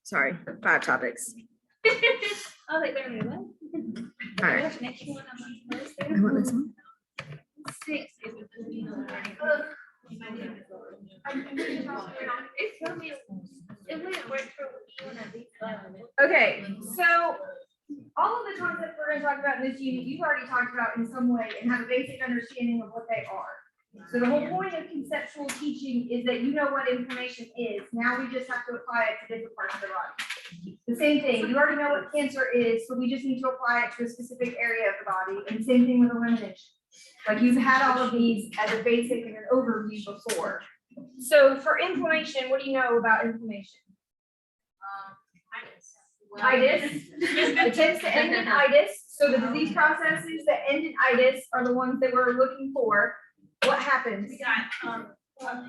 Sorry, 5 topics. Oh, like there we go. All right. Next one, I'm supposed to. I want this one. 6. It wouldn't work for one of these levels. Okay, so all of the concepts we're going to talk about in this unit, you've already talked about in some way and have a basic understanding of what they are. So the whole point of conceptual teaching is that you know what information is. Now we just have to apply it to different parts of the body. The same thing, you already know what cancer is, so we just need to apply it to a specific area of the body. And same thing with elimination. Like you've had all of these as a basic and an overview before. So for inflammation, what do you know about inflammation? Itis. It tends to end in itis. So the disease processes that end in itis are the ones that we're looking for. What happens? We got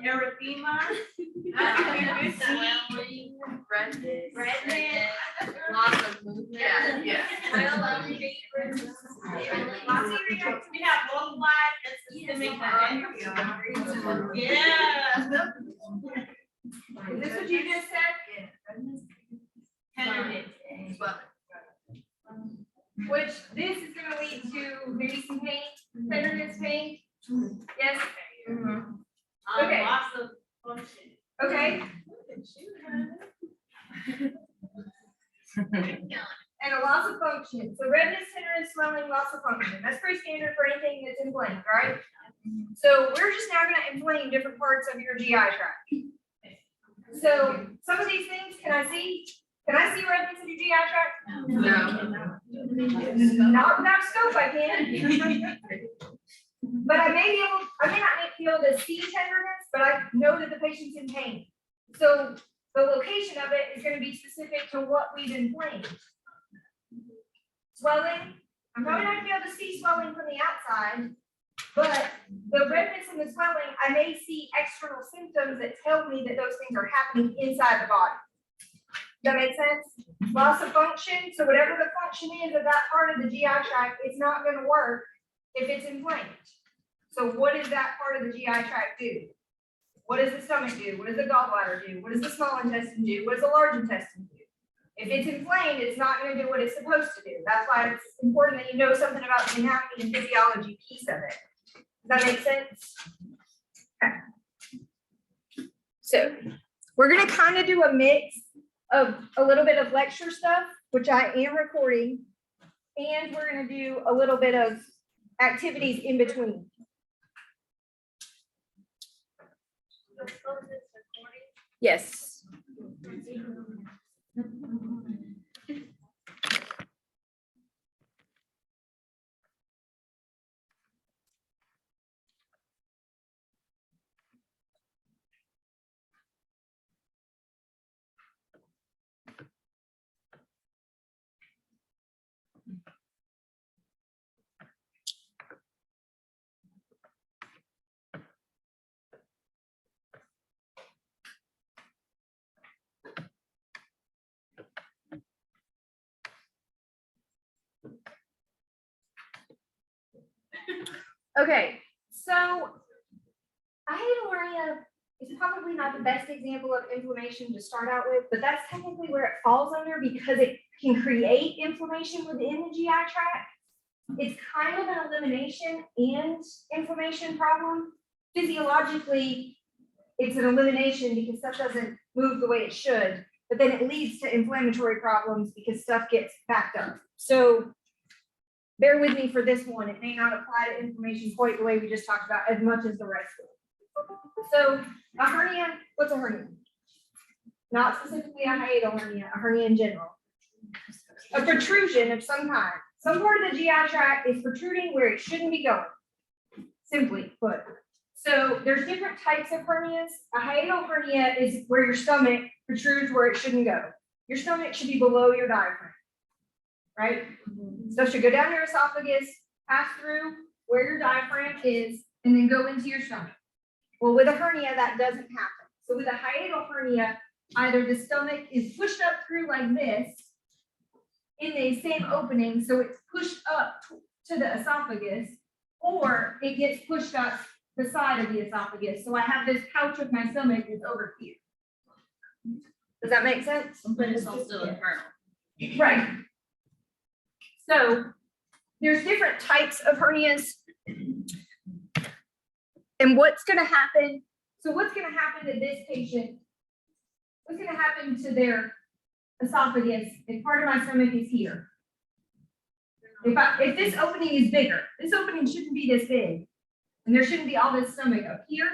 erythema, redness, Lots of movement. yeah. We have localized and systemic diarrhea. Yeah. Is this what you just said? Tenderness. Which this is gonna lead to maybe some pain, tenderness, pain? Yes? Okay. Lots of function. Okay, and a loss of function. So redness, tenderness, swelling, loss of function. That's pretty standard for anything that's inflamed, right? So we're just now gonna inflame different parts of your GI tract. So some of these things, can I see redness in your GI tract? No. Not without scope, I can. But I may not be able to see tenderness, but I know that the patient's in pain. So the location of it is going to be specific to what we've inflamed. Swelling, I'm probably not going to be able to see swelling from the outside, but the redness and the swelling, I may see external symptoms that tell me that those things are happening inside the body. Does that make sense? Loss of function, so whatever the function is of that part of the GI tract, it's not going to work if it's inflamed. So what does that part of the GI tract do? What does the stomach do? What does the gallbladder do? What does the small intestine do? What does the large intestine do? If it's inflamed, it's not going to do what it's supposed to do. That's why it's important that you know something about the anatomy and physiology piece of it. Does that make sense? Okay. So we're going to kind of do a mix of a little bit of lecture stuff, which I am recording, and we're going to do a little bit of activities in between. Yes. Okay, so hernia is probably not the best example of inflammation to start out with, but that's technically where it falls under because it can create inflammation within the GI tract. It's kind of an elimination and inflammation problem. Physiologically, it's an elimination because stuff doesn't move the way it should, but then it leads to inflammatory problems because stuff gets backed up. So bear with me for this one. It may not apply to inflammation quite the way we just talked about as much as the rest of it. So a hernia, what's a hernia? Not specifically a hiatal hernia, a hernia in general. A protrusion of some kind. Some part of the GI tract is protruding where it shouldn't be going, simply put. So there's different types of hernias. A hiatal hernia is where your stomach protrudes where it shouldn't go. Your stomach should be below your diaphragm, right? Stuff should go down your esophagus, pass through where your diaphragm is, and then go into your stomach. Well, with a hernia, that doesn't happen. So with a hiatal hernia, either the stomach is pushed up through like this in the same opening, so it's pushed up to the esophagus, or it gets pushed up the side of the esophagus. So I have this pouch of my stomach that's over here. Does that make sense? But it's all still internal. Right. So there's different types of hernias. And what's gonna happen, so what's gonna happen to this patient? What's gonna happen to their esophagus if part of my stomach is here? If this opening is bigger, this opening shouldn't be this big. And there shouldn't be all this stomach up here.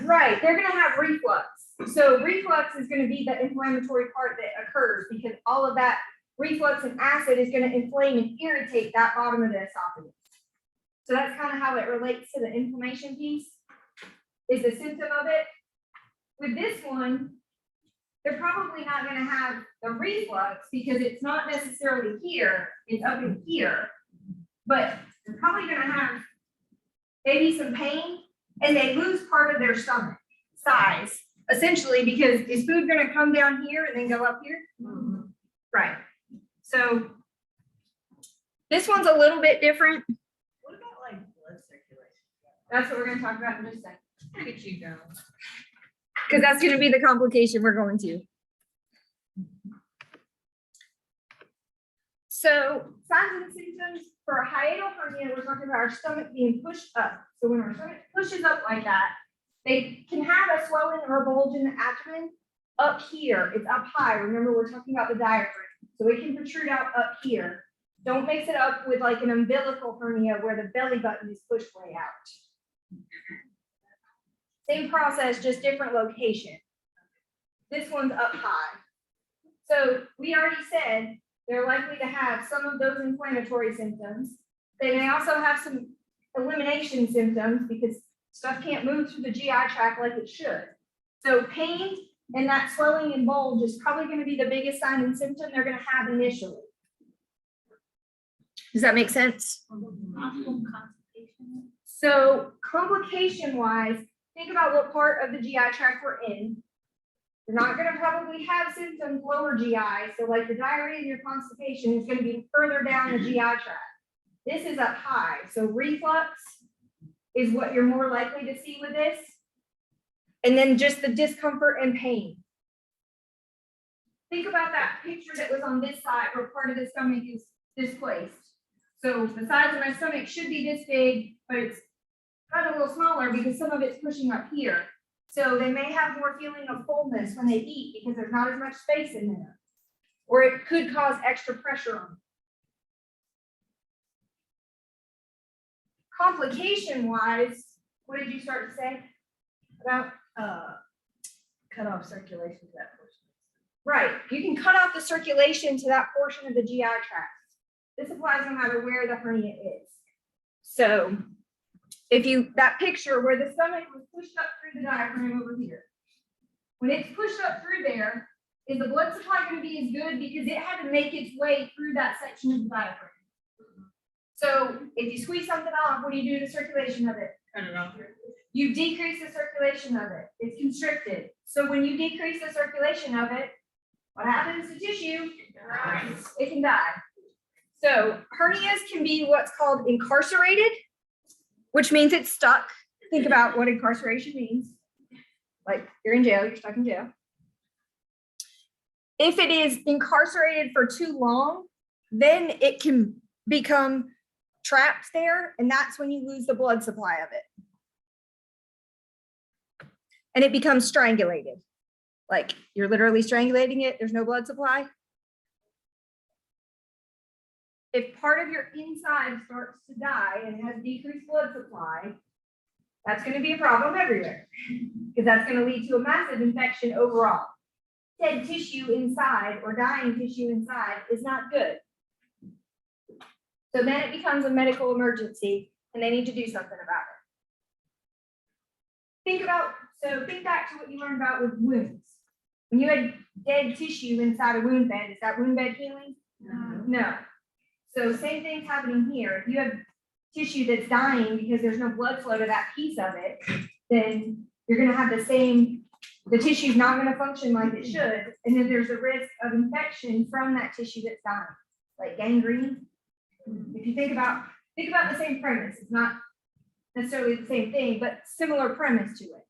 Right, they're gonna have reflux. So reflux is gonna be the inflammatory part that occurs because all of that reflux and acid is gonna inflame and irritate that bottom of the esophagus. So that's kind of how it relates to the inflammation piece, is the symptom of it. With this one, they're probably not gonna have the reflux because it's not necessarily here, it's up in here. But they're probably gonna have maybe some pain and they lose part of their stomach size, essentially, because is food gonna come down here and then go up here? Right. So this one's a little bit different. What about like blood circulation? That's what we're gonna talk about in just a second. Look at you go. Because that's gonna be the complication we're going to. So signs and symptoms for a hiatal hernia, we're talking about our stomach being pushed up. So when our stomach pushes up like that, they can have a swelling or a bulge in the abdomen up here. It's up high. Remember, we're talking about the diaphragm. So it can protrude out up here. Don't mix it up with like an umbilical hernia where the belly button is pushed way out. Same process, just different location. This one's up high. So we already said they're likely to have some of those inflammatory symptoms. They may also have some elimination symptoms because stuff can't move through the GI tract like it should. So pain and that swelling and bulge is probably going to be the biggest sign and symptom they're going to have initially. Does that make sense? So complication wise, think about what part of the GI tract we're in. You're not going to probably have symptoms lower GI. So like the diarrhea and your constipation is going to be further down the GI tract. This is up high. So reflux is what you're more likely to see with this. And then just the discomfort and pain. Think about that picture that was on this side where part of the stomach is displaced. So the size of my stomach should be this big, but it's got a little smaller because some of it's pushing up here. So they may have more feeling of fullness when they eat because there's not as much space in there. Or it could cause extra pressure on them. Complication wise, what did you start to say about? Cut off circulation to that portion. Right, you can cut off the circulation to that portion of the GI tract. This applies no matter where the hernia is. So if you, that picture where the stomach was pushed up through the diaphragm over here, when it's pushed up through there, is the blood supply going to be as good because it had to make its way through that section of the diaphragm? So if you squeeze something off, what do you do to circulation of it? Cut it off. You decrease the circulation of it. It's constricted. So when you decrease the circulation of it, what happens to tissue? It can die. So hernias can be what's called incarcerated, which means it's stuck. Think about what incarceration means. Like you're in jail, you're stuck in jail. If it is incarcerated for too long, then it can become trapped there, and that's when you lose the blood supply of it. And it becomes strangulated. Like you're literally strangulating it, there's no blood supply. If part of your inside starts to die and has decreased blood supply, that's going to be a problem everywhere because that's going to lead to a massive infection overall. Dead tissue inside or dying tissue inside is not good. So then it becomes a medical emergency and they need to do something about it. Think back to what you learned about with wounds. When you had dead tissue inside a wound bed, is that wound bed healing? No. So same thing's happening here. If you have tissue that's dying because there's no blood flow to that piece of it, then you're going to have the tissue's not going to function like it should. And then there's a risk of infection from that tissue that's dying, like gangrene. If you think about the same premise, it's not necessarily the same thing, but similar premise to it.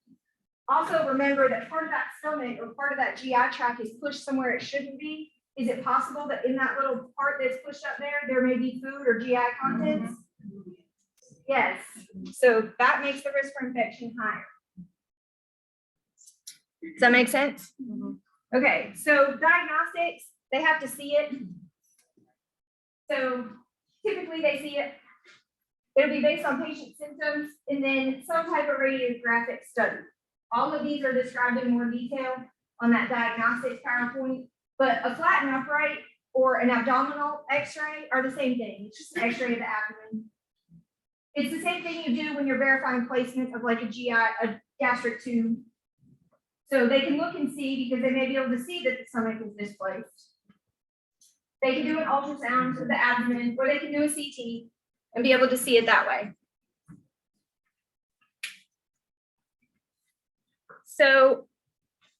Also, remember that part of that stomach or part of that GI tract is pushed somewhere it shouldn't be. Is it possible that in that little part that's pushed up there may be food or GI contents? Yes, so that makes the risk for infection higher. Does that make sense? Okay, so diagnostics, they have to see it. So typically they see it. It'll be based on patient symptoms and then some type of radiographic study. All of these are described in more detail on that diagnostics PowerPoint, but a flat and upright or an abdominal x-ray are the same thing. It's just an x-ray of the abdomen. It's the same thing you do when you're verifying placement of like a gastric tube. So they can look and see because they may be able to see that the stomach is displaced. They can do an ultrasound of the abdomen, or they can do a CT and be able to see it that way. So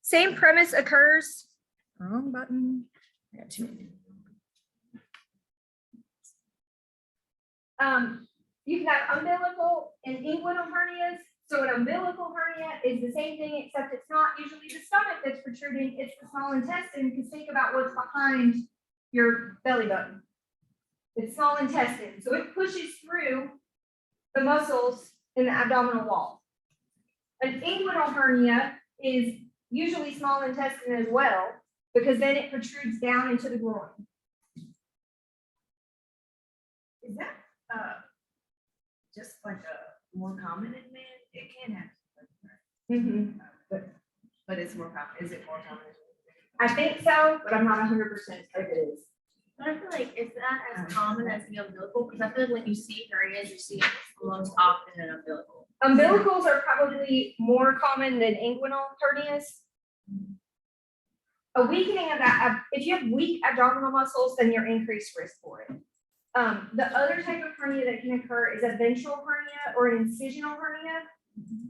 same premise occurs. Wrong button. I got too many. You can have umbilical and inguinal hernias. So an umbilical hernia is the same thing, except it's not usually the stomach that's protruding, it's the small intestine, because think about what's behind your belly button. It's small intestine, so it pushes through the muscles in the abdominal wall. An inguinal hernia is usually small intestine as well, because then it protrudes down into the groin. Is that, just like a more common in men? It can happen. But it's more common. Is it more common? I think so, but I'm not 100% if it is. But I feel like it's not as common as the umbilical, because I feel like when you see hernias, you see it most often in umbilical. Umbilicals are probably more common than inguinal hernias. A weakening of that, if you have weak abdominal muscles, then you're increased risk for it. The other type of hernia that can occur is a ventral hernia or an incisional hernia.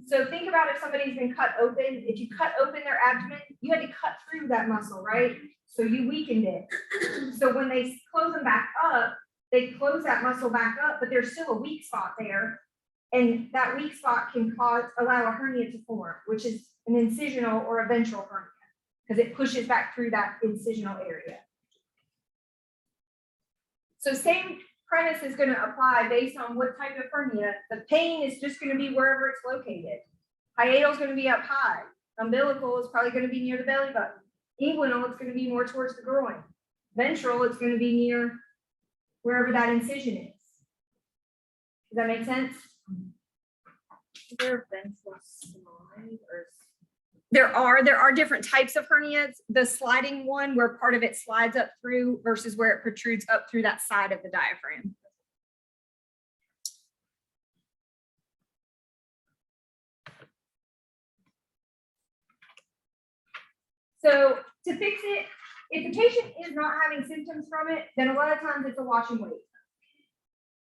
So think about if somebody's been cut open, if you cut open their abdomen, you had to cut through that muscle, right? So you weakened it. So when they close them back up, they close that muscle back up, but there's still a weak spot there. And that weak spot can allow a hernia to form, which is an incisional or a ventral hernia, because it pushes back through that incisional area. So same premise is going to apply based on what type of hernia. The pain is just going to be wherever it's located. Hiatal is going to be up high. Umbilical is probably going to be near the belly button. Inguinal, it's going to be more towards the groin. Ventral, it's going to be near wherever that incision is. Does that make sense? Is there a ventral slide or? There are different types of hernias. The sliding one where part of it slides up through versus where it protrudes up through that side of the diaphragm. So to fix it, if the patient is not having symptoms from it, then a lot of times it's a watch and wait.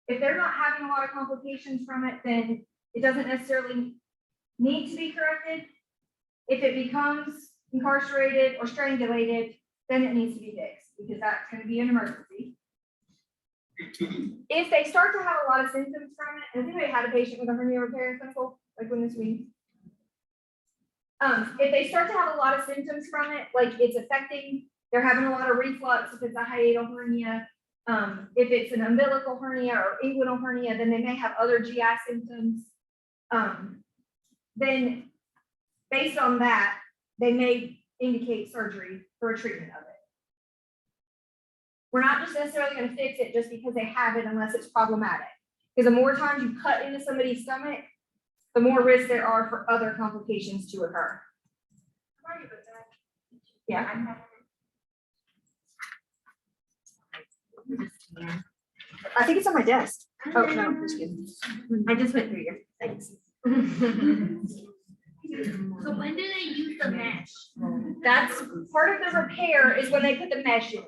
If they're not having a lot of complications from it, then it doesn't necessarily need to be corrected. If it becomes incarcerated or strangulated, then it needs to be fixed because that's going to be an emergency. If they start to have a lot of symptoms from it, and I think I had a patient with a hernia repair in clinical, like when this week. If they start to have a lot of symptoms from it, like it's affecting, they're having a lot of reflux, if it's a hiatal hernia, if it's an umbilical hernia or inguinal hernia, then they may have other GI symptoms. Then based on that, they may indicate surgery for a treatment of it. We're not just necessarily going to fix it just because they have it unless it's problematic. Because the more times you cut into somebody's stomach, the more risk there are for other complications to occur. Yeah. I think it's on my desk. Oh, no, just kidding. I just went through here. Thanks. So when do they use the mesh? That's part of the repair is when they put the mesh in.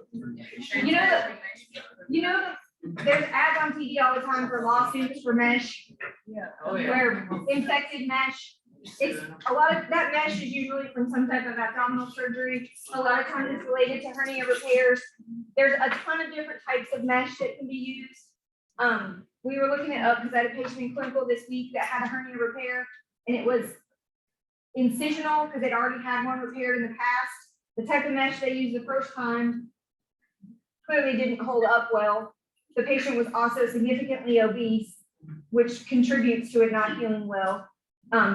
There's ads on TV all the time for lawsuits for mesh. Yeah. Where infected mesh. It's a lot of that mesh is usually from some type of abdominal surgery. A lot of times it's related to hernia repairs. There's a ton of different types of mesh that can be used. We were looking it up because I had a patient in clinical this week that had a hernia repair, and it was incisional, because they'd already had one repaired in the past. The type of mesh they used the first time clearly didn't hold up well. The patient was also significantly obese, which contributes to it not healing well.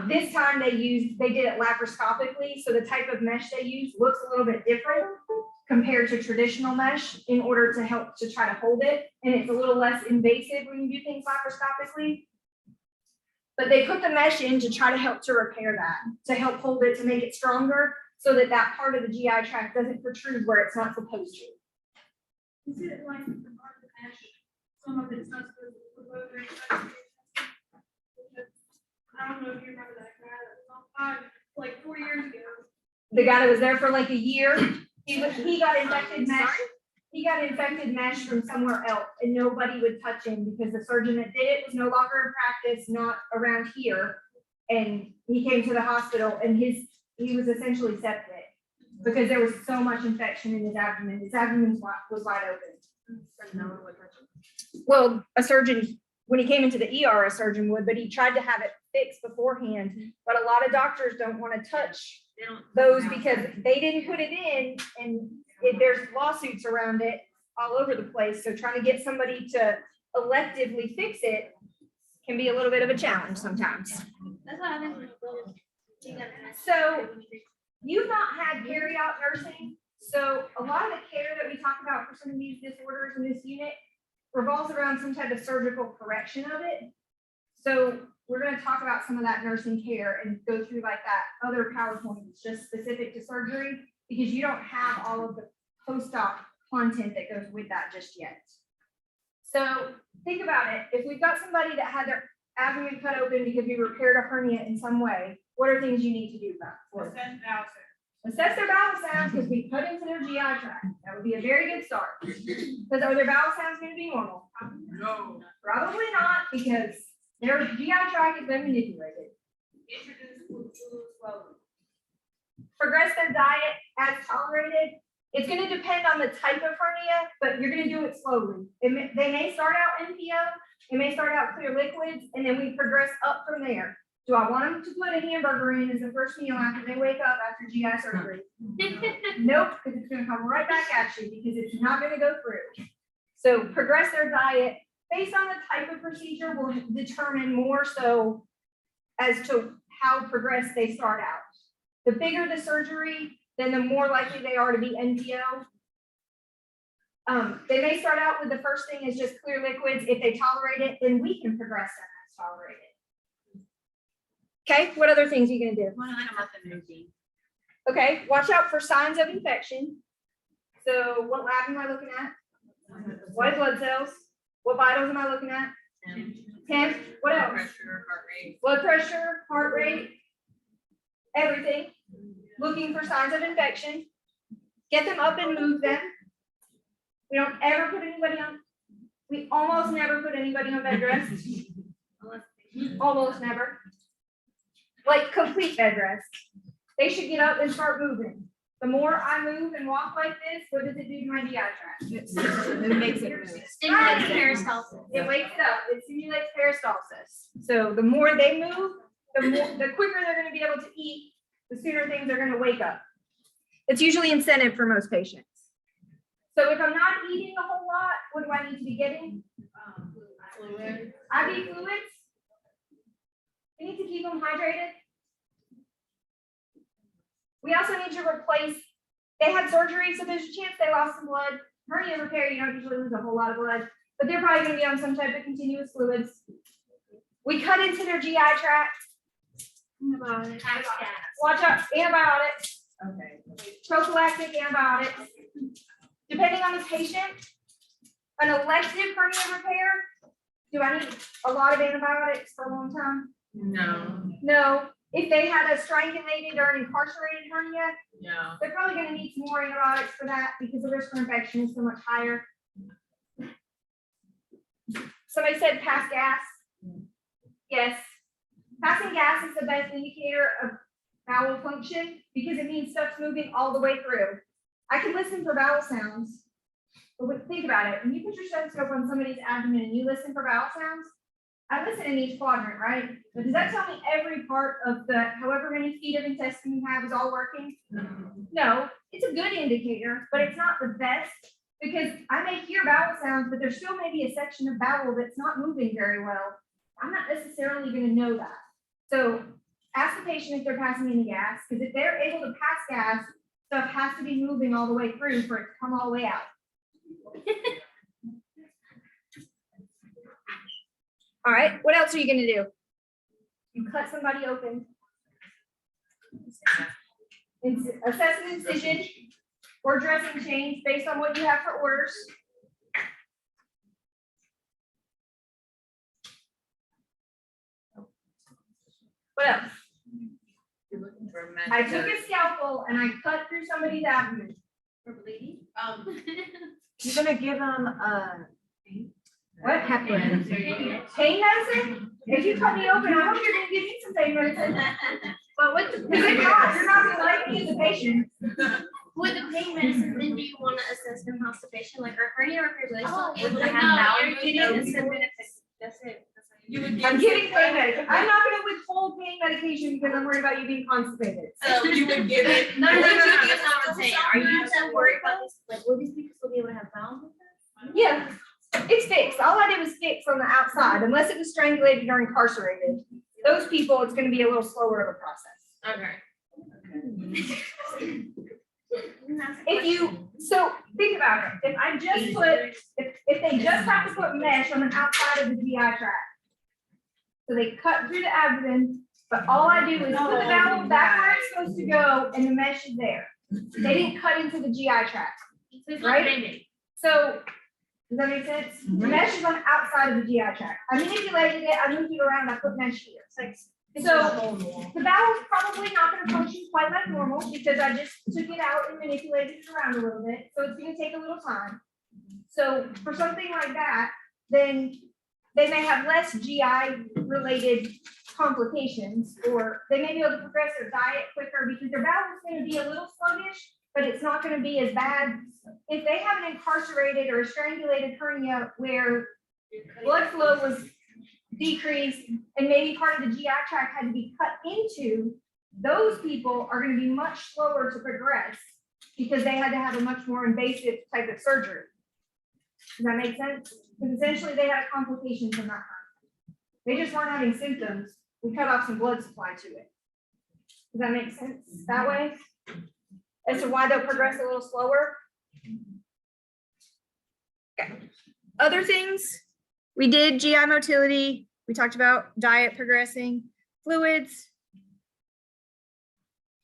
This time they did it laparoscopically, so the type of mesh they used looks a little bit different compared to traditional mesh in order to help to try to hold it. And it's a little less invasive when you do things laparoscopically. But they put the mesh in to try to help to repair that, to help hold it, to make it stronger, so that that part of the GI tract doesn't protrude where it's not supposed to. Is it like the part of the mesh, some of it's not supposed to go there? I don't know if you remember that guy that was on 5, like 4 years ago. The guy that was there for like a year, he got infected mesh. He got infected mesh from somewhere else, and nobody would touch him because the surgeon that did it was no longer in practice, not around here. And he came to the hospital, and he was essentially septic because there was so much infection in his abdomen. His abdomen was wide open. No one would touch it. Well, a surgeon, when he came into the ER, a surgeon would, but he tried to have it fixed beforehand. But a lot of doctors don't want to touch They don't. those because they didn't put it in, and there's lawsuits around it all over the place. So trying to get somebody to electively fix it can be a little bit of a challenge sometimes. That's what happens when you build. So you've not had carry-out nursing. So a lot of the care that we talk about for some of these disorders in this unit revolves around some type of surgical correction of it. So we're going to talk about some of that nursing care and go through like that other PowerPoint just specific to surgery, because you don't have all of the post-op content that goes with that just yet. So think about it. If we've got somebody that had their abdomen cut open because we repaired a hernia in some way, what are things you need to do about it? Assess their bowel sounds, because we put into their GI tract. That would be a very good start. Because are their bowel sounds going to be normal? No. Probably not, because their GI tract has been manipulated. Introduce food slowly. Progress their diet as tolerated. It's going to depend on the type of hernia, but you're going to do it slowly. They may start out NPO, it may start out clear liquids, and then we progress up from there. Do I want them to put a hamburger in as the first meal after they wake up after GI surgery? Nope, because it's going to come right back at you because it's not going to go through. So progress their diet based on the type of procedure will determine more so as to how progressed they start out. The bigger the surgery, then the more likely they are to be NPO. They may start out with the first thing is just clear liquids. If they tolerate it, then we can progress them as tolerated. Okay, what other things are you gonna do? Okay, watch out for signs of infection. So what lab am I looking at? White blood cells. What vitals am I looking at? Temp. What else? Pressure, heart rate. Blood pressure, heart rate, everything. Looking for signs of infection. Get them up and move them. We don't ever put anybody on, we almost never put anybody on bed rest. Almost never. Like complete bed rest. They should get up and start moving. The more I move and walk like this, what does it do to my GI tract? It makes it move. Stimulates peristalsis. It wakes it up, it stimulates peristalsis. So the more they move, the quicker they're gonna be able to eat, the sooner things are gonna wake up. It's usually incentive for most patients. So if I'm not eating a whole lot, what do I need to be getting? Fluid. IV fluids. We need to keep them hydrated. We also need to replace, they had surgery, so there's a chance they lost some blood. Hernia repair, you don't usually lose a whole lot of blood, but they're probably gonna be on some type of continuous fluids. We cut into their GI tract. Watch out, antibiotics, Okay. prophylactic antibiotics. Depending on the patient, an elective hernia repair, do I need a lot of antibiotics for a long time? No. No. If they had a strangulated or an incarcerated hernia, No. they're probably gonna need some more antibiotics for that because the risk for infection is so much higher. Somebody said pass gas. Yes. Passing gas is the best indicator of bowel function because it means stuff's moving all the way through. I can listen for bowel sounds, but think about it. When you put your stethoscope on somebody's abdomen and you listen for bowel sounds, I listen in each quadrant, right? But does that tell me every part of the, however many feet of intestine you have is all working? No, it's a good indicator, but it's not the best, because I may hear bowel sounds, but there still may be a section of bowel that's not moving very well. I'm not necessarily gonna know that. So ask the patient if they're passing any gas, because if they're able to pass gas, stuff has to be moving all the way through for it to come all the way out. All right, what else are you gonna do? You cut somebody open. Assess an incision or dressing change based on what you have for orders. What else? You're looking for a I method took a scalpel and I cut through somebody's abdomen. for bleeding. You're gonna give them What happened? Pain medicine? If you cut me open, I hope you're gonna give me some pain medicine. But what the Because if not, you're not gonna like me as a patient. with the pain medicine, then do you want to assess their constipation, like our hernia repairs, are they still Oh, able to no, have bowel you're movements? getting- That's it. You would I'm give, giving pain medication. I'm not gonna withhold pain medication because I'm worried about you being constipated. so you would give it. No, would you that's give not what I'm saying. Are you something so worried about this, like, will these people still be able to have bowel movements? Yeah, it's fixed. All I did was fix on the outside, unless it was strangulated or incarcerated. Those people, it's gonna be a little slower of a process. Okay. If you, so think about it. If I just put, if they just have to put mesh on the outside of the GI tract. So they cut through the abdomen, but all I do is put the bowel back where it's supposed to go and the mesh is there. They didn't cut into the GI tract. Right? So, does that make sense? The mesh is on the outside of the GI tract. I manipulated it, I moved it around, I put mesh here. So the bowel's probably not gonna function quite like normal because I just took it out and manipulated it around a little bit, so it's gonna take a little time. So for something like that, then they may have less GI related complications, or they may be able to progress their diet quicker because their bowel is gonna be a little sluggish, but it's not gonna be as bad. If they have an incarcerated or a strangulated hernia where blood flow was decreased and maybe part of the GI tract had to be cut into, those people are gonna be much slower to progress because they had to have a much more invasive type of surgery. Does that make sense? Because essentially they had a complication from that. They just weren't having symptoms. We cut off some blood supply to it. Does that make sense that way? As to why they'll progress a little slower? Okay. Other things, we did GI motility. We talked about diet progressing, fluids,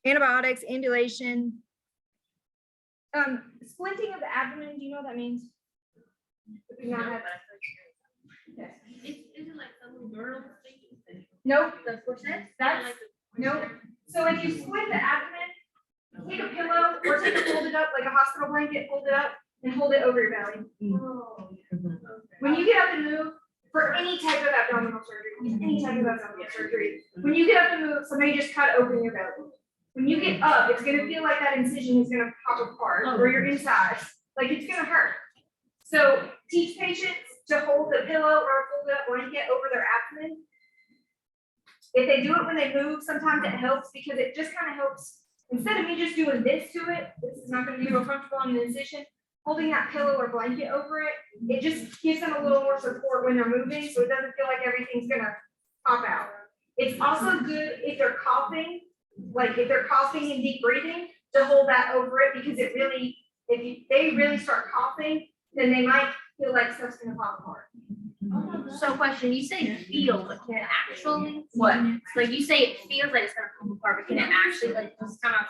antibiotics, ambulation. Splinting of the abdomen, do you know what that means? If you've not had- Okay. Is it like some little girdle thing? Nope, The corset? That's- nope. So if you split the abdomen, take a pillow or take it folded up like a hospital blanket, fold it up and hold it over your belly. Oh. When you get up and move, for any type of abdominal surgery, any type of abdominal surgery, when you get up and move, somebody just cut open your belly. When you get up, it's gonna feel like that incision is gonna pop apart or your insides, like it's gonna hurt. So teach patients to hold the pillow or a folded up blanket over their abdomen. If they do it when they move, sometimes it helps because it just kind of helps. Instead of me just doing this to it, this is not gonna be real comfortable on the incision. Holding that pillow or blanket over it, it just gives them a little more support when they're moving, so it doesn't feel like everything's gonna pop out. It's also good if they're coughing, like if they're coughing and deep breathing, to hold that over it, because it really, they really start coughing, then they might feel like stuff's gonna pop apart. So question, you say feel, but can it actually, what? Like you say it feels like it's gonna come apart, but can it actually like just kind of,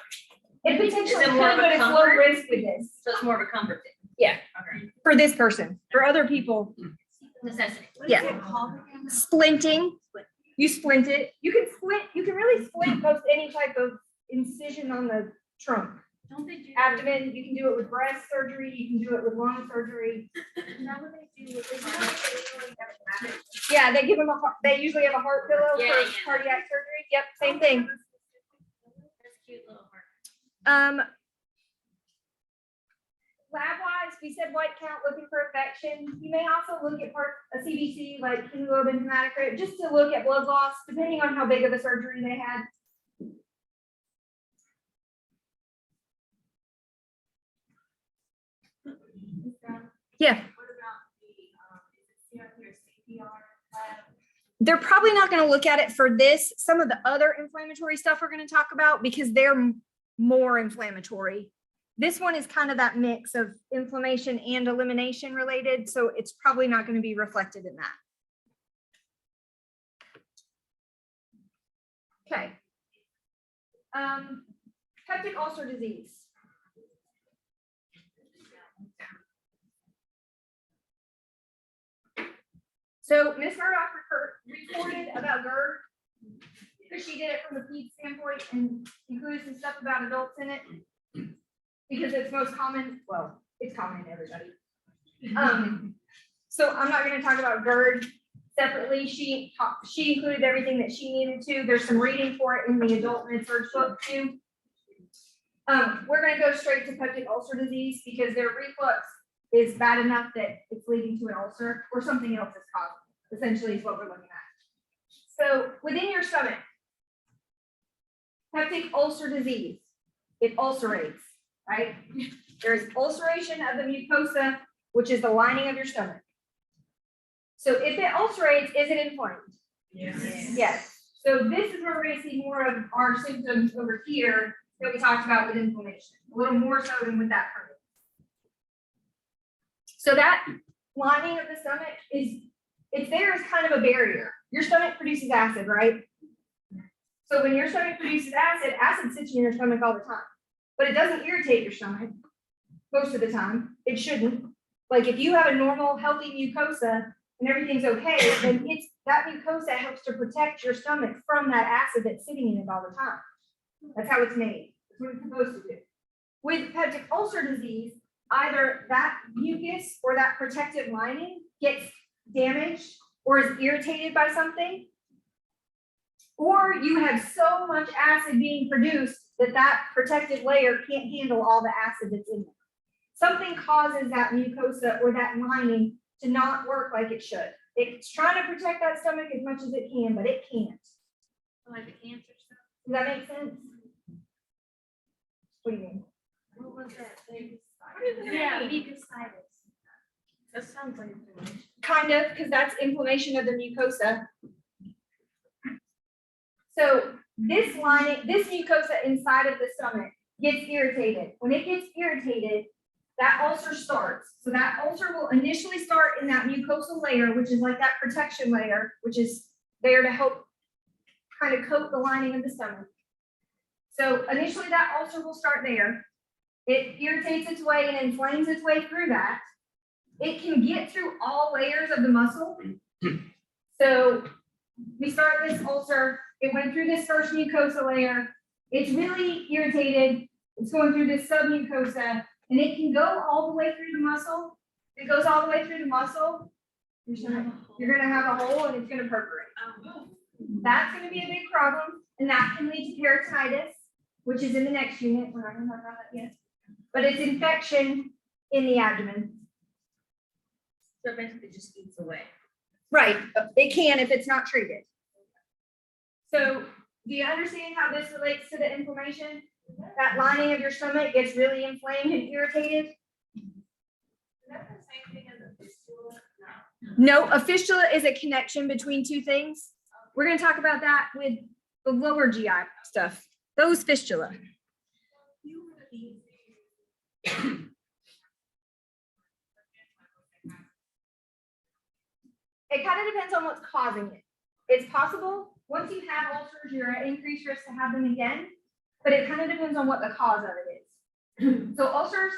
It potentially Is it more could, of a but it's low comfort? risk with this. so it's more of a comfort thing? Yeah. Okay. For this person, for other people, Necessity. Yeah. splinting, you splint it. You can really splint most any type of incision on the trunk. Don't they do? Abdomen, you can do it with breast surgery, you can do it with lung surgery. Is that what they do? Is that- Yeah, they give them they usually have a heart pillow Yeah, for yeah. cardiac surgery. Yep, same thing. That's cute little heart. Lab wise, we said white count, looking for infection. You may also look at a CBC like hemoglobin hematocrit, just to look at blood loss, depending on how big of a surgery they had. Yeah. What about the, is it CRP or CPR lab? They're probably not going to look at it for this, some of the other inflammatory stuff we're going to talk about, because they're more inflammatory. This one is kind of that mix of inflammation and elimination related, so it's probably not going to be reflected in that. Okay. Peptic ulcer disease. So Ms. Murdoch reported about GERD, because she did it from a peds standpoint and included some stuff about adults in it, because it's most common. Well, it's common in everybody. So I'm not going to talk about GERD separately. She included everything that she needed to. There's some reading for it in the adult med-surg book too. We're going to go straight to peptic ulcer disease, because their reflux is bad enough that it's leading to an ulcer or something else is causing it, essentially is what we're looking at. So within your stomach, peptic ulcer disease, it ulcerates, right? There's ulceration of the mucosa, which is the lining of your stomach. So if it ulcerates, is it inflamed? Yes. Yes. So this is where we're going to see more of our symptoms over here that we talked about with inflammation, a little more so than with that hernia. So that lining of the stomach it's there as kind of a barrier. Your stomach produces acid, right? So when your stomach produces acid, acid sits in your stomach all the time, but it doesn't irritate your stomach most of the time. It shouldn't. Like if you have a normal, healthy mucosa and everything's okay, then that mucosa helps to protect your stomach from that acid that's sitting in it all the time. That's how it's made. That's what it's supposed to do. With peptic ulcer disease, either that mucus or that protective lining gets damaged or is irritated by something, or you have so much acid being produced that that protective layer can't handle all the acid that's in there. Something causes that mucosa or that lining to not work like it should. It's trying to protect that stomach as much as it can, but it can't. Like the cancer stuff. Does that make sense? What do you mean? What was that thing? Yeah, mucositis. That sounds like inflammation. Kind of, because that's inflammation of the mucosa. So this lining, this mucosa inside of the stomach gets irritated. When it gets irritated, that ulcer starts. So that ulcer will initially start in that mucosal layer, which is like that protection layer, which is there to help kind of coat the lining of the stomach. So initially that ulcer will start there. It irritates its way and inflames its way through that. It can get through all layers of the muscle. So we start this ulcer, it went through this first mucosa layer. It's really irritated. It's going through this submucosa, and it can go all the way through the muscle. If it goes all the way through the muscle, you're gonna have a hole and it's gonna perforate. That's gonna be a big problem, and that can lead to peritonitis, which is in the next unit. We're not gonna talk about that yet. But it's infection in the abdomen. So basically it just eats away. Right, it can if it's not treated. So do you understand how this relates to the inflammation? That lining of your stomach gets really inflamed and irritated. Is that the same thing as a fistula? No, a fistula is a connection between two things. We're going to talk about that with the lower GI stuff. Those fistula. It kind of depends on what's causing it. It's possible, once you have ulcers, you're at increased risk to have them again, but it kind of depends on what the cause of it is. So ulcers,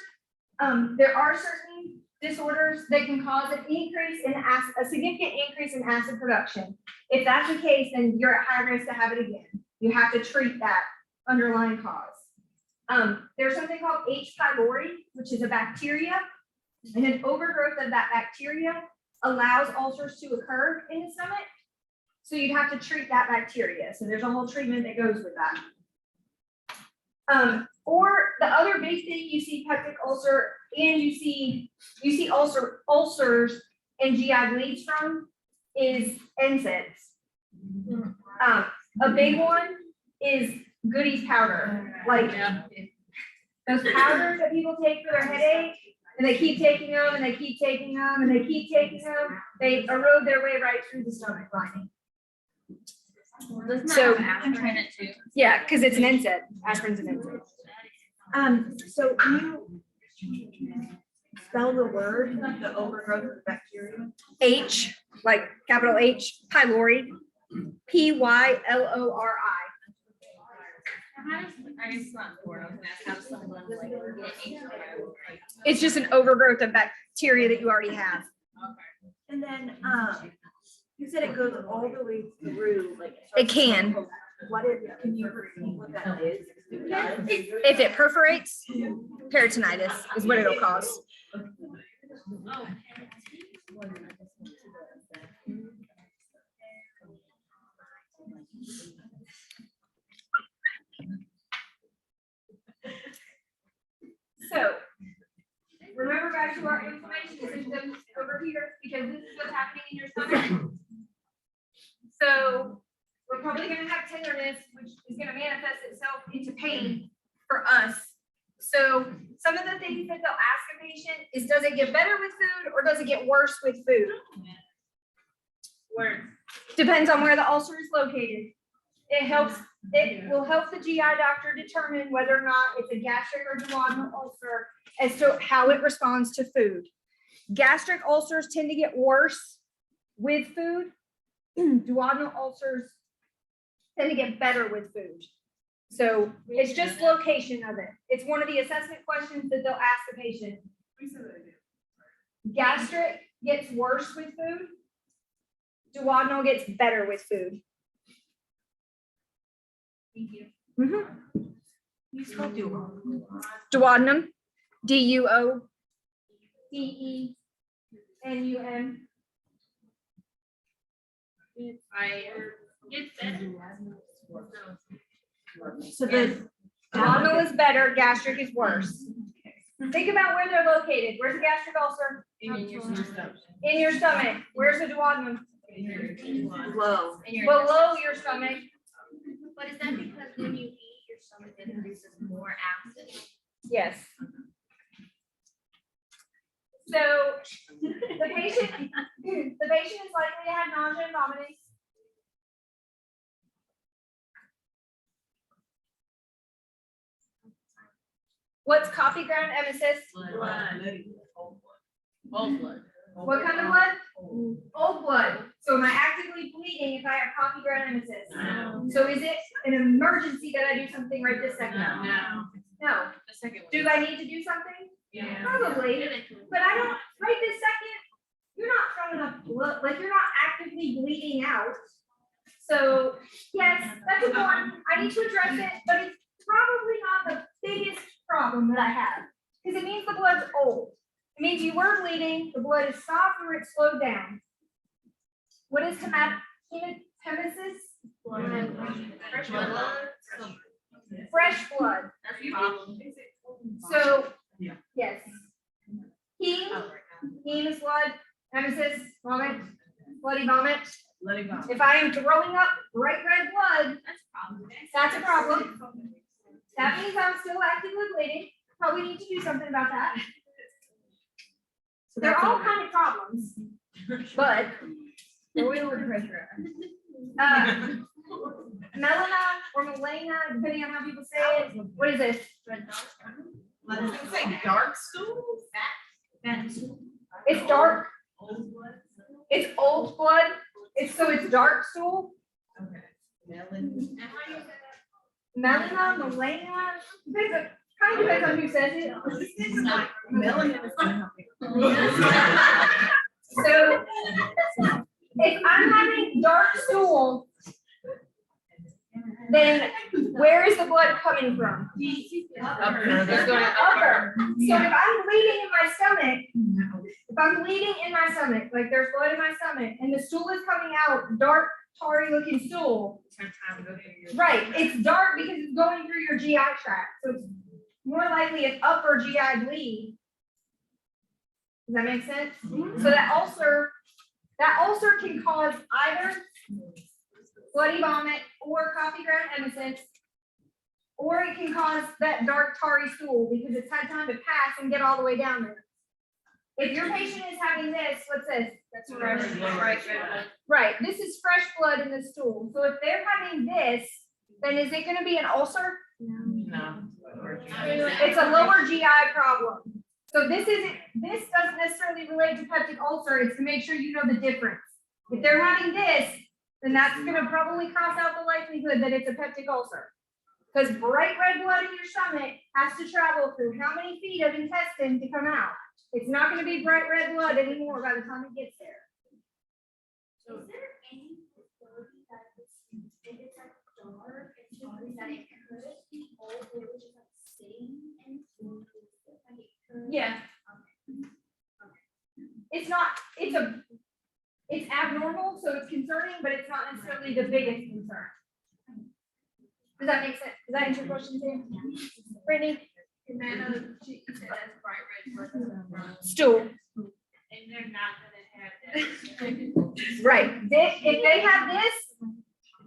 there are certain disorders that can cause an increase in acid, a significant increase in acid production. If that's the case, then you're at high risk to have it again. You have to treat that underlying cause. There's something called H. pylori, which is a bacteria, and an overgrowth of that bacteria allows ulcers to occur in the stomach. So you'd have to treat that bacteria. So there's a whole treatment that goes with that. Or the other big thing you see peptic ulcer and you see ulcers and GI bleeds from is NSAIDs. A big one is Goody's powder, like those powders that people take for their headache, and they keep taking them, and they keep taking them, and they keep taking them. They erode their way right through the stomach lining. Doesn't So- that have aspirin in it too? Yeah, because it's an NSAID. Aspirin's an NSAID. So can you spell the word, the overgrowth of bacteria? H, like capital H, pylori, PYLORI. How does, I guess it's not for, I was gonna ask how someone like get H. It's just an overgrowth of bacteria that you already have. And then, you said it goes all the way through, like. It can. What is, can you repeat what that is? If it perforates, peritonitis is what it'll cause. So, remember back to our inflammation symptoms over here, because this is what's happening in your stomach. So, we're probably gonna have tenderness, which is gonna manifest itself into pain for us. So, some of the things that they'll ask a patient is, does it get better with food or does it get worse with food? Worse. Depends on where the ulcer is located. It will help the GI doctor determine whether or not it's a gastric or duodenal ulcer as to how it responds to food. Gastric ulcers tend to get worse with food. Duodenal ulcers tend to get better with food. So it's just location of it. It's one of the assessment questions that they'll ask the patient. Gastric gets worse with food. Duodenal gets better with food. Thank you. You spell duodenum. Duodenum, DUODENUM. It's better. So the. Duodenal is better, gastric is worse. Think about where they're located. Where's the gastric ulcer? In your stomach. Where's the duodenum? Low. Below your stomach. But is that because when you eat, your stomach then produces more acid? Yes. So the patient is likely to have nausea and vomiting. What's coffee ground emesis? Old blood. What kind of blood? Old blood. So am I actively bleeding if I have coffee ground emesis? So is it an emergency that I do something right this second? No. No. The second one. Do I need to do something? Yeah. Probably, but I don't, right this second, you're not throwing up blood, like you're not actively bleeding out. So, yes, that's important. I need to address it, but it's probably not the biggest problem that I have. Because it means the blood's old. It means you were bleeding, the blood is stopped or it's slowed down. What is hematemesis? Fresh blood. Fresh blood. That's the problem. So, yes. Heme is blood, emesis, vomit, bloody vomit. Let it go. If I am throwing up bright red blood, that's a problem. That means I'm still actively bleeding. Probably need to do something about that. They're all kind of problems, but melena or melena, depending on how people say it. What is this? It's like dark stool? It's dark. It's old blood. It's dark stool. Melena, melena. Kind of depends on who says it. So if I'm having dark stool, then where is the blood coming from? Upper. So if I'm bleeding in my stomach, like there's blood in my stomach and the stool is coming out dark tarry looking stool. Sometimes go through your- Right, it's dark because it's going through your GI tract, so it's more likely an upper GI bleed. Does that make sense? So that ulcer can cause either bloody vomit or coffee ground emesis, or it can cause that dark tarry stool because it's had time to pass and get all the way down there. If your patient is having this, what's this? That's right. Right, this is fresh blood in the stool. So if they're having this, then is it gonna be an ulcer? No. It's a lower GI problem. So this doesn't necessarily relate to peptic ulcer, it's to make sure you know the difference. If they're having this, then that's gonna probably cross out the likelihood that it's a peptic ulcer. Because bright red blood in your stomach has to travel through how many feet of intestine to come out? It's not gonna be bright red blood anymore by the time it gets there. Is there any possibility that if it's like dark and dark, that it could be old, it was just like sitting and like it could? Yeah. It's abnormal, so it's concerning, but it's not necessarily the biggest concern. Does that make sense? Does that answer your question, Sam? Brittany? She said that's bright red blood. Stool. And they're not gonna have that. Right. If they have this,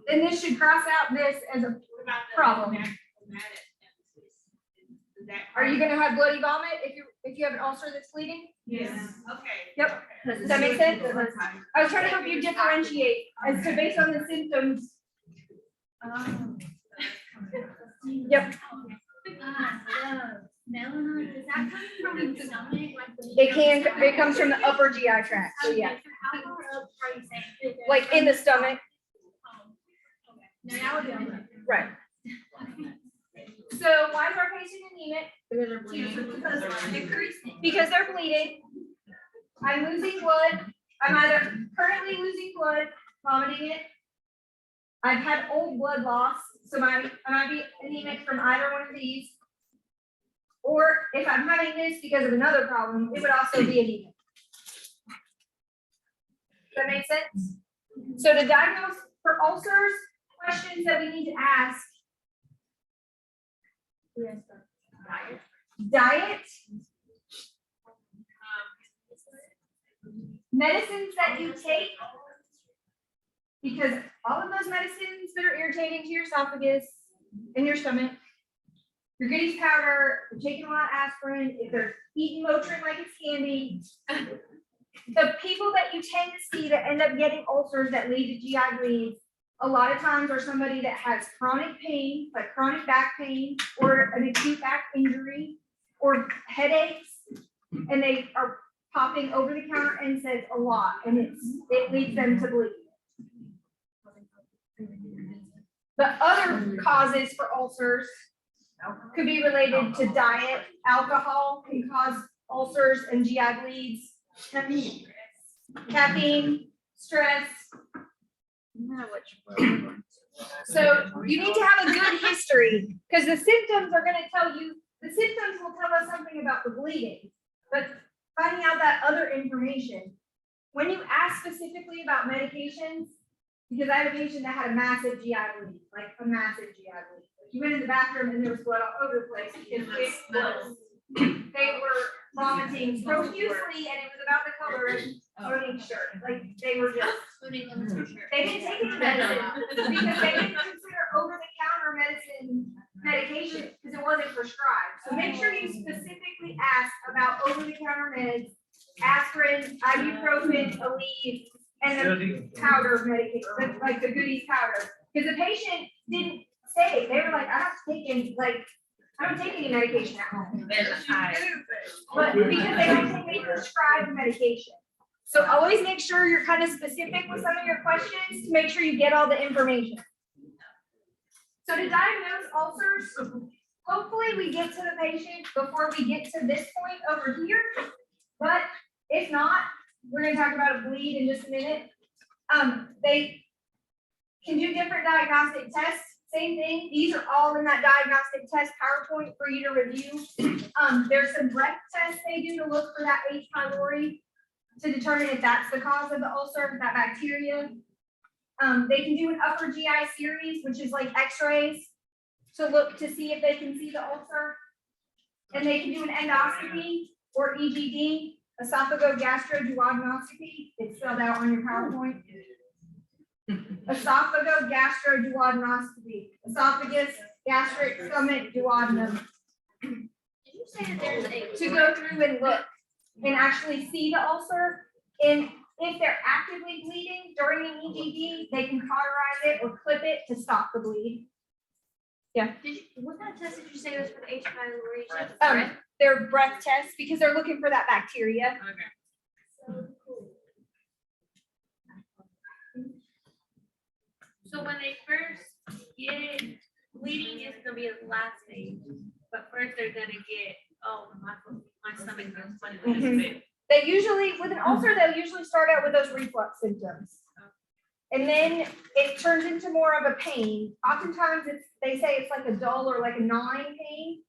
then this should cross out this as a What about the problem. somatic emesis? Is that- Are you gonna have bloody vomit if you have an ulcer that's bleeding? Yes, okay. Yep. Does that make sense? I was trying to help you differentiate as to based on the symptoms. Yep. Melanoma, does that come from the stomach? It comes from the upper GI tract, so yeah, How far up are you saying? like in the stomach. No, that would be all right. Right. So why is our patient anemic? Because they're increasing. Because they're bleeding. I'm losing blood. I'm either currently losing blood, vomiting it. I've had old blood loss, so I might be anemic from either one of these. Or if I'm having this because of another problem, it would also be anemic. Does that make sense? So to diagnose for ulcers, questions that we need to ask. Diet. Medicines that you take. Because all of those medicines that are irritating to your esophagus and your stomach, your Goodies powder, you're taking a lot of aspirin, if they're eating Motrin like it's candy. The people that you tend to see that end up getting ulcers that lead to GI bleeds, a lot of times are somebody that has chronic pain, like chronic back pain, or an acute back injury, or headaches, and they are popping over the counter NSAIDs a lot, and it leads them to bleed. The other causes for ulcers could be related to diet. Alcohol can cause ulcers and GI bleeds. Caffeine, stress. So you need to have a good history because the symptoms are going to tell you, the symptoms will tell us something about the bleeding, but finding out that other information. When you ask specifically about medications, because I had a patient that had a massive GI bleed, like a massive GI bleed. Like you went in the bathroom and there was blood all over the place because they were vomiting profusely and it was about the color of Monique's shirt. Like they were just, they didn't take any medicine because they didn't consider over-the-counter medication because it wasn't prescribed. So make sure you specifically ask about over-the-counter meds, aspirin, ibuprofen, Aleve, and the powder medication, like the Goodies powder. Because the patient didn't say, they were like, I don't take any medication at home. But because they don't take any prescribed medication. So always make sure you're kind of specific with some of your questions to make sure you get all the information. So to diagnose ulcers, hopefully we get to the patient before we get to this point over here. But if not, we're going to talk about a bleed in just a minute. They can do different diagnostic tests. Same thing. These are all in that diagnostic test PowerPoint for you to review. There's some breath tests they do to look for that H. pylori to determine if that's the cause of the ulcer, that bacteria. They can do an upper GI series, which is like x-rays, to look to see if they can see the ulcer. And they can do an endoscopy or EGD, esophagogastroduodenoscopy. It's spelled out on your PowerPoint. Esophagogastroduodenoscopy, esophagus, gastric, stomach, duodenum. Did you say that there's a? To go through and look and actually see the ulcer. And if they're actively bleeding during an EGD, they can cauterize it or clip it to stop the bleed. What kind of test did you say was for the H. pylori? They're breath tests because they're looking for that bacteria. So when they first get bleeding, is gonna be the last stage, but first they're gonna get, oh, my stomach feels funny with this bit. They usually, with an ulcer, they'll usually start out with those reflux symptoms. And then it turns into more of a pain. Oftentimes they say it's like a dull or like a gnawing pain.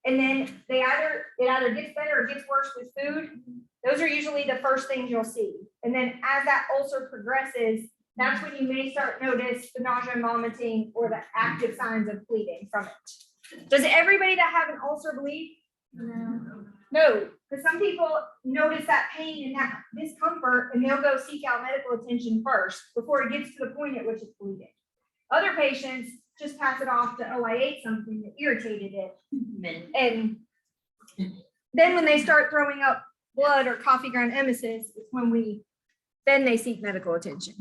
And then it either gets better or gets worse with food. Those are usually the first things you'll see. And then as that ulcer progresses, that's when you may start notice the nausea and vomiting or the active signs of bleeding from it. Does everybody that have an ulcer bleed? No, because some people notice that pain and that discomfort and they'll go seek out medical attention first before it gets to the point at which it's bleeding. Other patients just pass it off to, oh, I ate something that irritated it. And then when they start throwing up blood or coffee ground emesis, it's when then they seek medical attention.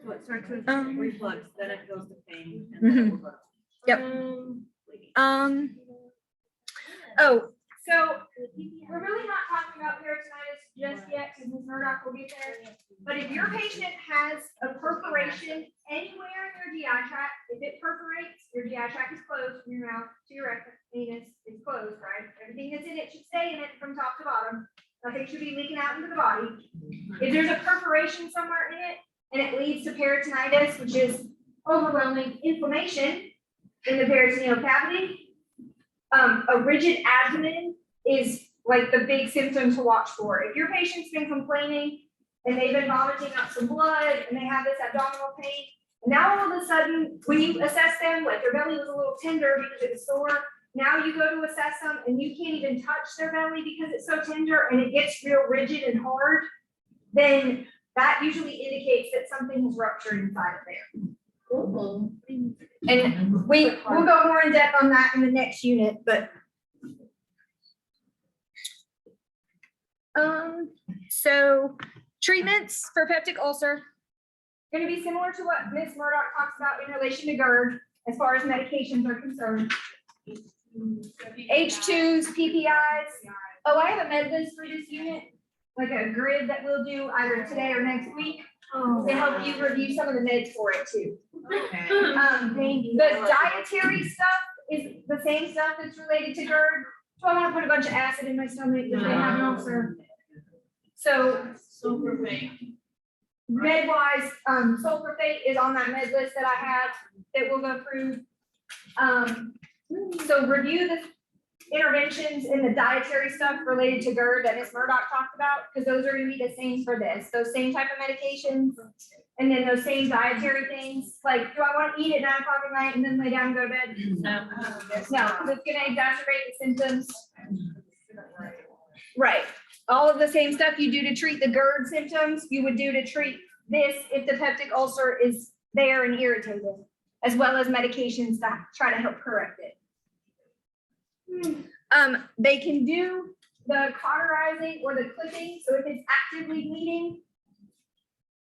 What starts with reflux, then it goes to pain. Yep. So we're really not talking about peritonitis just yet because Ms. Murdoch will get there. But if your patient has a perforation anywhere in your GI tract, if it perforates, your GI tract is closed from your mouth to your rectum, anus is closed, right? Everything that's in it should stay in it from top to bottom. Nothing should be leaking out into the body. If there's a perforation somewhere in it and it leads to peritonitis, which is overwhelming inflammation in the peritoneal cavity, a rigid abdomen is like the big symptom to watch for. If your patient's been complaining and they've been vomiting up some blood and they have this abdominal pain, and now all of a sudden, when you assess them, like their belly was a little tender because it was sore, now you go to assess them and you can't even touch their belly because it's so tender and it gets real rigid and hard, then that usually indicates that something is ruptured inside of there. And we'll go more in depth on that in the next unit, but. So treatments for peptic ulcer, going to be similar to what Ms. Murdoch talks about in relation to GERD, as far as medications are concerned. H2s, PPIs. Oh, I have a med list for this unit, like a grid that we'll do either today or next week to help you review some of the meds for it too. The dietary stuff is the same stuff that's related to GERD. So I want to put a bunch of acid in my stomach if they have an ulcer. So med-wise, sulfurate is on that med list that I have that we'll go through. So review the interventions in the dietary stuff related to GERD that Ms. Murdoch talked about, because those are going to be the same for this. Those same type of medications, and then those same dietary things. Like, do I want to eat at 9 o'clock at night and then lay down and go to bed? No, because it's going to exacerbate the symptoms. Right. All of the same stuff you do to treat the GERD symptoms, you would do to treat this if the peptic ulcer is there and irritated, as well as medications that try to help correct it. They can do the cauterizing or the clipping. So if it's actively bleeding,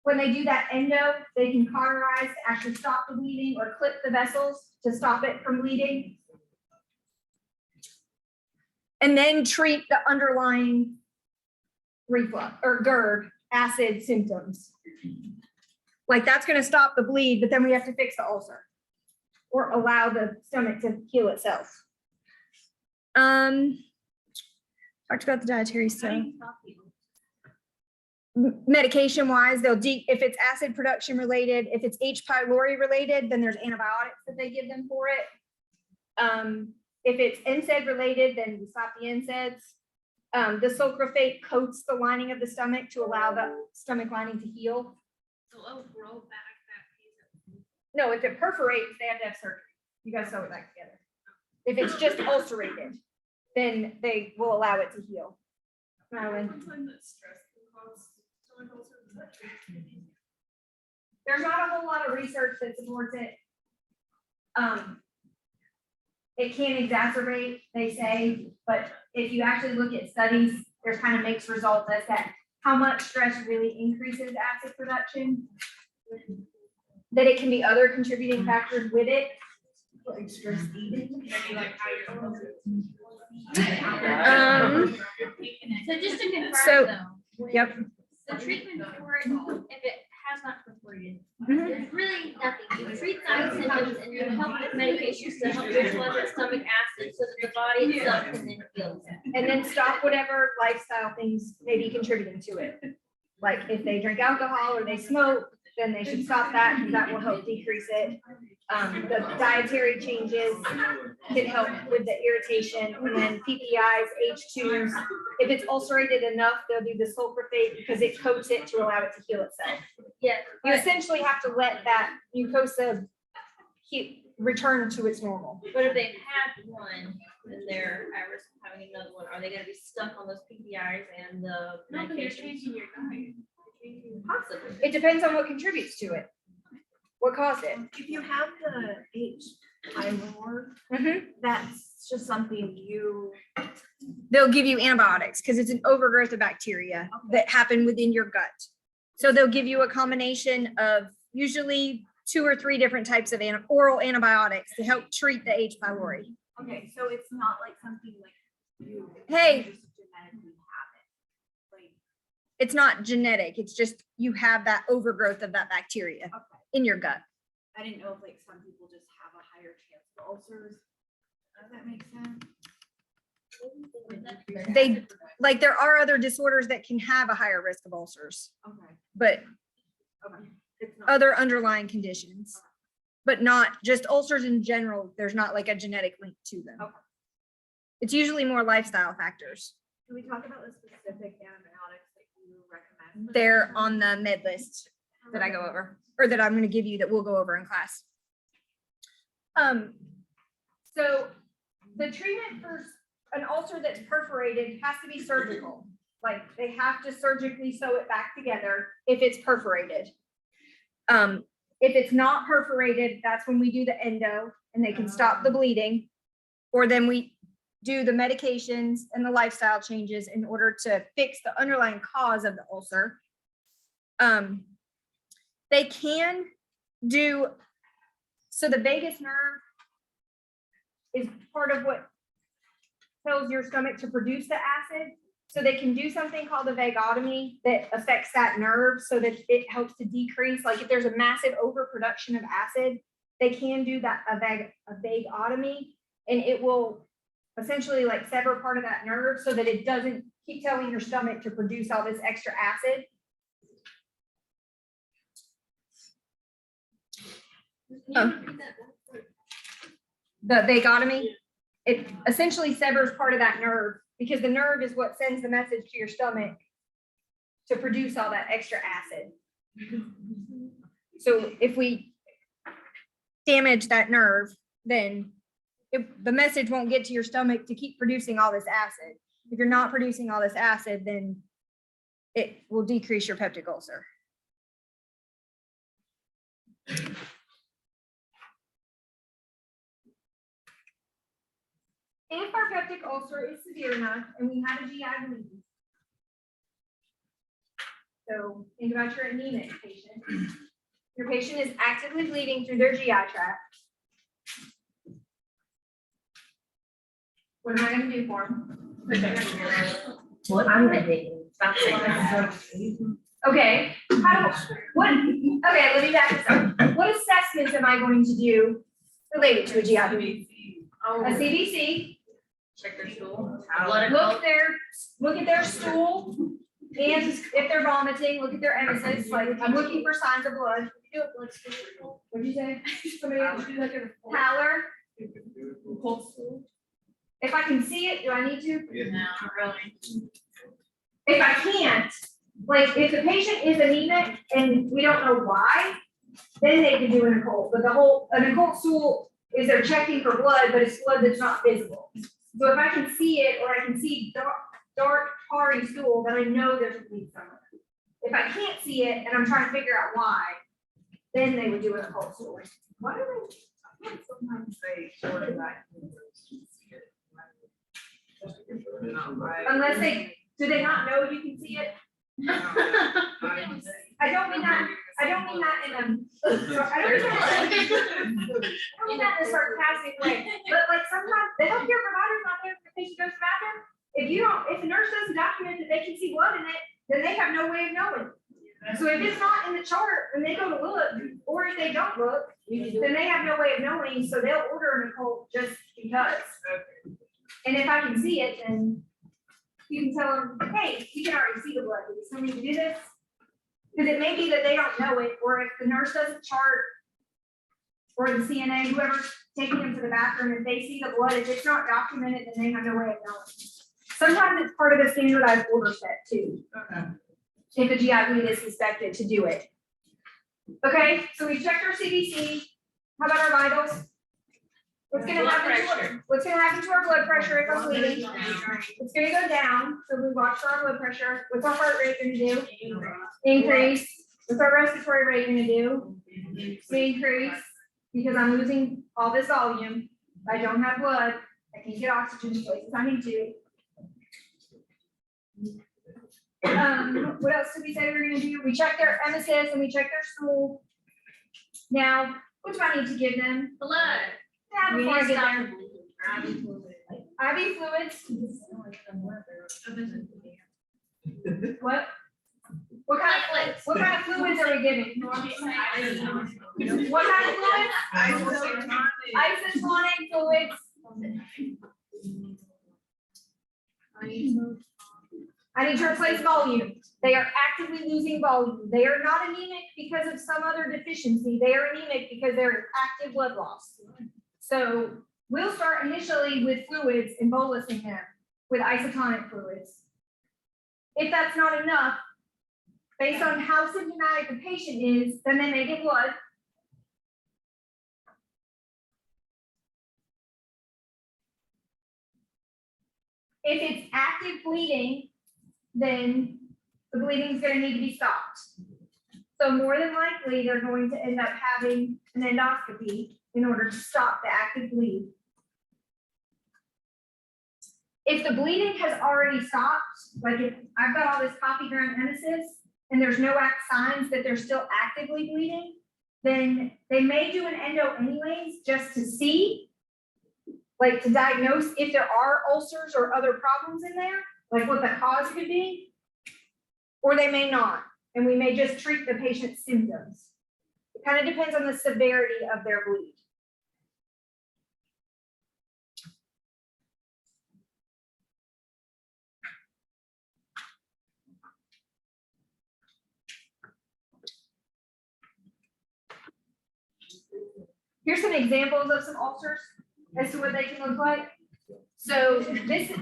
when they do that endo, they can cauterize to actually stop the bleeding or clip the vessels to stop it from bleeding. And then treat the underlying reflux or GERD acid symptoms. Like that's going to stop the bleed, but then we have to fix the ulcer or allow the stomach to heal itself. Talked about the dietary stuff. Medication wise, if it's acid production related, if it's H. pylori related, then there's antibiotics that they give them for it. If it's NSAID related, then we stop the NSAIDs. The sulfurate coats the lining of the stomach to allow the stomach lining to heal. So it'll grow back No, if it perforates, they have to have surgery. You gotta sew it back together. If it's just ulcerated, then they will allow it to heal. Madeline? There's not a whole lot of research that supports it. It can exacerbate, they say, but if you actually look at studies, there's kind of mixed results as that how much stress really increases acid production. That it can be other contributing factors with it. Like stress eating. So just to So- confirm though. Yep. The treatment for it, if it has not perforated, Mhm. there's really nothing. You treat side symptoms and you help with medications to help neutralize that stomach acid so that the body itself can then heal. And then stop whatever lifestyle things may be contributing to it. Like if they drink alcohol or they smoke, then they should stop that because that will help decrease it. The dietary changes can help with the irritation, and then PPIs, H2s. If it's ulcerated enough, they'll do the sulforaphate because it coats it to allow it to heal itself. Yeah, You essentially have to let that mucosa return to its normal. but if they've had one, then they're at risk of having another one. Are they gonna be stuck on those PPIs and the medications? Possibly. It depends on what contributes to it. What caused it. If you have the H. pylori, Mhm. that's just something you. They'll give you antibiotics because it's an overgrowth of bacteria that happen within your gut. So they'll give you a combination of usually 2 or 3 different types of oral antibiotics to help treat the H. pylori. Okay, so it's not like something like you. Hey. just genetically have it. Like, It's not genetic. It's just you have that overgrowth of that bacteria okay, in your gut. I didn't know if like some people just have a higher chance of ulcers. Does that make sense? They like there are other disorders that can have a higher risk of ulcers, Okay, but okay. It's not. other underlying conditions, but not just ulcers in general. There's not like a genetic link to them. Okay. It's usually more lifestyle factors. Can we talk about the specific antibiotics that you recommend? They're on the med list that I go over, or that I'm going to give you that we'll go over in class. So the treatment for an ulcer that's perforated has to be surgical. Like they have to surgically sew it back together if it's perforated. If it's not perforated, that's when we do the endo and they can stop the bleeding. Or then we do the medications and the lifestyle changes in order to fix the underlying cause of the ulcer. They can do, so the vagus nerve is part of what tells your stomach to produce the acid. So they can do something called a vagotomy that affects that nerve so that it helps to decrease, like if there's a massive overproduction of acid, they can do that, a vagotomy, and it will essentially like sever part of that nerve so that it doesn't keep telling your stomach to produce all this extra acid. The vagotomy, it essentially severs part of that nerve because the nerve is what sends the message to your stomach to produce all that extra acid. So if we damage that nerve, then the message won't get to your stomach to keep producing all this acid. If you're not producing all this acid, then it will decrease your peptic ulcer. If our peptic ulcer is severe enough and we have a GI bleed, so think about your anemic patient. Your patient is actively bleeding through their GI tract. What am I gonna do for them? What I'm thinking. Okay, okay, let me back this up. What assessments am I going to do related to a GI bleed? A CBC, Check their stool. look at their stool, and if they're vomiting, look at their emesis, like I'm looking for signs of blood. Do a blood stool. What'd you say? Somebody else do like a pallor? If I can see it, do I need to? No, not really. If I can't, like if the patient is anemic and we don't know why, then they can do an occult. But an occult stool is they're checking for blood, but it's blood that's not visible. So if I can see it, or I can see dark tarry stool, then I know there's a bleed somewhere. If I can't see it and I'm trying to figure out why, then they would do an occult stool. Why do they, sometimes they sort of like. Unless do they not know you can see it? I don't mean that in I don't mean that in a sarcastic way, but like sometimes the healthcare provider's not there if the patient goes to the bathroom. If the nurse doesn't document that they can see blood in it, then they have no way of knowing. So if it's not in the chart and they go to look, or if they don't look, then they have no way of knowing, so they'll order an occult just because. And if I can see it, then you can tell them, hey, you can already see the blood, do you still need to do this? Because it may be that they don't know it, or if the nurse doesn't chart, or the CNA, whoever's taking them to the bathroom, if they see the blood, if it's not documented, then they have no way of knowing. Sometimes it's part of a standardized order set too. Okay. If a GI bleed is suspected to do it. Okay, so we checked our CBC. How about our vitals? What's gonna happen to our blood pressure if I'm bleeding? It's gonna go down, so we watch for our blood pressure. What's our heart rate gonna do? Increase. What's our respiratory rate gonna do? Increase, because I'm losing all this volume. If I don't have blood, I can't get oxygen to places I need to. What else did we say we were gonna do? We checked their MSS and we checked their stool. Now, what do I need to give them? Blood. Yeah, before I get there. IV fluids. What? What kind of fluids are we giving? What kind of fluids? Isotonic fluids. I need to replace volume. They are actively losing volume. They are not anemic because of some other deficiency. They are anemic because they're in active blood loss. So we'll start initially with fluids and bolusing them with isotonic fluids. If that's not enough, based on how symptomatic the patient is, then they may get blood. If it's active bleeding, then the bleeding is going to need to be stopped. So more than likely, they're going to end up having an endoscopy in order to stop the active bleed. If the bleeding has already stopped, like if I've got all this coffee ground emesis and there's no signs that they're still actively bleeding, then they may do an endo anyways, just to see, like to diagnose if there are ulcers or other problems in there, like what the cause could be, or they may not, and we may just treat the patient's symptoms. It kind of depends on the severity of their bleed. Here's some examples of some ulcers as to what they can look like. So this is,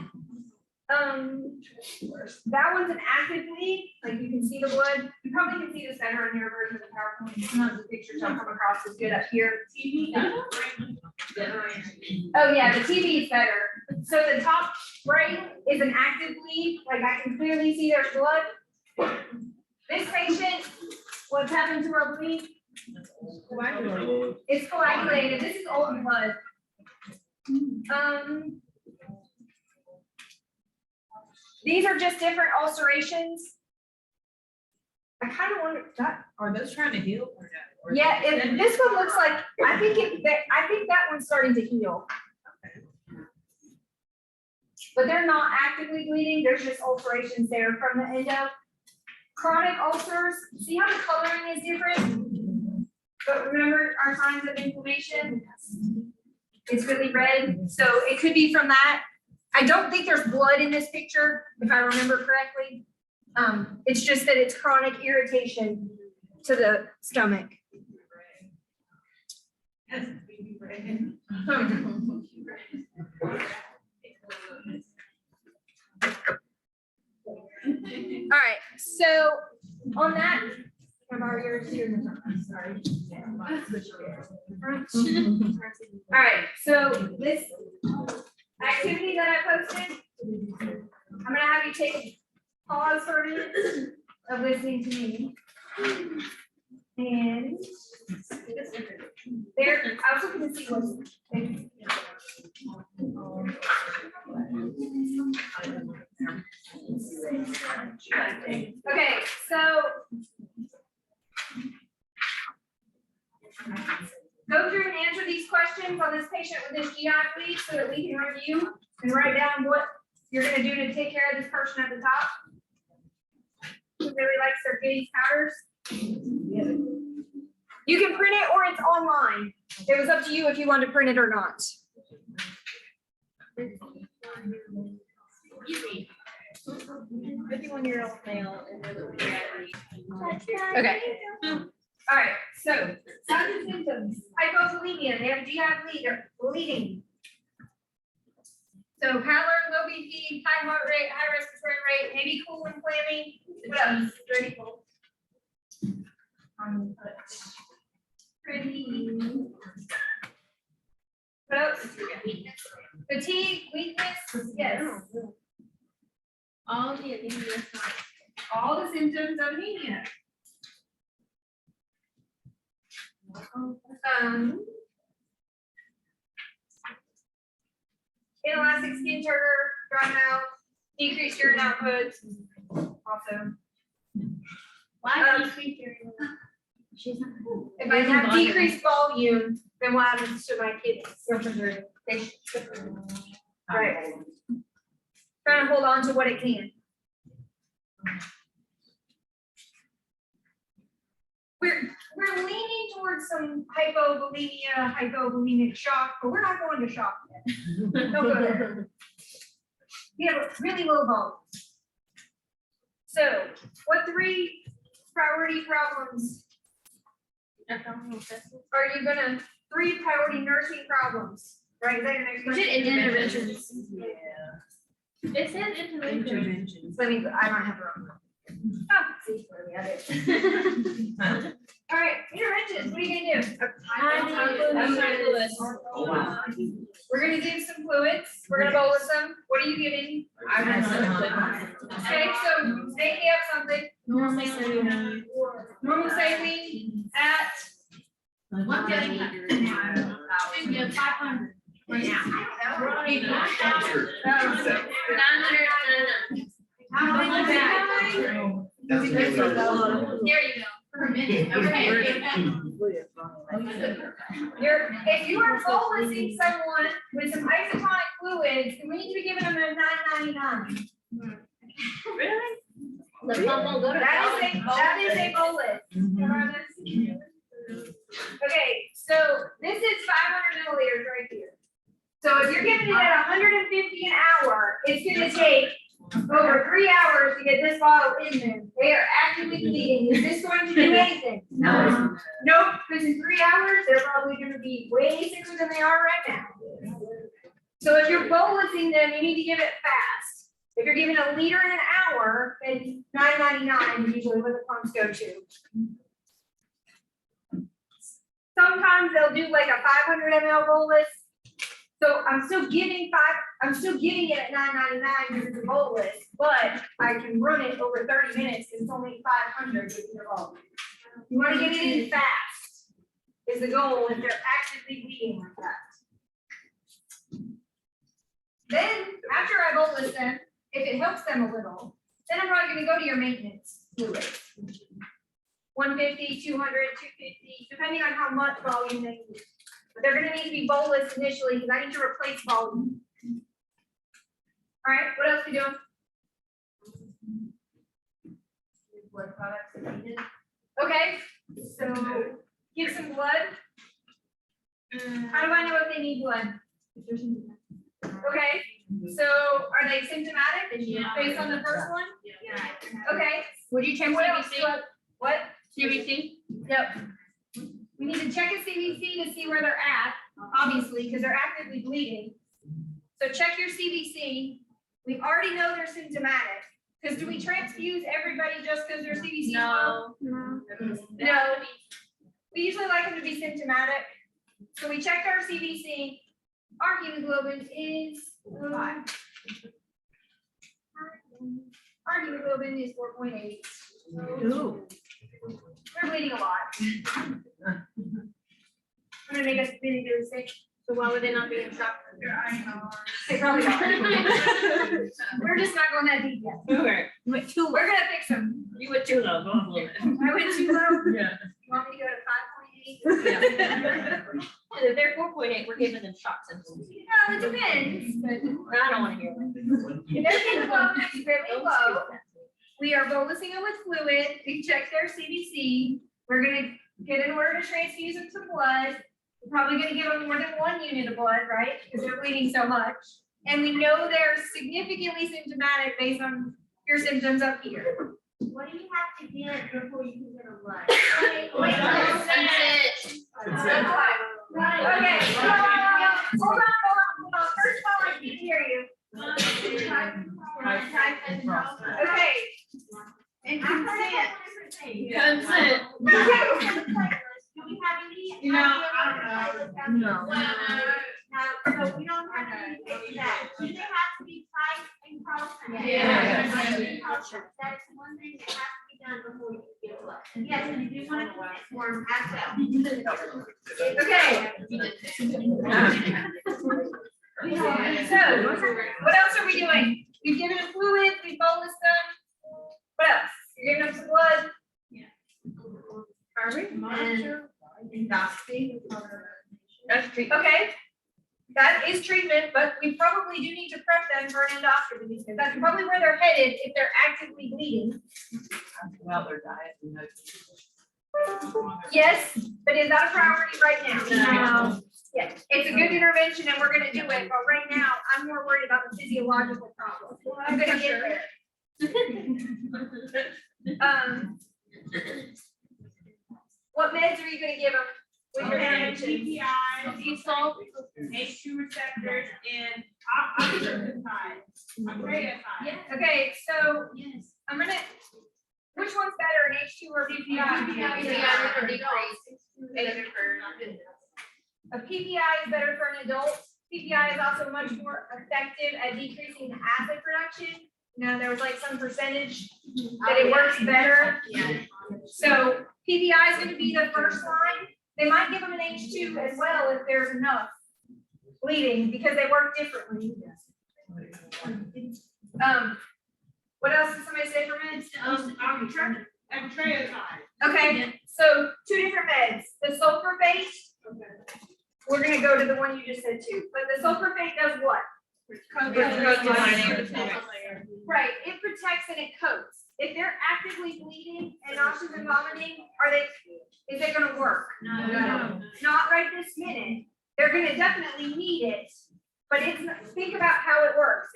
that one's an active bleed, like you can see the blood. You probably can see this better in your version of the PowerPoint. Sometimes the pictures don't come across as good up here. Oh yeah, the TV is better. So the top right is an active bleed, like I can clearly see there's blood. This patient, what's happened to our bleed? It's coagulated. This is old blood. These are just different ulcerations. I kind of wonder that. Are those trying to heal or no? Yeah, this one looks like I think that one's starting to heal. But they're not actively bleeding. There's just ulcerations there from the endo. Chronic ulcers. See how the coloring is different? But remember our signs of inflammation? It's really red. So it could be from that. I don't think there's blood in this picture, if I remember correctly. It's just that it's chronic irritation to the stomach. All right, so on that, borrow yours? Sorry. All right, so this activity that I posted, I'm gonna have you take a pause for a minute of listening to me. And there, I was looking to see what's. Okay, so go through and answer these questions on this patient with this GI bleed so that we can review and write down what you're gonna do to take care of this person at the top. Who really likes their Giddy's powders. You can print it or it's online. It was up to you if you wanted to print it or not. Easy. 51-year-old male and they're looking at Okay. All right, so signs and symptoms, hypovolemia, they have GI bleed, they're bleeding. So pallor, low BP, high heart rate, high respiratory rate, maybe cool and clammy. What else? Pretty cool. Pretty. What else? Fatigue, weakness, yes. all the anemia signs. All the symptoms of anemia. Inelastic skin turner, dry mouth, decreased urine output. Also, Why do you think you're in that? if I have decreased volume, then what happens to my kidneys? Right. Trying to hold on to what it can. We're leaning towards some hypovolemia, hypovolemic shock, but we're not going to shock yet. Don't go there. We have a really low volume. So, what 3 priority problems are you gonna? 3 priority nursing problems, right? Is that your next question? Interventions. Yeah. It says interventions. Interventions. Let me, I don't have the wrong. Oh, see where we have it. All right, interventions, what are you gonna do? Oh, wow. We're gonna give some fluids, we're gonna bolus them. What are you giving? Okay, so make me up something. Normal saline. Normal saline at 150. 500. Right now. There you go. Per minute. Okay. If you are bolusing someone with some isotonic fluids, then we need to be giving them a 999. Really? The pump will go to. That is a bolus. Okay, so this is 500 milliliters right here. So if you're giving it at 150 an hour, it's gonna take over 3 hours to get this bottle in them. They are actively bleeding. Is this going to do anything? No. Nope, because in 3 hours, they're probably gonna be way sicker than they are right now. So if you're bolusing them, you need to give it fast. If you're giving a liter in an hour, then $9.99 is usually what the pumps go to. Sometimes they'll do like a 500 ml bolus. So I'm still giving it at $9.99 because it's a bolus, but I can run it over 30 minutes because it's only 500 with your volume. You want to get it in fast is the goal if they're actively bleeding like that. Then after I bolus them, if it helps them a little, then I'm probably going to go to your maintenance fluid. 150, 200, 250, depending on how much volume they need. But they're gonna need to be bolus initially because I need to replace volume. All right, what else we doing? Blood products if needed. Okay, so give some blood. How do I know if they need blood? Okay, so are they symptomatic? Yeah. Based on the first one? Yeah. Okay. Would you check What else? CBC? What? CBC? Yep. We need to check a CBC to see where they're at, obviously, because they're actively bleeding. So check your CBC. We already know they're symptomatic Because do we transfuse everybody just because they're CBC low? No. No. We usually like them to be symptomatic. So we checked our CBC. Our hemoglobin is our hemoglobin is 4.8. Ooh. We're bleeding a lot. I'm gonna make us really, really sick. So why would they not be in shock? They probably are. We're just not going that deep yet. Okay. We're gonna fix them. You went too low, go a little bit. I went too low. Yeah. You want me to go to 5.8? If they're 4.8, we're giving them shock symptoms. No, it depends, but I don't wanna hear that. if their hemoglobin is really low, we are bolusing them with fluid. We check their CBC. We're gonna get an order to transfuse them some blood. We're probably gonna give them more than 1 unit of blood, right? Because they're bleeding so much. And we know they're significantly symptomatic based on your symptoms up here. What do you have to get before you can get a blood? That's fine. Okay, hold on. First of all, I can't hear you. Okay. And consent. Consent. Do we have any? No, I don't know. No. No, so we don't have to fix that. Do they have to be tight and crossed? Yeah. That's one thing that has to be done before you can get blood. Yes, and you do want to consent form as well. Okay. So, what else are we doing? We've given them fluid, we've bolused them. What else? You're giving them some blood? Are we? Endoscopy. That's treatment. Okay. That is treatment, but we probably do need to prep them for an endoscopy because that's probably where they're headed if they're actively bleeding. Well, their diet. and those- Yes, but is that a priority right now? No. Yeah, it's a good intervention and we're gonna do it, but right now, I'm more worried about the physiological problem. I'm gonna get there. What meds are you gonna give them with your intervention? PPI, default, H2 receptors, and octreotide. Okay, so I'm gonna, which one's better, an H2 or PPI? A PPI is better for an adult. PPI is also much more effective at decreasing the acid production. You know, there was like some percentage that it works better. So PPI is gonna be the first line. They might give them an H2 as well if there's enough bleeding because they work differently. What else did somebody say for meds? Octreotide. Okay, so 2 different meds. The sulforbate. We're gonna go to the one you just said too, but the sulforbate does what? Right, it protects and it coats. If they're actively bleeding and nauseous and vomiting, is it gonna work? No. Not right this minute. They're gonna definitely need it, but think about how it works.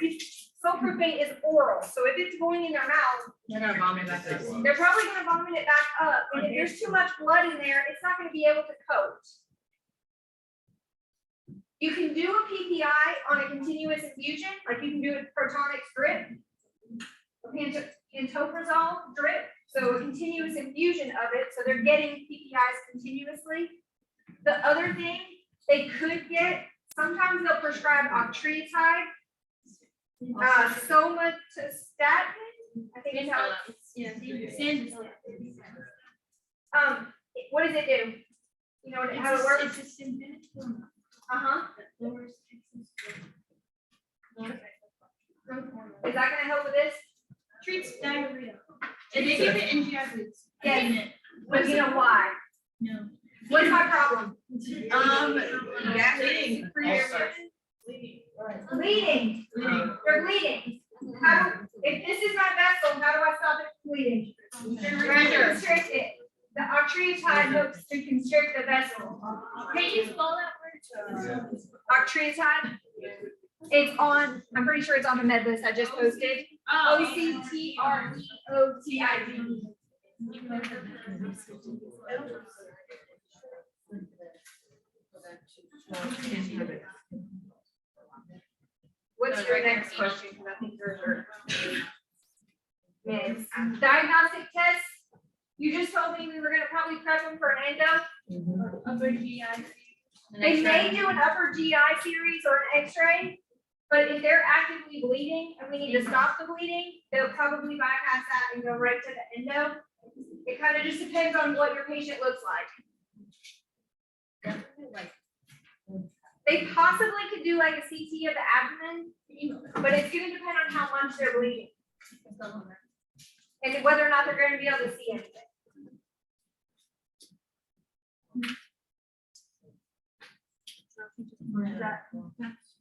Sulforbate is oral, so if it's going in their mouth, They're gonna vomit back up. they're probably gonna vomit it back up, and if there's too much blood in there, it's not gonna be able to coat. You can do a PPI on a continuous infusion, like you can do a protonic drip, a pantoprazole drip, so a continuous infusion of it, so they're getting PPIs continuously. The other thing they could get, sometimes they'll prescribe octreotide, somatostatin, I think is how it's. What does it do? You know how it works? Is that gonna help with this? Treats diarrhea. And they give it in GI foods. Yes. But you know why? No. What's my problem? Bleeding. Bleeding. They're bleeding. If this is my vessel, how do I stop it from bleeding? Constrict it. The octreotide helps to constrict the vessel. Can you spell that word? Octreotide. It's on, I'm pretty sure it's on the med list I just posted. OCTREOTID. What's your next question? 'Cause I think yours are. Yes. Diagnostic tests, you just told me we were gonna probably prep them for an endo. Upper GI. They may do an upper GI series or an X-ray, but if they're actively bleeding and we need to stop the bleeding, they'll probably bypass that and go right to the endo. It kind of just depends on what your patient looks like. They possibly could do like a CT of the abdomen, but it's gonna depend on how much they're bleeding and whether or not they're gonna be able to see anything.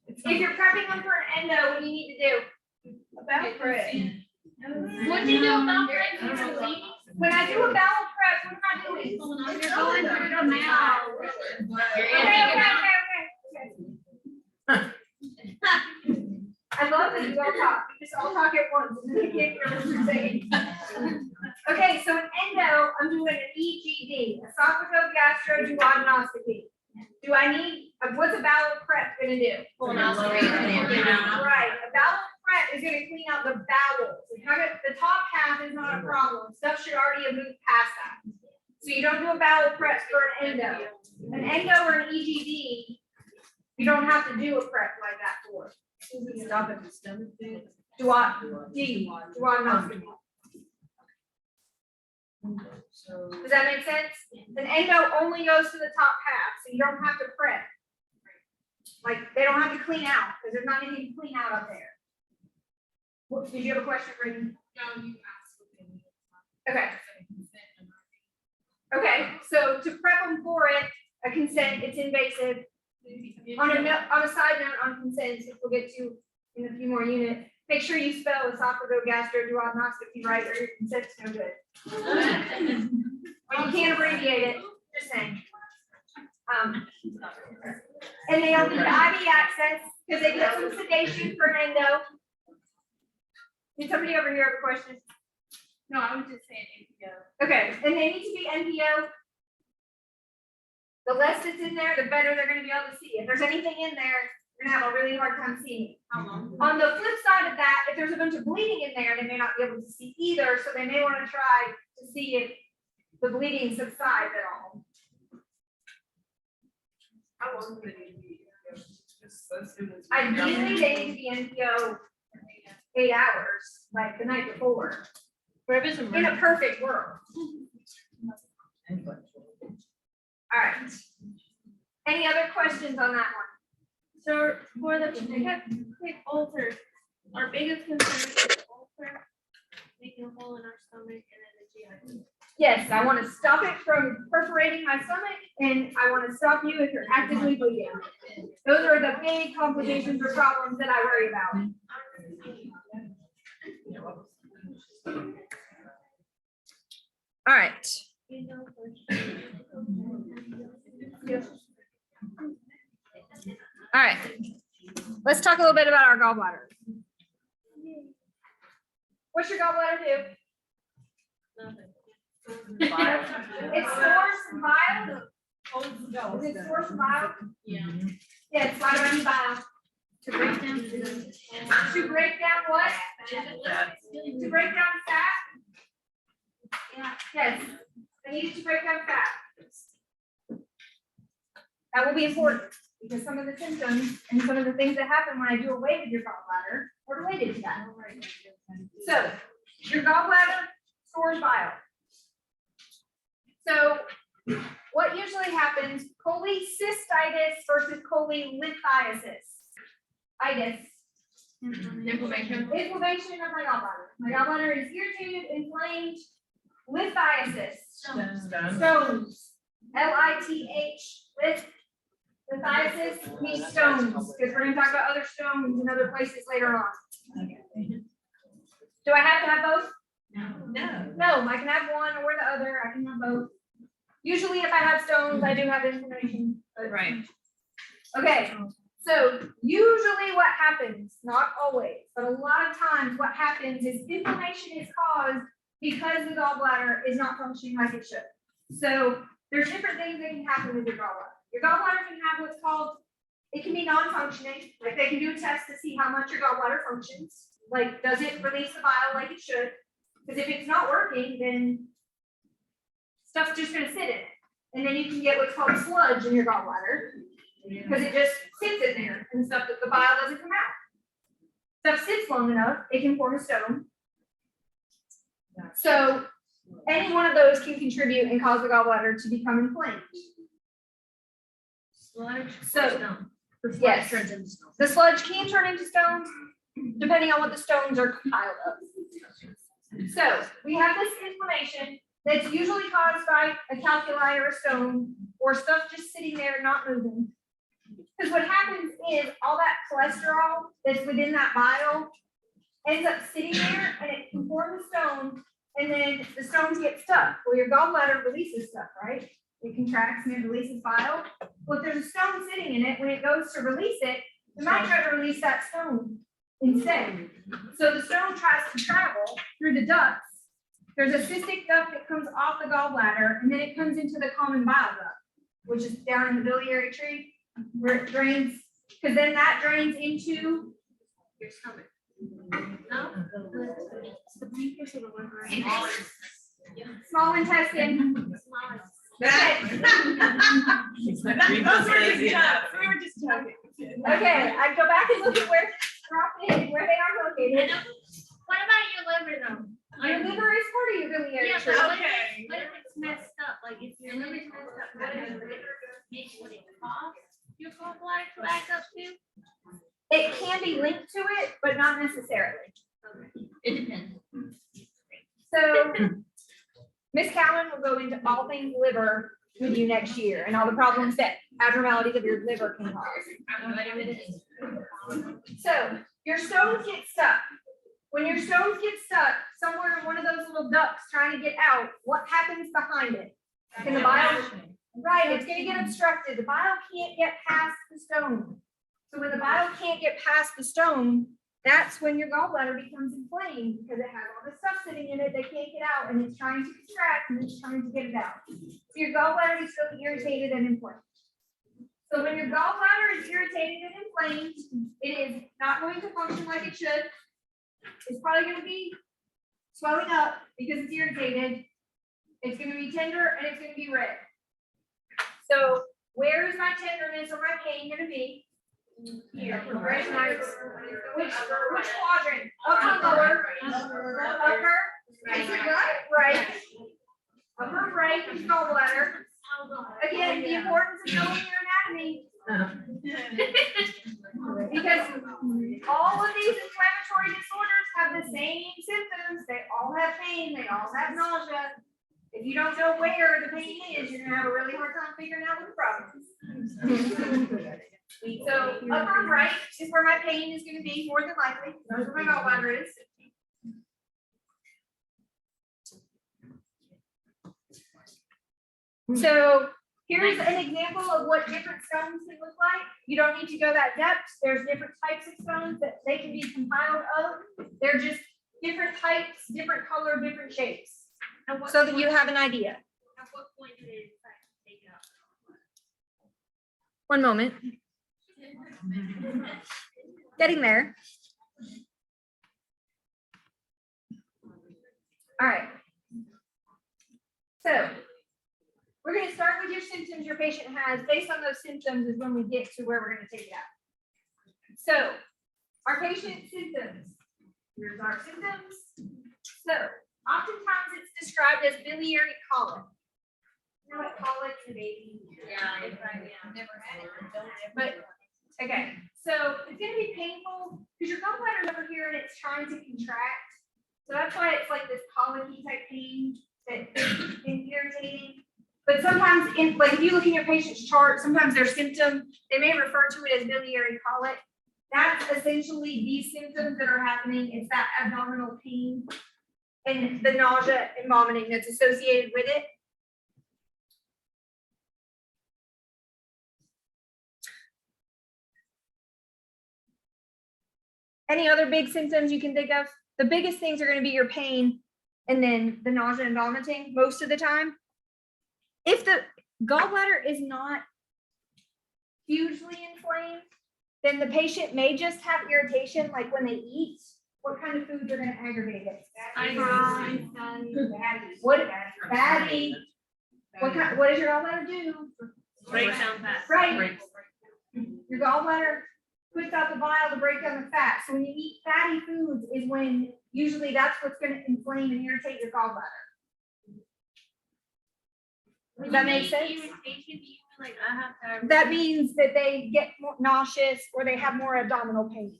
If you're prepping them for an endo, what do you need to do? About prep. What do you do about pregnancy? When I do a bowel prep, what am I doing? You're going through the mouth. Okay. I love that you all talk, you just all talk at once, and then you can't hear what you're saying. Okay, so an endo, I'm doing an EGD, esophagogastroduodenoscopy. Do I need, what's a bowel prep gonna do? Colonoscopy. Right, a bowel prep is gonna clean out the bowels. The top half is not a problem, stuff should already have moved past that. So you don't do a bowel prep for an endo. An endo or an EGD, you don't have to do a prep like that for. Stop at the stomach then. Duodenoscopy. Does that make sense? An endo only goes to the top half, so you don't have to prep. Like, they don't have to clean out, because there's not anything to clean out up there. What, did you have a question, Brittany? No, you asked. Okay. Okay, so to prep them for it, a consent, it's invasive. On a side note on consent, which we'll get to in a few more units, make sure you spell esophagogastroduodenoscopy right, or your consent's no good. Or you can't abbreviate it, just saying. And they'll need IV access, because they get some sedation for an endo. Did somebody over here have a question? No, I was just saying NPO. Okay, and they need to be NPO. The less that's in there, the better they're gonna be able to see. If there's anything in there, you're gonna have a really hard time seeing it. How long? On the flip side of that, if there's a bunch of bleeding in there, they may not be able to see either, so they may want to try to see if the bleeding subsides at all. How long would it be? Just as soon as. Ideally, they need to be NPO 8 hours, like the night before, in a perfect world. All right. Any other questions on that one? So for the quick ulcers, our biggest concern is the ulcer making a hole in our stomach and then the GI. Yes, I want to stop it from perforating my stomach, and I want to stop you if you're actively bleeding. Those are the big complications or problems that I worry about. All right. All right. Let's talk a little bit about our gallbladder. What's your gallbladder do? It stores some bile. Is it store some bile? Yeah. Yes, why do I need bile? To break down. To break down what? To break down fat? Yeah. Yes, I need it to break down fat. That will be important because some of the symptoms and some of the things that happen when I do away with your gallbladder are related to that. So your gallbladder stores bile. So what usually happens, cholecystitis versus cholelithiasis. Itis. Inflammation. Inflammation of my gallbladder. My gallbladder is irritated, inflamed. Lithiasis. Stones. L-I-T-H. Lithiasis means stones, because we're gonna talk about other stones in other places later on. Do I have to have both? No. No, I can have one or the other. I can have both. Usually if I have stones, I do have inflammation. Right. Okay, so usually what happens, not always, but a lot of times what happens is inflammation is caused because the gallbladder is not functioning like it should. So there's different things that can happen with your gallbladder. Your gallbladder can have what's called, it can be non-functioning, like they can do a test to see how much your gallbladder functions, like does it release the bile like it should. Because if it's not working, then stuff's just gonna sit in it. And then you can get what's called sludge in your gallbladder, because it just sits in there and stuff that the bile doesn't come out. Stuff sits long enough, it can form a stone. So any one of those can contribute and cause the gallbladder to become inflamed. Sludge. So, yes, the sludge can turn into stones, depending on what the stones are compiled of. So we have this inflammation that's usually caused by a calculi or a stone, or stuff just sitting there not moving. Because what happens is all that cholesterol that's within that bile ends up sitting there and it can form a stone, and then the stones get stuck. Well, your gallbladder releases stuff, right? It contracts and it releases bile. Well, if there's a stone sitting in it, when it goes to release it, it might try to release that stone instead. So the stone tries to travel through the ducts. There's a cystic duct that comes off the gallbladder, and then it comes into the common bile duct, which is down in the biliary tree, where it drains, because then that drains into Your stomach. No? It's the mucus of the liver. small intestine. Smallest. Okay, We were just joking. okay, I go back and look at where they are located. What about your liver though? Your liver is part of your biliary Yeah, tree. but Okay. what if it's messed up? Like if your liver's messed up, what if your liver goes maybe when it coughs, your gallbladder to back up too? It can be linked to it, but not necessarily. It depends. So Ms. Cowan will go into all things liver with you next year and all the problems that abnormalities of your liver can cause. So your stones get stuck. When your stones get stuck somewhere in one of those little ducts trying to get out, what happens behind it? Can the bile, right, it's gonna get obstructed. The bile can't get past the stone. So when the bile can't get past the stone, that's when your gallbladder becomes inflamed, because it has all this stuff sitting in it that can't get out, and it's trying to contract and it's trying to get it out. So your gallbladder is still irritated and inflamed. So when your gallbladder is irritated and inflamed, it is not going to function like it should. It's probably going to be swelling up because it's irritated. It's going to be tender and it's going to be red. So where is my tenderness or my pain going to be? Here. Where's my, which quadrant? Upper, lower, upper, right, upper right is gallbladder. Again, the importance of knowing your anatomy. Because all of these inflammatory disorders have the same symptoms. They all have pain, they all have nausea. If you don't know where the pain is, you're gonna have a really hard time figuring out what the problem is. So upper right is where my pain is gonna be more than likely. That's where my gallbladder is. So here's an example of what different stones can look like. You don't need to go that depth. There's different types of stones that they can be compiled of. They're just different types, different color, different shapes. So that you have an idea. At what point did it take it out? One moment. Getting there. All right. So we're going to start with your symptoms your patient has. Based on those symptoms is when we get to where we're going to take it out. So our patient's symptoms. Here's our symptoms. So oftentimes it's described as biliary colic. You know what colic is, baby? Yeah, it's right, yeah. Never had it, but don't ever. But okay, so it's gonna be painful because your gallbladder's over here and it's trying to contract. So that's why it's like this colicky type pain that is irritating. But sometimes, like if you look in your patient's chart, sometimes their symptom, they may refer to it as biliary colic. That's essentially these symptoms that are happening. It's that abdominal pain and the nausea and vomiting that's associated with it. Any other big symptoms you can think of? The biggest things are going to be your pain and then the nausea and vomiting most of the time. If the gallbladder is not hugely inflamed, then the patient may just have irritation, like when they eat. What kind of foods are going to aggravate it? What, fatty, what does your gallbladder do? Break down fat. Right. Your gallbladder puts out the bile to break down the fat. So when you eat fatty foods is when, usually that's what's gonna inflame and irritate your gallbladder. Does that make sense? Irritation, you like I have to. That means that they get more nauseous or they have more abdominal pain.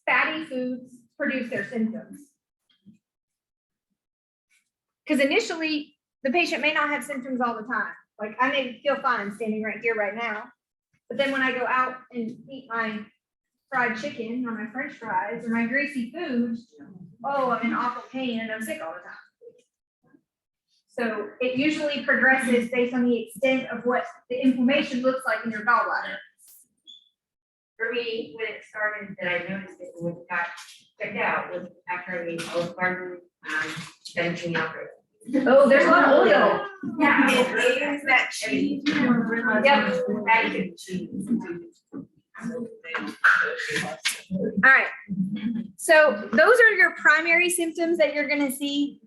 Fatty foods produce their symptoms. Because initially, the patient may not have symptoms all the time. Like I may feel fine standing right here right now. But then when I go out and eat my fried chicken or my French fries or my greasy food, oh, I'm in awful pain and I'm sick all the time. So it usually progresses based on the extent of what the inflammation looks like in your gallbladder. For me, when it started, that I noticed it when it got checked out was after I was garden, benching out. Oh, there's a lot of oil. Yeah, it is that cheese. Yep. Fatty cheese. All right. So those are your primary symptoms that you're gonna see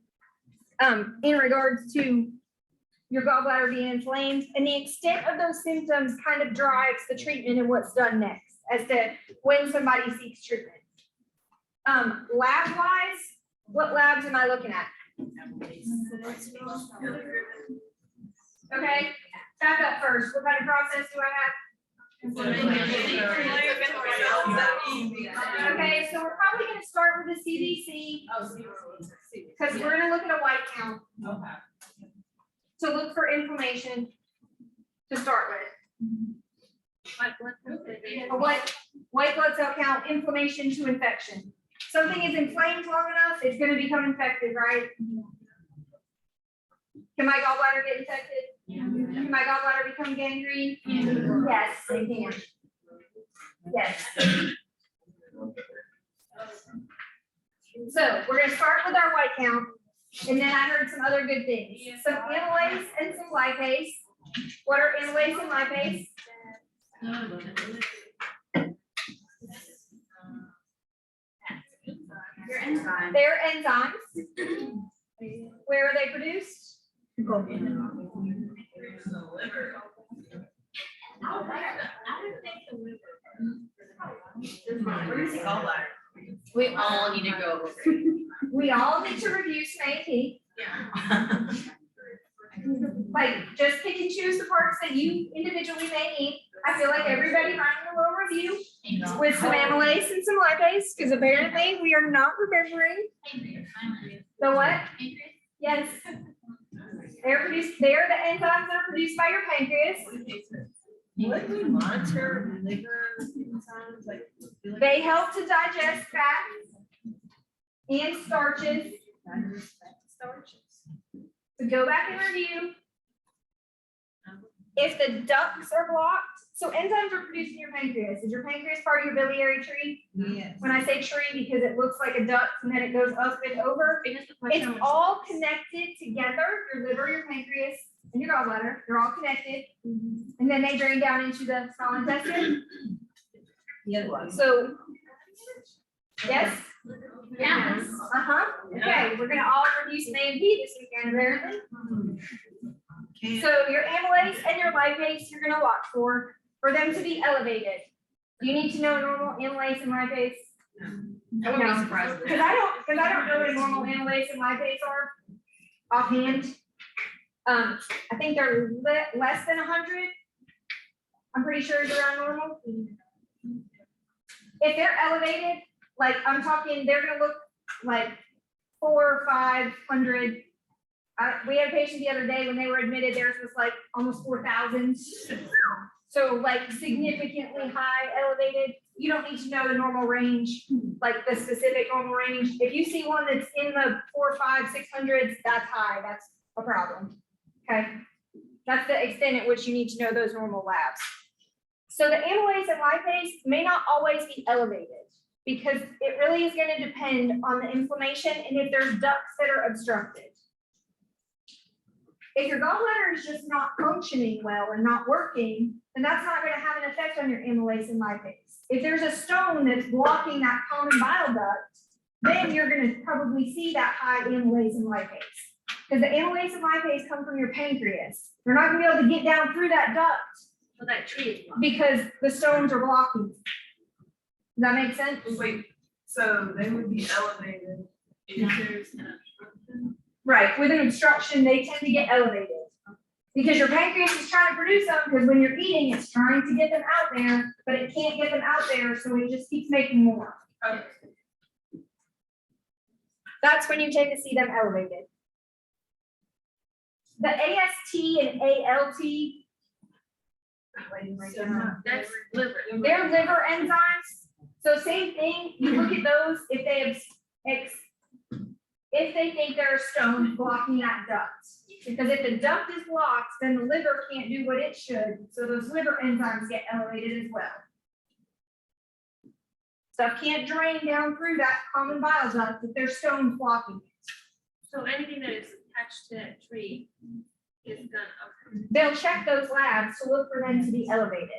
in regards to your gallbladder being inflamed. And the extent of those symptoms kind of drives the treatment and what's done next as to when somebody seeks treatment. Lab-wise, what labs am I looking at? Okay, back up first. What kind of process do I have? Okay, so we're probably gonna start with the CBC. Because we're gonna look at a white count. To look for inflammation to start with. A white blood cell count, inflammation to infection. Something is inflamed long enough, it's gonna become infected, right? Can my gallbladder get infected? Can my gallbladder become gangrene? Yes, it can. Yes. So we're gonna start with our white count, and then I heard some other good things. Some amylase and some lipase. What are amylase and lipase? They're enzymes. Where are they produced? We all need to go. We all need to review some AP. Like, just pick and choose the parts that you individually may need. I feel like everybody might need a little review with some amylase and some lipase, because apparently we are not remembering. The what? Yes. They're the enzymes that are produced by your pancreas. What do we monitor liver enzymes like? They help to digest fats and starches. So go back and review. If the ducts are blocked, so enzymes are produced in your pancreas. Is your pancreas part of your biliary tree? Yes. When I say tree, because it looks like a duct and then it goes up and over. It's all connected together, your liver, your pancreas, and your gallbladder. They're all connected. And then they drain down into the small intestine. So, yes? Yes. Uh-huh. Okay, we're gonna all review some A&P this weekend, apparently. So your amylase and your lipase, you're gonna watch for them to be elevated. Do you need to know normal amylase and lipase? I wouldn't be surprised. Because I don't know what normal amylase and lipase are offhand. I think they're less than 100. I'm pretty sure it's around normal. If they're elevated, like I'm talking, they're gonna look like 400 or 500. We had a patient the other day when they were admitted, theirs was like almost 4,000. So like significantly high elevated. You don't need to know the normal range, like the specific normal range. If you see one that's in the 400, 500, 600s, that's high. That's a problem. Okay. That's the extent at which you need to know those normal labs. So the amylase and lipase may not always be elevated because it really is going to depend on the inflammation and if there's ducts that are obstructed. If your gallbladder is just not functioning well and not working, then that's not gonna have an effect on your amylase and lipase. If there's a stone that's blocking that common bile duct, then you're gonna probably see that high amylase and lipase. Because the amylase and lipase come from your pancreas. They're not gonna be able to get down through that duct So that tree is blocked. because the stones are blocking. Does that make sense? Wait, so they would be elevated if there's an obstruction? Right, with an obstruction, they tend to get elevated. Because your pancreas is trying to produce them, because when you're eating, it's trying to get them out there, but it can't get them out there, so it just keeps making more. Okay. That's when you tend to see them elevated. The AST and ALT, That's liver. they're liver enzymes. So same thing, you look at those, if they think there are stones blocking that duct. Because if the duct is blocked, then the liver can't do what it should, so those liver enzymes get elevated as well. Stuff can't drain down through that common bile duct if there's stones blocking it. So anything that is attached to that tree is gonna, okay. They'll check those labs to look for them to be elevated.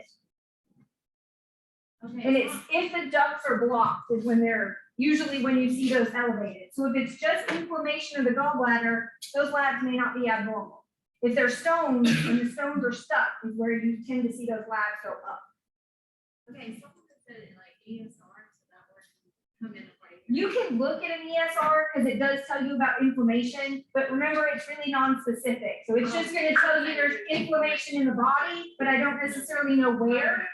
And it's if the ducts are blocked is when they're, usually when you see those elevated. So if it's just inflammation of the gallbladder, those labs may not be abnormal. If there's stones and the stones are stuck is where you tend to see those labs go up. Okay, someone said it like ESR, so that would come into play. You can look at an ESR because it does tell you about inflammation, but remember, it's really non-specific. So it's just gonna tell you there's inflammation in the body, but I don't necessarily know where.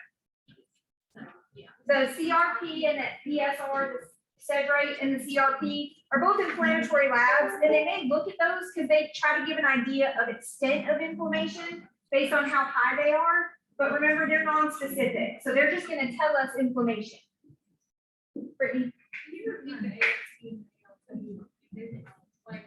So, yeah. The CRP and the ESR, the Segrate and the CRP are both inflammatory labs, and they may look at those because they try to give an idea of extent of inflammation based on how high they are. But remember, they're non-specific, so they're just gonna tell us inflammation. Brittany? Can you repeat the AST? Like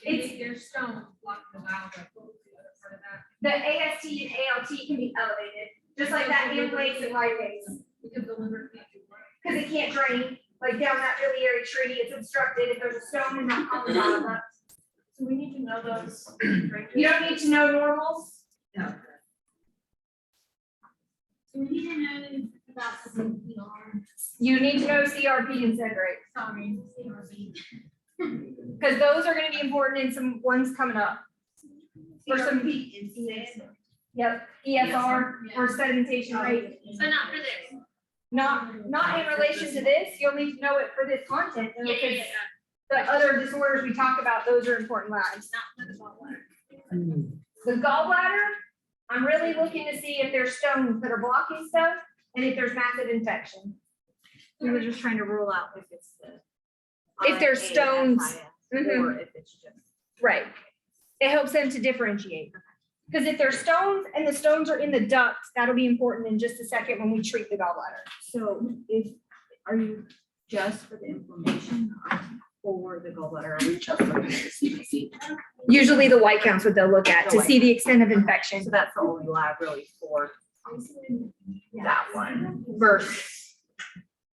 it's their stone blocking the bowel, like what was the other part of that? The AST and ALT can be elevated, just like that amylase and lipase, Because the liver can't do work. because it can't drain, like down that biliary tree, it's obstructed if there's a stone in that common bile duct. So we need to know those. You don't need to know normals. No. So we need to know about the CPR. You need to know CRP and Segrate, Sorry, CRB. because those are gonna be important in some ones coming up. For some, yep, ESR or sedimentation rate. But not for this. Not in relation to this, you'll need to know it for this content, Yeah, yeah, because yeah, the other disorders we talk about, those are important labs. not for the gallbladder. The gallbladder, I'm really looking to see if there's stones that are blocking stuff and if there's massive infection. We were just trying to rule out if it's the. If there's stones. Mhm. Or if it's just. Right. It helps them to differentiate. Because if there's stones and the stones are in the ducts, that'll be important in just a second when we treat the gallbladder. So are you just for the inflammation or the gallbladder? Are we just looking at the CBC? Usually the white counts what they'll look at to see the extent of infection So that's the only lab really for that one. versus.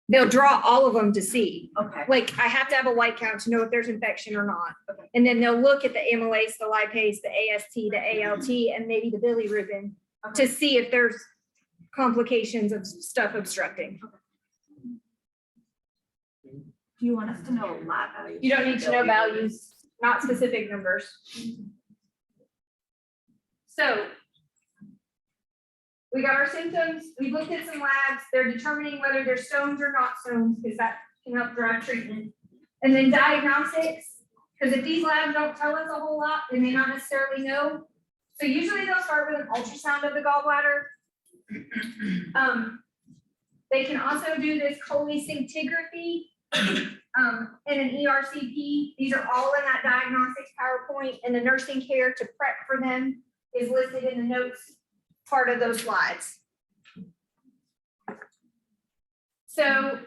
They'll draw all of them to see. Okay. Like, I have to have a white count to know if there's infection or not. Okay. And then they'll look at the amylase, the lipase, the AST, the ALT, and maybe the bilirubin to see if there's complications of stuff obstructing. Do you want us to know lab values? You don't need to know values, not specific numbers. So we got our symptoms, we looked at some labs, they're determining whether they're stones or not stones, because that can help drive treatment. And then diagnostics, because if these labs don't tell us a whole lot, they may not necessarily know. So usually they'll start with an ultrasound of the gallbladder. They can also do this cholecystography and an ERCP. These are all in that diagnostics PowerPoint, and the nursing care to prep for them is listed in the notes part of those slides. So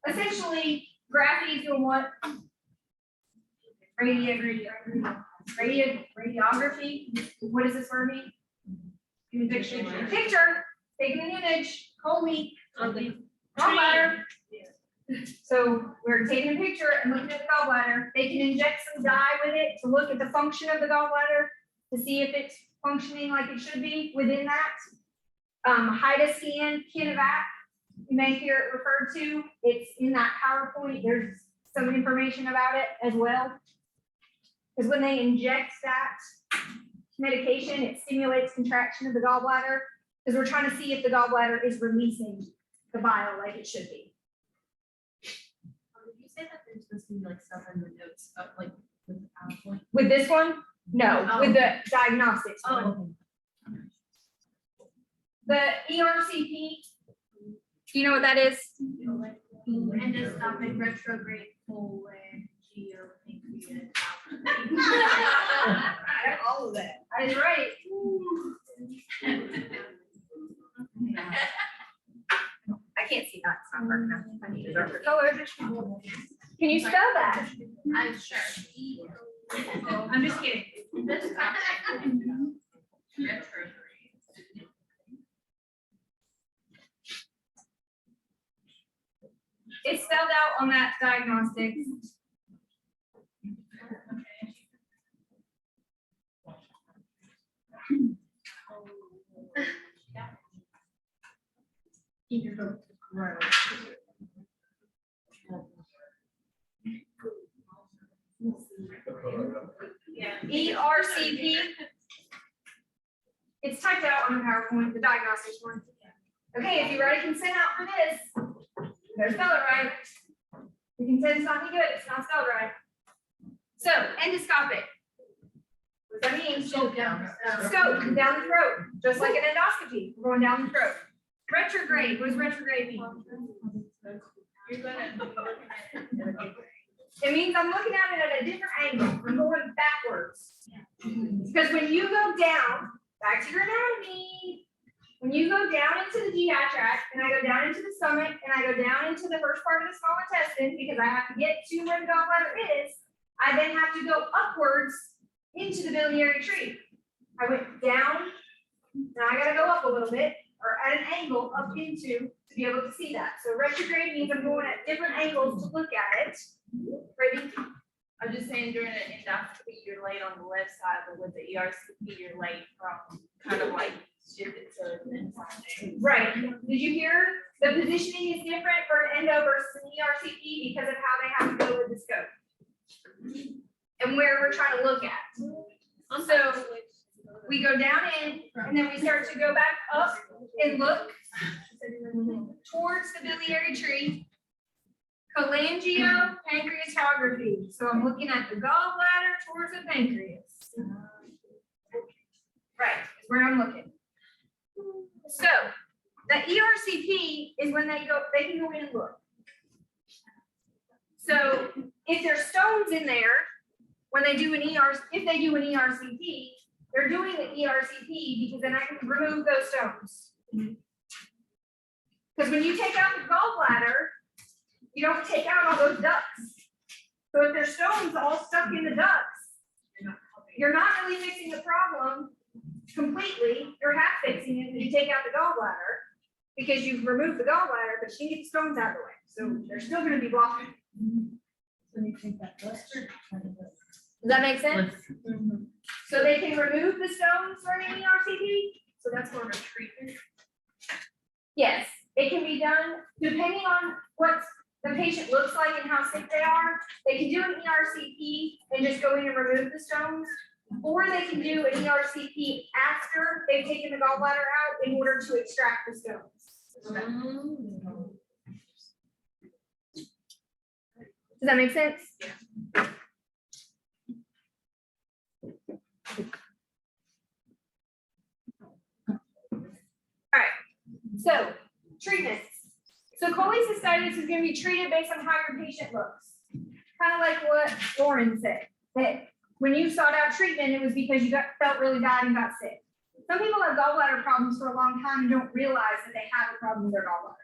essentially, graphies you'll want radiography. What does this word mean? Picture, taking an image, Colby, gallbladder. So we're taking a picture and looking at the gallbladder. They can inject some dye with it to look at the function of the gallbladder to see if it's functioning like it should be within that. HIDA scan, Kinevap, you may hear it referred to. It's in that PowerPoint. There's some information about it as well. Because when they inject that medication, it stimulates contraction of the gallbladder because we're trying to see if the gallbladder is releasing the bile like it should be. Did you say that there's supposed to be like stuff in the notes of like with the PowerPoint? With this one? No, with the diagnostics one. The ERCP, do you know what that is? Endoscopic retrograde colon geopancreas. All of that. That is right. I can't see that, it's not dark enough. I need a darker color. Can you spell that? I'm sure. I'm just kidding. It's spelled out on that diagnostics. ERCP. It's typed out on the PowerPoint, the diagnostics one. Okay, if you write a consent out for this, you better spell it right. The consent's not any good, it's not spelled right. So, endoscopic. What does that mean? Scope down the throat, just like an endoscopy, we're going down the throat. Retrograde, what does retrograde mean? You're gonna be looking at it. It means I'm looking at it at a different angle, I'm going backwards. Because when you go down, back to your anatomy, when you go down into the GI tract, and I go down into the stomach, and I go down into the first part of the small intestine, because I have to get to where the gallbladder is, I then have to go upwards into the biliary tree. I went down, now I gotta go up a little bit, or at an angle up into, to be able to see that. So retrograde means I'm going at different angles to look at it. Ready? I'm just saying during an endoscopy, you're laid on the left side, but with the ERCP, you're laid from kind of like shifted to the inside. Right. Did you hear? The positioning is different for an endo versus an ERCP because of how they have to go with the scope. And where we're trying to look at. So we go down in, and then we start to go back up and look towards the biliary tree. Cholangiopancreatography. So I'm looking at the gallbladder towards the pancreas. Right, is where I'm looking. So the ERCP is when they can go in and look. So if there's stones in there, when they do an ERCP, they're doing the ERCP because then I can remove those stones. Because when you take out the gallbladder, you don't take out all those ducts. So if there's stones all stuck in the ducts, you're not really fixing the problem completely. You're half fixing it when you take out the gallbladder because you've removed the gallbladder, but you can get the stones out of the way. So they're still going to be blocking. Does that make sense? So they can remove the stones during an ERCP. So that's more of a treatment. Yes, it can be done depending on what the patient looks like and how sick they are. They can do an ERCP and just go in and remove the stones, or they can do an ERCP after they've taken the gallbladder out in order to extract the stones. Does that make sense? Yeah. All right, so treatments. So cholecystitis is going to be treated based on how your patient looks. Kind of like what Lauren said, that when you sought out treatment, it was because you felt really bad and got sick. Some people have gallbladder problems for a long time and don't realize that they have a problem with their gallbladder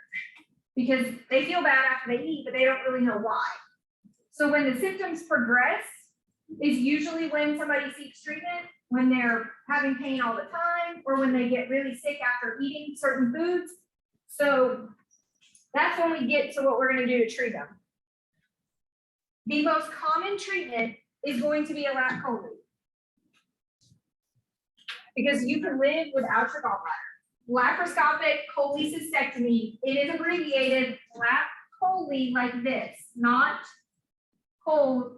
because they feel bad after they eat, but they don't really know why. So when the symptoms progress is usually when somebody seeks treatment, when they're having pain all the time, or when they get really sick after eating certain foods. So That's when we get to what we're gonna do to treat them. The most common treatment is going to be a lap chole. Because you can live without your gallbladder. Laparoscopic cholecystectomy, it is abbreviated lap chole like this, not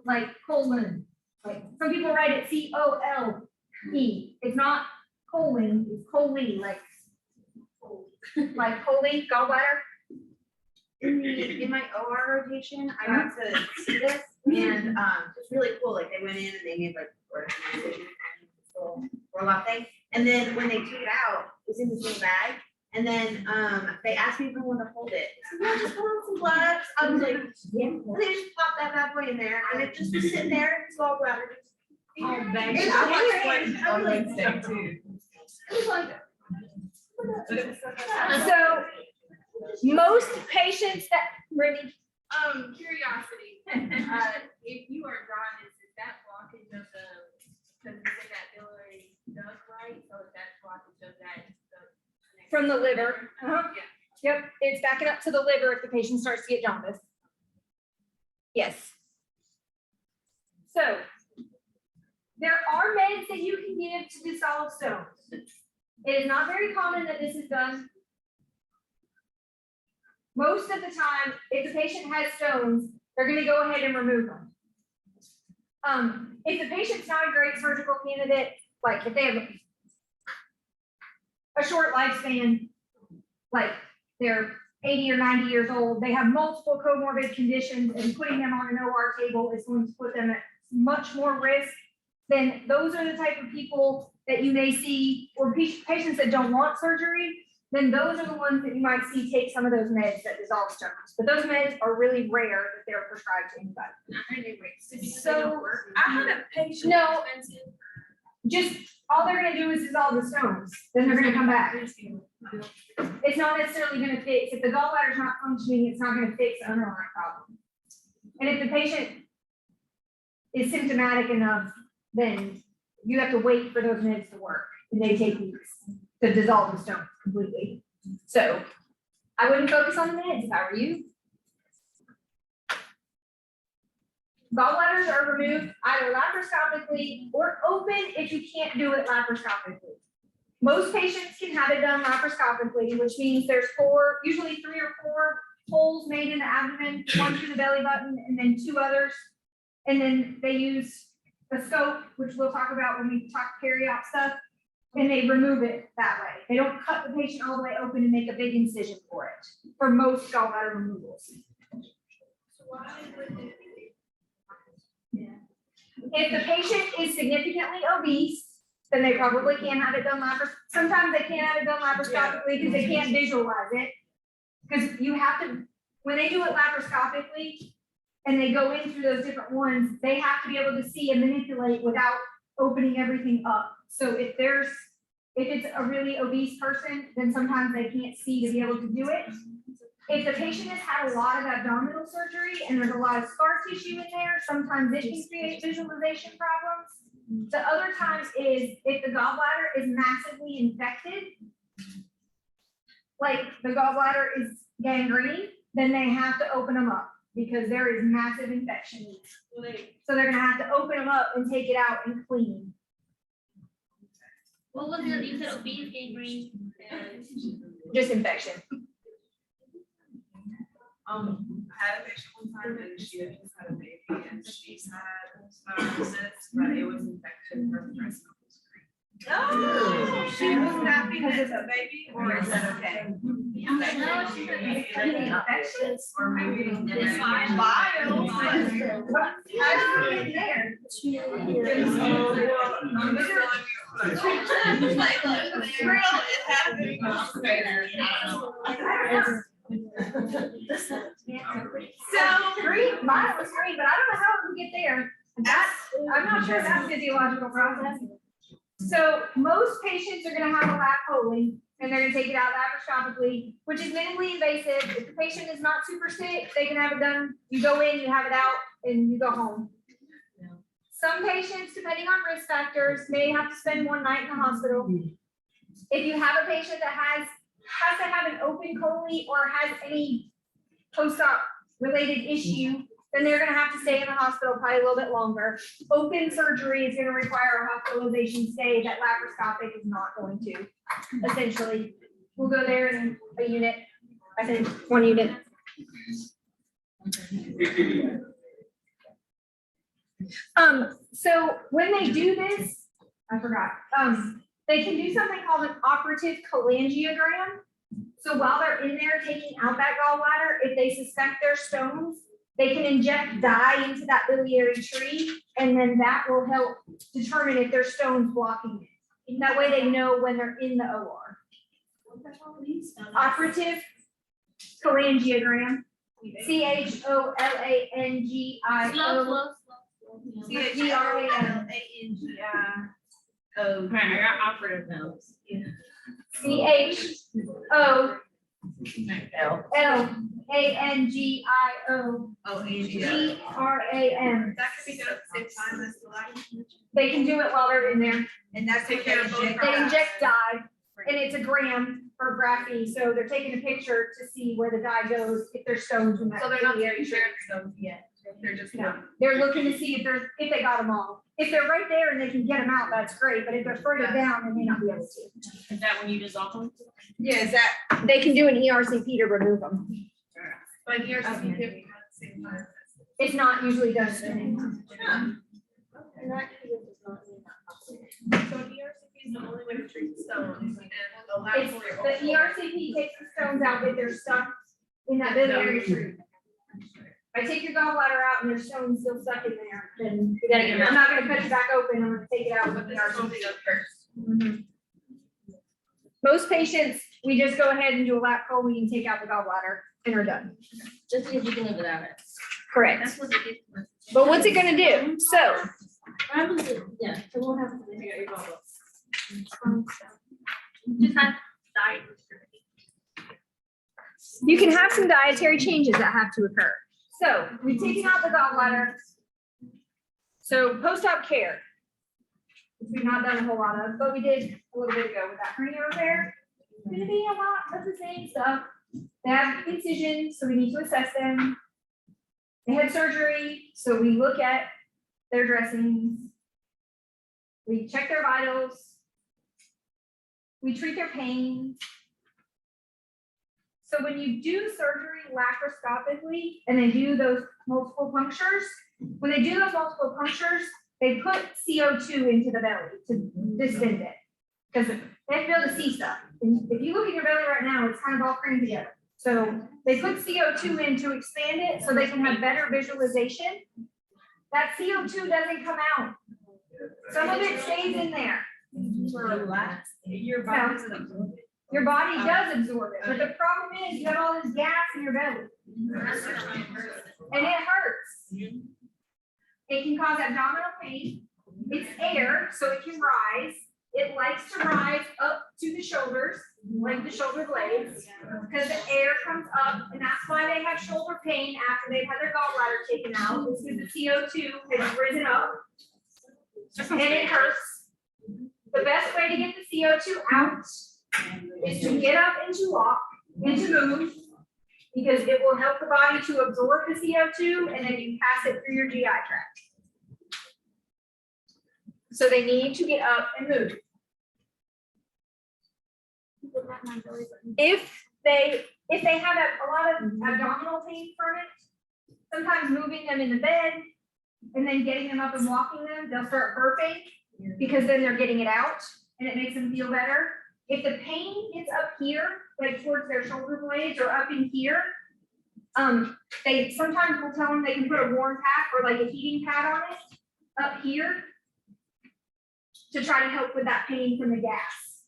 like colon. Like some people write it C-O-L-E. It's not colon, it's chole, like chole, gallbladder. In my OR rotation, I got to see this and it's really cool. Like they went in and they made like organization roll-up thing. And then when they took it out, it was in this little bag. And then they asked me if I wanted to hold it. I said, yeah, just put on some gloves. I was like, yeah. And they just popped that bad boy in there and it just was sitting there and it's all bladder. Oh, baby. It's I I was like, too. it was like, So most patients that really, Curiosity, if you are jaundiced, is that blockage of the, because it's in that biliary duct, right? So is that blockage of that? from the liver. Uh-huh. Yeah. Yep, it's backing up to the liver if the patient starts to get jaundice. Yes. So there are meds that you can give to dissolve stones. It is not very common that this is done. Most of the time, if the patient has stones, they're gonna go ahead and remove them. If the patient's not a great surgical candidate, like if they have a short lifespan, like they're 80 or 90 years old, they have multiple comorbid conditions, and putting them on an OR table is going to put them at much more risk, then those are the type of people that you may see, or patients that don't want surgery, then those are the ones that you might see take some of those meds that dissolve stones. But those meds are really rare that they're prescribed to anybody. So, I had a patient. No. Just, all they're gonna do is dissolve the stones, then they're gonna come back. It's not necessarily gonna fix, if the gallbladder's not functioning, it's not gonna fix the underlying problem. And if the patient is symptomatic enough, then you have to wait for those meds to work, and they take weeks to dissolve the stones completely. So I wouldn't focus on the meds if I were you. Gallbladders are removed either laparoscopically or open if you can't do it laparoscopically. Most patients can have it done laparoscopically, which means there's usually 3 or 4 holes made in the abdomen, one through the belly button, and then 2 others. And then they use a scope, which we'll talk about when we talk peri-op stuff, and they remove it that way. They don't cut the patient all the way open and make a big incision for it, for most gallbladder removals. If the patient is significantly obese, then they probably can't have it done sometimes they can't have it done laparoscopically because they can't visualize it. Because you have to, when they do it laparoscopically and they go in through those different ones, they have to be able to see and manipulate without opening everything up. So if it's a really obese person, then sometimes they can't see to be able to do it. If the patient has had a lot of abdominal surgery and there's a lot of scar tissue in there, sometimes it can create visualization problems. The other times is if the gallbladder is massively infected, like the gallbladder is gangrene, then they have to open them up because there is massive infection. So they're gonna have to open them up and take it out and clean. What was it, you said obese gangrene? Just infection. I had a patient one time and she had just had a baby and she's had cysts, but it was infected from the breast milk screen. Oh, she was not because it's a baby, or is that okay? No, she Infections, or maybe It's fine. So green, mine was green, but I don't know how we get there. I'm not sure that's a physiological process. So most patients are gonna have a lap chole and they're gonna take it out laparoscopically, which is minimally invasive. If the patient is not super sick, they can have it done. You go in, you have it out, and you go home. Some patients, depending on risk factors, may have to spend 1 night in the hospital. If you have a patient that has to have an open chole or has any post-op related issue, then they're gonna have to stay in the hospital probably a little bit longer. Open surgery is gonna require a hospitalization stay that laparoscopic is not going to, essentially. We'll go there in a unit, I think, 1 unit. So when they do this, I forgot, they can do something called an operative cholangiogram. So while they're in there taking out that gallbladder, if they suspect their stones, they can inject dye into that biliary tree, and then that will help determine if there's stones blocking it. That way they know when they're in the OR. Operative cholangiogram, Slow, CHOLANGIO. slow, slow. Oh. Right, I got operative notes. CHOLANGIO. Oh, Angie. GRAM. That could be done at the same time as the light. They can do it while they're in there. And that's Take care of both They inject dye, and it's a gram or graphy, so they're taking a picture to see where the dye goes, if there's stones in that. So they're not biliary taking tree. care of themselves yet. They're just. No, they're looking to see if they got them all. If they're right there and they can get them out, that's great, but if they're further down, they may not be able to. Is that when you dissolve them? Yeah, is that? They can do an ERCP to remove them. But here's the thing, at the same time. It's not usually done at the same time. So ERCP is the only way to treat stones, and the It's, last. the ERCP takes the stones out if they're stuck in that biliary tree. If I take your gallbladder out and there's stones still stuck in there, then you gotta get them. I'm not gonna cut it back open, I'm gonna take it out with But the this is ERCP. only the first. Mhm. Most patients, we just go ahead and do a lap chole and take out the gallbladder and are done. Just because you can live without it. Correct. That's what they did. But what's it gonna do? So, What happens if, yeah, so what happens if you got your gallbladder? Just have diet restriction. you can have some dietary changes that have to occur. So, we've taken out the gallbladder. So, post-op care, which we've not done a whole lot of, but we did a little bit ago with that hernia repair. It's gonna be a lot of the same stuff. They have incisions, so we need to assess them. They had surgery, so we look at their dressings. We check their vitals. We treat their pain. So when you do surgery laparoscopically and they do those multiple punctures, when they do those multiple punctures, they put CO2 into the belly to distend it. Because they have to be able to see stuff. And if you look at your belly right now, it's kind of all crammed together. So they put CO2 in to expand it so they can have better visualization. That CO2 doesn't come out. Some of it stays in there. Your body doesn't absorb it. Your body does absorb it, but the problem is you have all this gas in your belly and it hurts. It can cause abdominal pain. It's air, so it can rise. It likes to rise up to the shoulders, like the shoulder blades, because the air comes up, and that's why they have shoulder pain after they've had their gallbladder taken out, is because the CO2 has risen up, and it hurts. The best way to get the CO2 out is to get up and to walk, and to move, because it will help the body to absorb the CO2, and then you pass it through your GI tract. So they need to get up and move. If they have a lot of abdominal pain from it, sometimes moving them in the bed and then getting them up and walking them, they'll start burping because then they're getting it out and it makes them feel better. If the pain gets up here, like towards their shoulder blades or up in here, they sometimes will tell them they can put a warm pack or like a heating pad on it up here to try to help with that pain from the gas.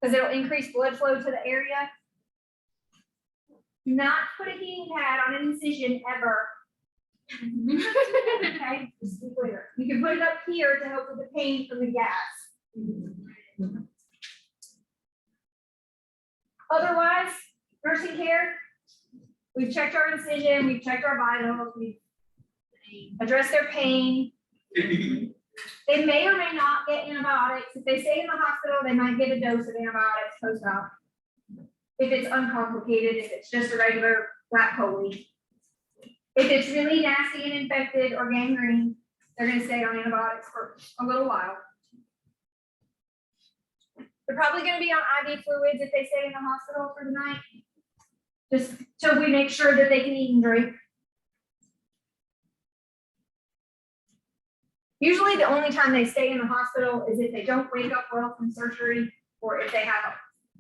Because it'll increase blood flow to the area. Do not put a heating pad on an incision ever. Okay, just be clear. You can put it up here to help with the pain from the gas. Otherwise, nursing care, we've checked our incision, we've checked our vitals, we've addressed their pain. They may or may not get antibiotics. If they stay in the hospital, they might get a dose of antibiotics post-op. If it's uncomplicated, if it's just a regular that coli. If it's really nasty and infected or gangrene, they're gonna stay on antibiotics for a little while. They're probably gonna be on IV fluids if they stay in the hospital for the night. Just till we make sure that they can eat and drink. Usually the only time they stay in the hospital is if they don't wake up well from surgery or if they have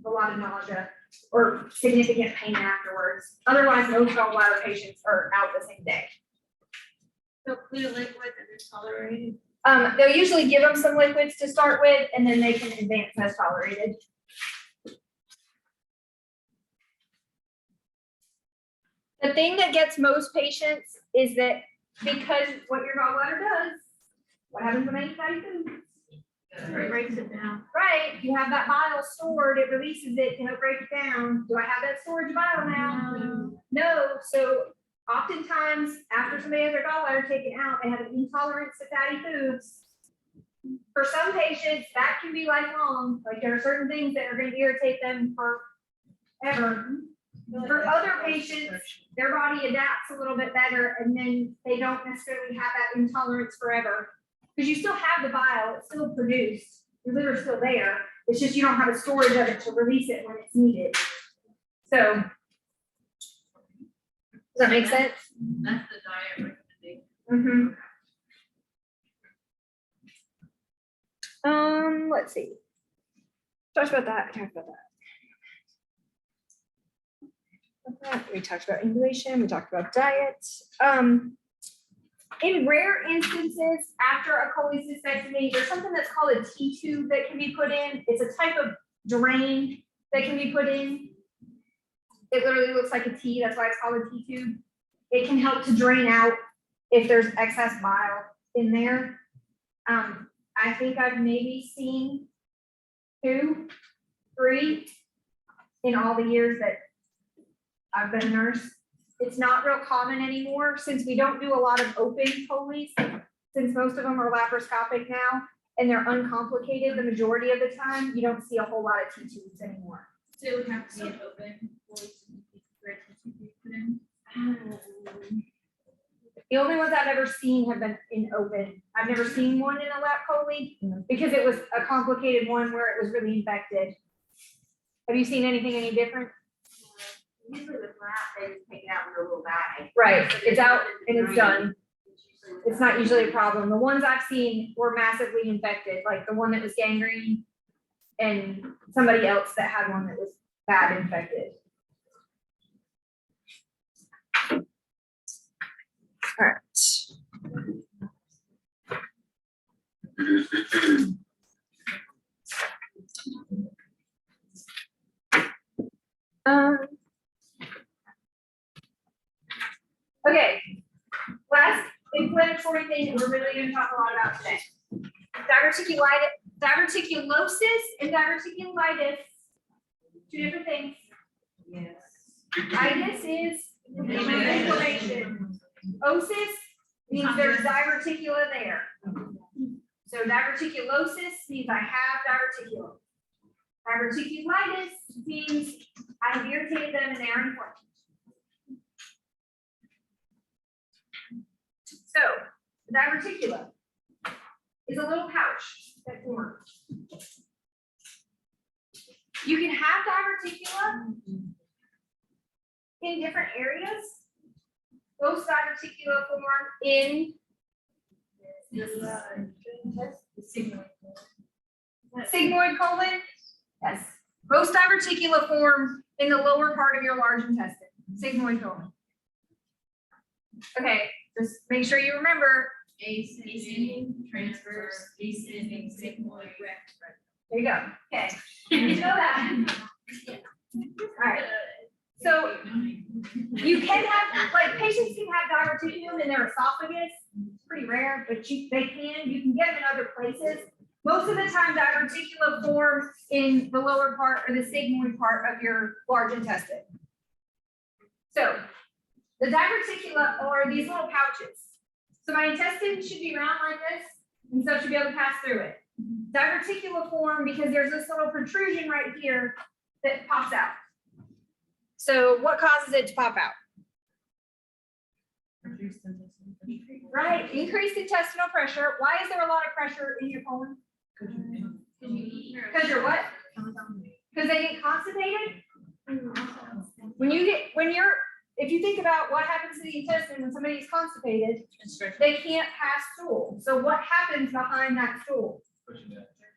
a lot of nausea or significant pain afterwards. Otherwise, most gallbladder patients are out the same day. So clear liquid and it's tolerated. They'll usually give them some liquids to start with, and then they can advance as tolerated. The thing that gets most patients is that because what your gallbladder does, what happens when they eat fatty food? It breaks it down. Right, you have that bile stored, it releases it to help break it down. Do I have that storage bile now? No, so oftentimes after somebody has their gallbladder taken out, they have an intolerance to fatty foods. For some patients, that can be lifelong, like there are certain things that are gonna irritate them forever. For other patients, their body adapts a little bit better and then they don't necessarily have that intolerance forever. Because you still have the bile, it's still produced, your liver's still there, it's just you don't have a storage of it to release it when it's needed. So. Does that make sense? That's the diet recommendation. Let's see. Talked about that, we talked about ambulation, we talked about diet. In rare instances, after a cholecystectomy, there's something that's called a T-tube that can be put in. It's a type of drain that can be put in. It literally looks like a T, that's why it's called a T-tube. It can help to drain out if there's excess bile in there. I think I've maybe seen 2, 3 in all the years that I've been a nurse. It's not real common anymore since we don't do a lot of open choles, since most of them are laparoscopic now and they're uncomplicated the majority of the time, you don't see a whole lot of T-tubes anymore. So it would have to be an open voice for it to be put in. The only ones I've ever seen have been in open. I've never seen one in a lap chole because it was a complicated one where it was really infected. Have you seen anything any different? Usually with lap, they just take it out in a little bag. Right, it's out and it's done. It's not usually a problem. The ones I've seen were massively infected, like the one that was gangrene and somebody else that had one that was bad infected. All right. Okay, last inflammatory thing that we're really going to talk a lot about today. Diverticulosis and diverticulitis, 2 different things. Yes. Itis is inflammation. Osis means there's diverticula there. So diverticulosis means I have diverticulum. Diverticulitis means I have irritated them and they're inflamed. So the diverticula is a little pouch that forms. You can have diverticula in different areas. Most diverticula form in sigmoid colon. Yes. Most diverticula form in the lower part of your large intestine, sigmoid colon. Okay, just make sure you remember. Ascending, transverse, descending, sigmoid, rectus. There you go. Okay. You know that. All right. So you can have, like, patients can have diverticulum in their esophagus. It's pretty rare, but they can. You can get them in other places. Most of the time, diverticula forms in the lower part or the sigmoid part of your large intestine. So the diverticula are these little pouches. So my intestine should be round like this, and so it should be able to pass through it. Diverticula form because there's this little protrusion right here that pops out. So what causes it to pop out? Right, increased intestinal pressure. Why is there a lot of pressure in your colon? Because you're what? Because they get constipated? If you think about what happens to the intestine when somebody's constipated, they can't pass stool. So what happens behind that stool?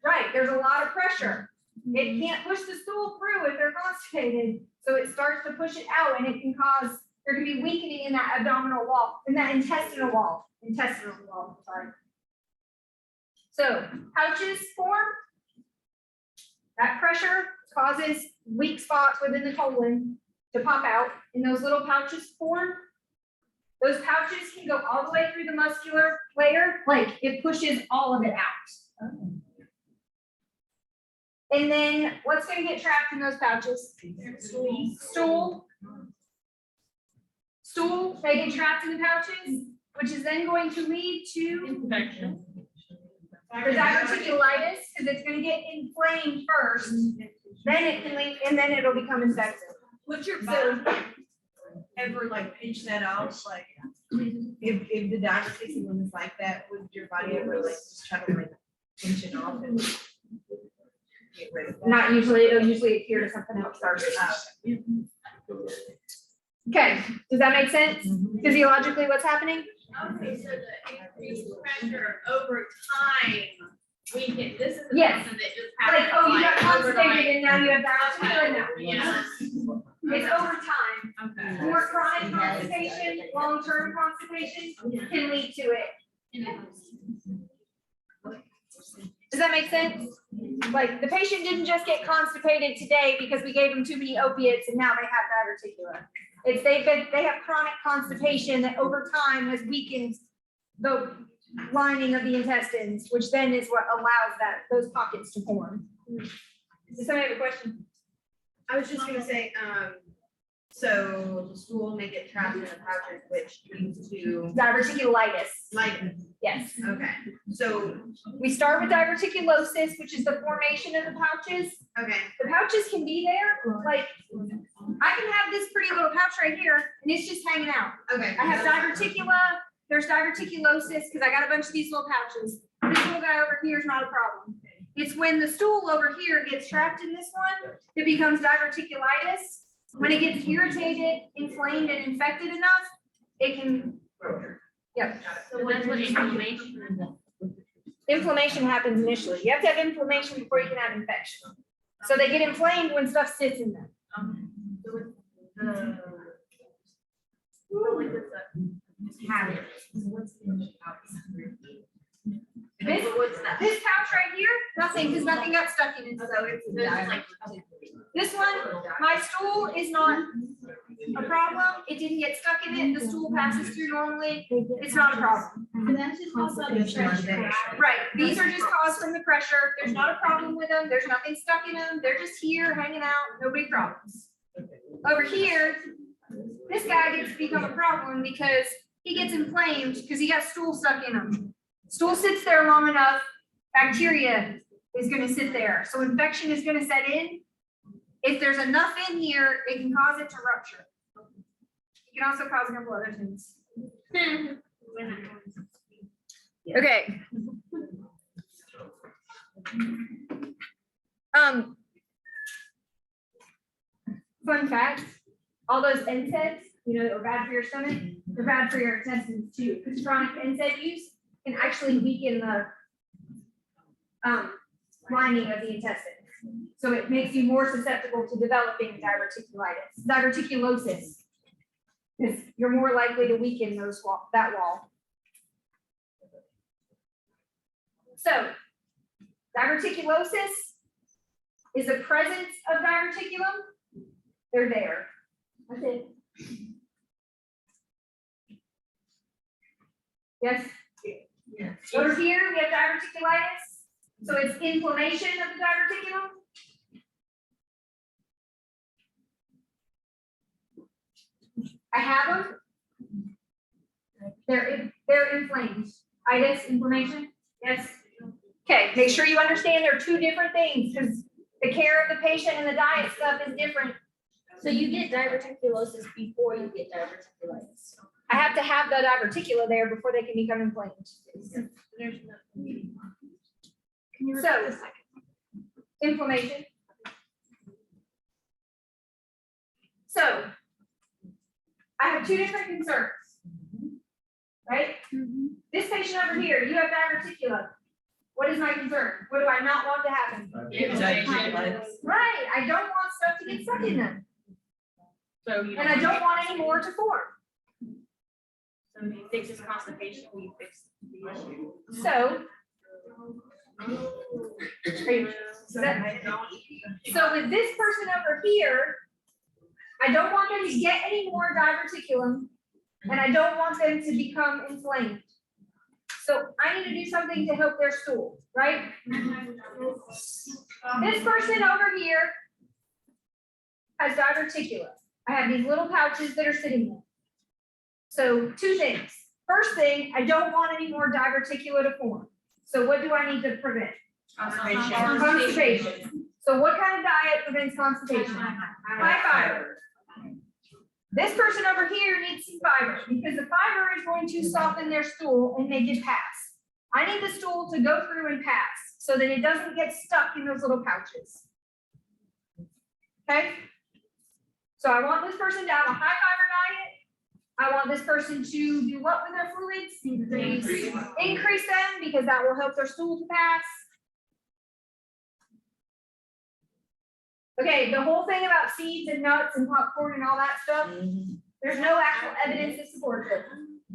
Right, there's a lot of pressure. It can't push the stool through if they're constipated, so it starts to push it out, and it can cause, there can be weakening in that abdominal wall, in that intestinal wall, sorry. So pouches form. That pressure causes weak spots within the colon to pop out, and those little pouches form. Those pouches can go all the way through the muscular layer, like it pushes all of it out. And then what's gonna get trapped in those pouches? Stool. Stool, they get trapped in the pouches, which is then going to lead to Infection. the diverticulitis, because it's gonna get inflamed first, then it can lead, and then it'll become infected. Would your So, body ever like pinch that out, like, if the diverticulum was like that, would your body ever like just try to like pinch it off and get rid of that? not usually, it'll usually adhere to something else first. Okay, does that make sense? Physiologically, what's happening? Okay, so the increased pressure over time, we can, this is Yes. something that just Like, happens. oh, you got overnight. constipated and now you have diverticulitis now. Yeah. It's over time. Okay. More chronic constipation, long-term constipation can lead to it. Does that make sense? Like, the patient didn't just get constipated today because we gave them too many opiates and now they have diverticular. It's they have chronic constipation that over time has weakened the lining of the intestines, which then is what allows those pockets to form. Does somebody have a question? I was just gonna say, so the stool may get trapped in the pouches, which leads to Diverticulitis, like, yes. okay, so, We start with diverticulosis, which is the formation of the pouches. okay, The pouches can be there, like, I can have this pretty little pouch right here, and it's just hanging out. okay. I have there's diverticulosis, because I got a bunch of these little pouches. This little guy over here is not a problem. It's when the stool over here gets trapped in this one, it becomes diverticulitis. When it gets irritated, inflamed, and infected enough, it can, yep. So that's what inflammation is. Inflammation happens initially. You have to have inflammation before you can have infection. So they get inflamed when stuff sits in them. This pouch right here, nothing, because nothing got stuck in it. So it's like. this one, my stool is not a problem. It didn't get stuck in it. The stool passes through normally. It's not a problem. Right, these are just caused from the pressure. There's not a problem with them. There's nothing stuck in them. They're just here hanging out, no big problems. Over here, this guy gets to become a problem because he gets inflamed because he got stool stuck in him. Stool sits there long enough, bacteria is gonna sit there. So infection is gonna set in. If there's enough in here, it can cause it to rupture. It can also cause a couple other things. Okay. Fun fact, all those NSAIDs, that are bad for your stomach, they're bad for your intestines too, because chronic NSAID use can actually weaken the lining of the intestine. So it makes you more susceptible to developing diverticulosis, because you're more likely to weaken that wall. So, diverticulosis is the presence of diverticulum. They're there. That's it. Yes? Yeah. Over here, we have diverticulitis. So it's inflammation of the diverticulum. I have them. They're inflamed. Itis, inflammation. Yes. Okay, make sure you understand they're two different things because the care of the patient and the diet stuff is different. So you get diverticulosis before you get diverticulitis. I have to have the diverticula there before they can become inflamed. There's no. Can you So- repeat the second? Inflammation. So I have two different concerns. Right? This patient over here, you have diverticula. What is my concern? What do I not want to happen? Right, I don't want stuff to get stuck in them, So you and I don't want any more to form. So when you fix this constipation, you fix the issue. So. So with this person over here, I don't want them to get any more diverticulum, and I don't want them to become inflamed. So I need to do something to help their stool, right? This person over here has diverticula. I have these little pouches that are sitting there. So two things. First thing, I don't want any more diverticula to form. So what do I need to prevent? Constipation. So what kind of diet prevents constipation? High fiber. This person over here needs some fiber because the fiber is going to soften their stool and make it pass. I need the stool to go through and pass so that it doesn't get stuck in those little pouches. Okay? So I want this person to have a high fiber diet. I want this person to do what with their fluids? Increase them because that will help their stool to pass. Okay, the whole thing about seeds and nuts and popcorn and all that stuff, there's no actual evidence to support it.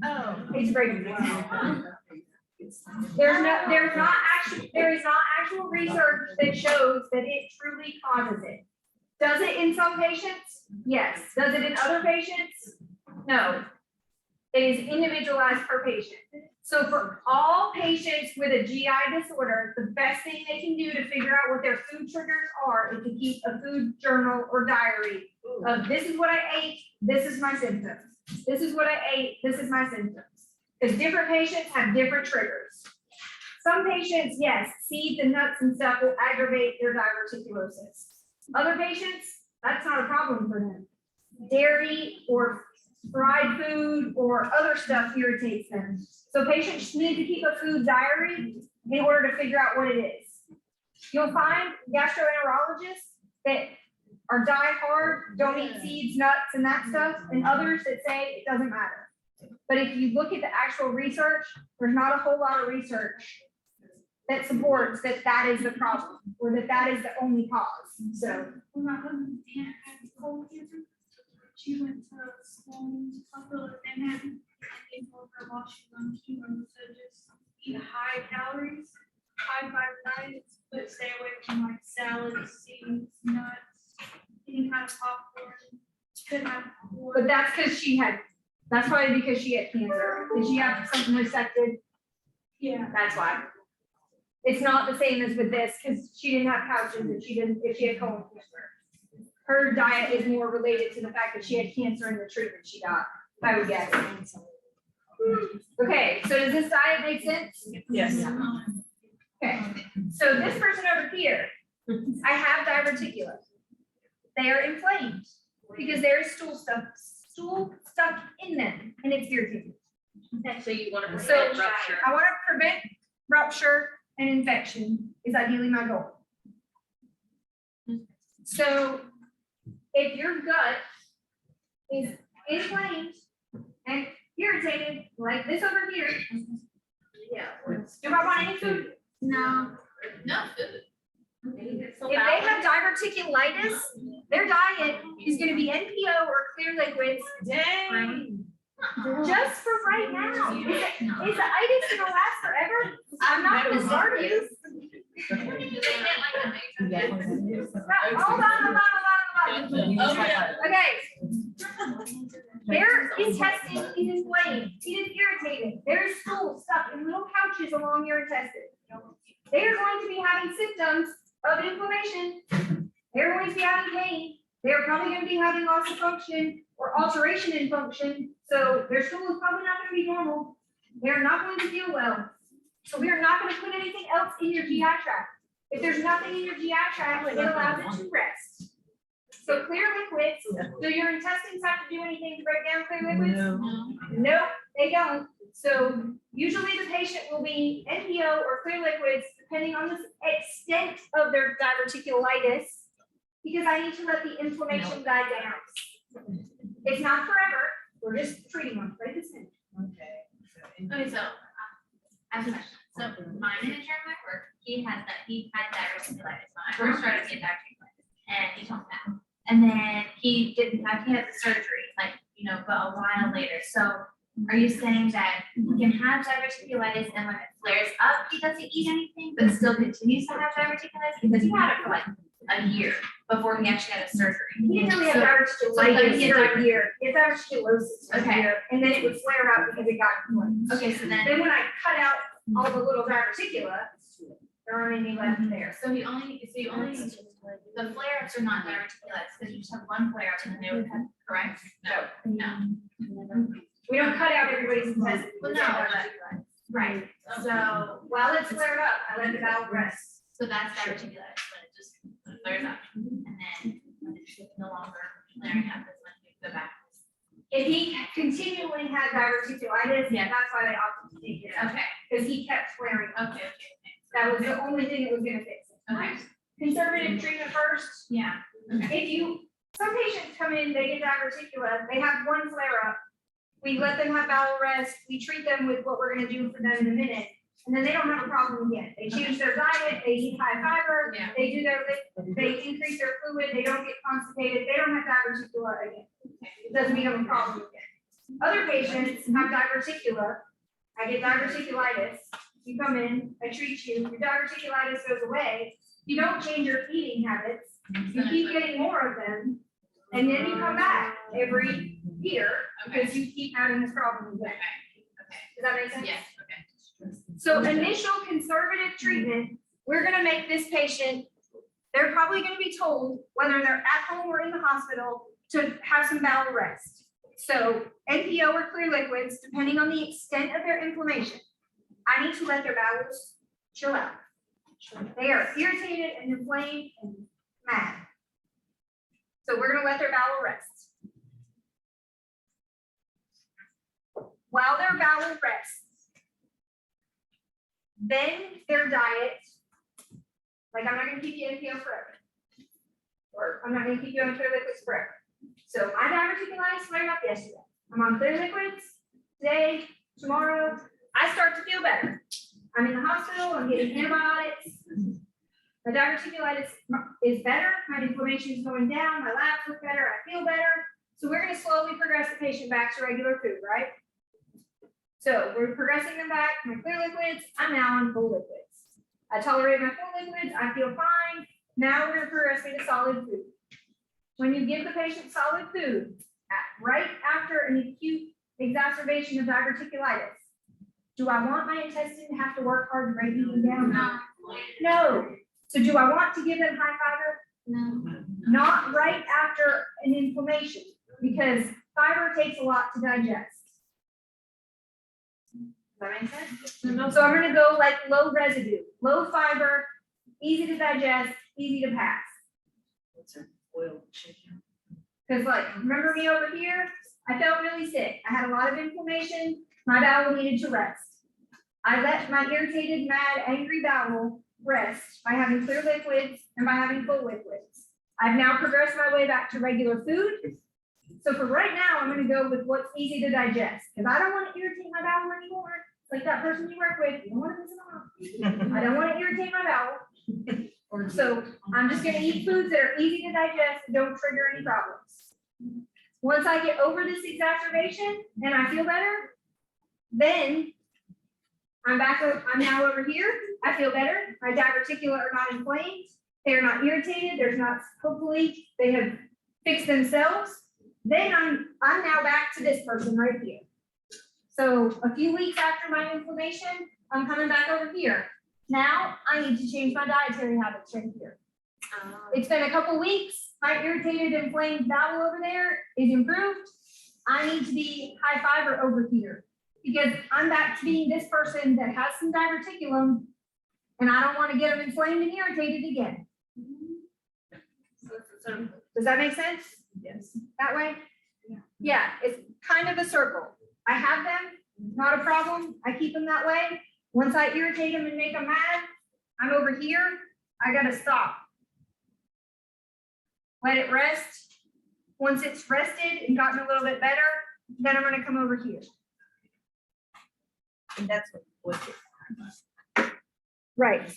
Oh. It's great. There is not actual research that shows that it truly causes it. Does it in some patients? Yes. Does it in other patients? No. It is individualized per patient. So for all patients with a GI disorder, the best thing they can do to figure out what their food triggers are is to keep a food journal or diary of this is what I ate, this is my symptoms. This is what I ate, this is my symptoms. Because different patients have different triggers. Some patients, yes, seeds and nuts and stuff will aggravate their diverticulosis. Other patients, that's not a problem for them. Dairy or fried food or other stuff irritates them. So patients need to keep a food diary in order to figure out what it is. You'll find gastroenterologists that are die hard, don't eat seeds, nuts, and that stuff, and others that say it doesn't matter. But if you look at the actual research, there's not a whole lot of research that supports that that is the problem or that that is the only cause. So. She went to school, hospital, and then they told her while she was on chemo, so just eat high calories, high fiber diets, but stay away from like salads, seeds, nuts, any kind of popcorn. Couldn't have corn. But that's because that's probably because she had cancer. Did she have something resected? Yeah. That's why. It's not the same as with this, because she didn't have pouches if she had colon cancer. Her diet is more related to the fact that she had cancer and the treatment she got, I would guess. Okay, so does this diet make sense? Yes. Okay, so this person over here, I have diverticula. They are inflamed because there is stool stuck in them and it's irritating. So you want to So prevent rupture. I want to prevent rupture and infection is ideally my goal. So if your gut is inflamed and irritated like this over here, Yeah. do I want any food? No. No food. If they have diverticulitis, their diet is going to be NPO or clear liquids. Dang. Just for right now. Is the itis gonna last forever? I'm not gonna start you. Hold on. Okay. Their intestine is inflamed. It is irritated. There is stool stuck in little pouches along your intestine. They are going to be having symptoms of inflammation. They're going to be having pain. They're probably going to be having loss of function or alteration in function. So their stool is probably not going to be normal. They're not going to feel well. So we are not going to put anything else in your GI tract. If there's nothing in your GI tract, it allows it to rest. So clear liquids, do your intestines have to do anything to break down clear liquids? Nope, they don't. So usually the patient will be NPO or clear liquids, depending on the extent of their diverticulitis, because I need to let the inflammation die down. It's not forever, we're just treating them, right this minute. Okay, so, I have a question. So my manager at my work, he had diverticulitis when I first started getting diverticulitis, and he told me that. And then he had the surgery, like, but a while later. So are you saying that he can have diverticulitis and when it flares up, he doesn't eat anything, but still continues to have diverticulitis? Because he had it for like a year before he actually had a surgery. He didn't really have So diverticulitis he had for a year, he had diverticulosis for a Okay. year, and then it would flare up because it got inflamed. Okay, so then, Then when I cut out all the little diverticula, there aren't any left there. so the flare-ups are not diverticulitis, because you just have one flare-up and then they would cut, correct? No. We don't cut out everybody's intestines. Well, no, but- Right, so, While it's flared up, I let the valve rest. so that's diverticulitis, when it just flares up, and then when it's no longer flaring up, is when you go back. If he continually had diverticulitis, Yeah. that's why they opted to take it out, Okay, because he kept flaring up. okay. That was the only thing that was gonna fix it. Okay, Conservative treatment first. yeah, Some patients come in, they get diverticula, they have one flare up. We let them have bowel rest, we treat them with what we're gonna do for them in a minute, and then they don't have a problem again. They change their diet, they eat high fiber, Yeah. they do they increase their fluid, they don't get constipated, they don't have diverticula again. It doesn't become a problem again. Other patients have diverticula, I get diverticulitis, you come in, I treat you, your diverticulitis goes away, you don't change your eating habits, you keep getting more of them, and then you come back every year, because you keep having this problem again. Does that make sense? yes, okay. So initial conservative treatment, we're gonna make this patient, they're probably gonna be told, whether they're at home or in the hospital, to have some bowel rest. So NPO or clear liquids, depending on the extent of their inflammation, I need to let their bowels chill out. They are irritated and inflamed and mad. So we're gonna let their bowel rest. While their bowel rests, then their diet, like I'm not gonna keep you NPO forever. Or I'm not gonna keep you on clear liquids forever. So my diverticulitis flared up yesterday. I'm on clear liquids today, tomorrow. I start to feel better. I'm in the hospital, I'm getting antibiotics. My diverticulitis is better, my inflammation is going down, my labs look better, I feel better. So we're gonna slowly progress the patient back to regular food, right? So we're progressing them back, my clear liquids, I'm now on full liquids. I tolerate my full liquids, I feel fine. Now we're gonna progress me to solid food. When you give the patient solid food, right after an acute exacerbation of diverticulitis, do I want my intestine to have to work hard to break them down? No. So do I want to give them high fiber? No. Not right after an inflammation, because fiber takes a lot to digest. Does that make sense? So I'm gonna go like low residue, low fiber, easy to digest, easy to pass. Oil chicken. Cause like, remember me over here? I felt really sick. I had a lot of inflammation. My bowel needed to rest. I let my irritated, mad, angry bowel rest by having clear liquids and by having full liquids. I've now progressed my way back to regular food. So for right now, I'm gonna go with what's easy to digest, because I don't want to irritate my bowel anymore. It's like that person you work with, you don't want to piss them off. I don't want to irritate my bowel. So I'm just gonna eat foods that are easy to digest and don't trigger any problems. Once I get over this exacerbation and I feel better, then I'm now over here, I feel better, my diverticula are not inflamed, they're not irritated, hopefully, they have fixed themselves. Then I'm now back to this person right here. So a few weeks after my inflammation, I'm coming back over here. Now I need to change my dietary habits right here. It's been a couple weeks, my irritated, inflamed bowel over there is improved. I need to be high fiber over here, because I'm back to being this person that has some diverticulum, and I don't want to get them inflamed and irritated again. Does that make sense? Yes. That way? Yeah, it's kind of a circle. I have them, not a problem. I keep them that way. Once I irritate them and make them mad, I'm over here. I gotta stop. Let it rest. Once it's rested and gotten a little bit better, then I'm gonna come over here. And that's what Right.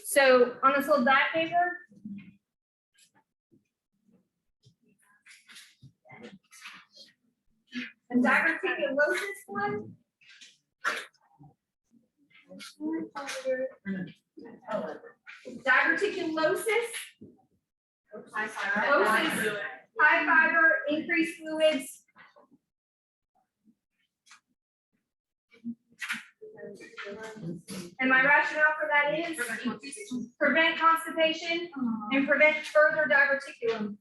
So on this little dot paper. The diverticulosis one. Diverticulosis. Osis, high fiber, increased fluids. And my rationale for that is prevent constipation and prevent further diverticulum.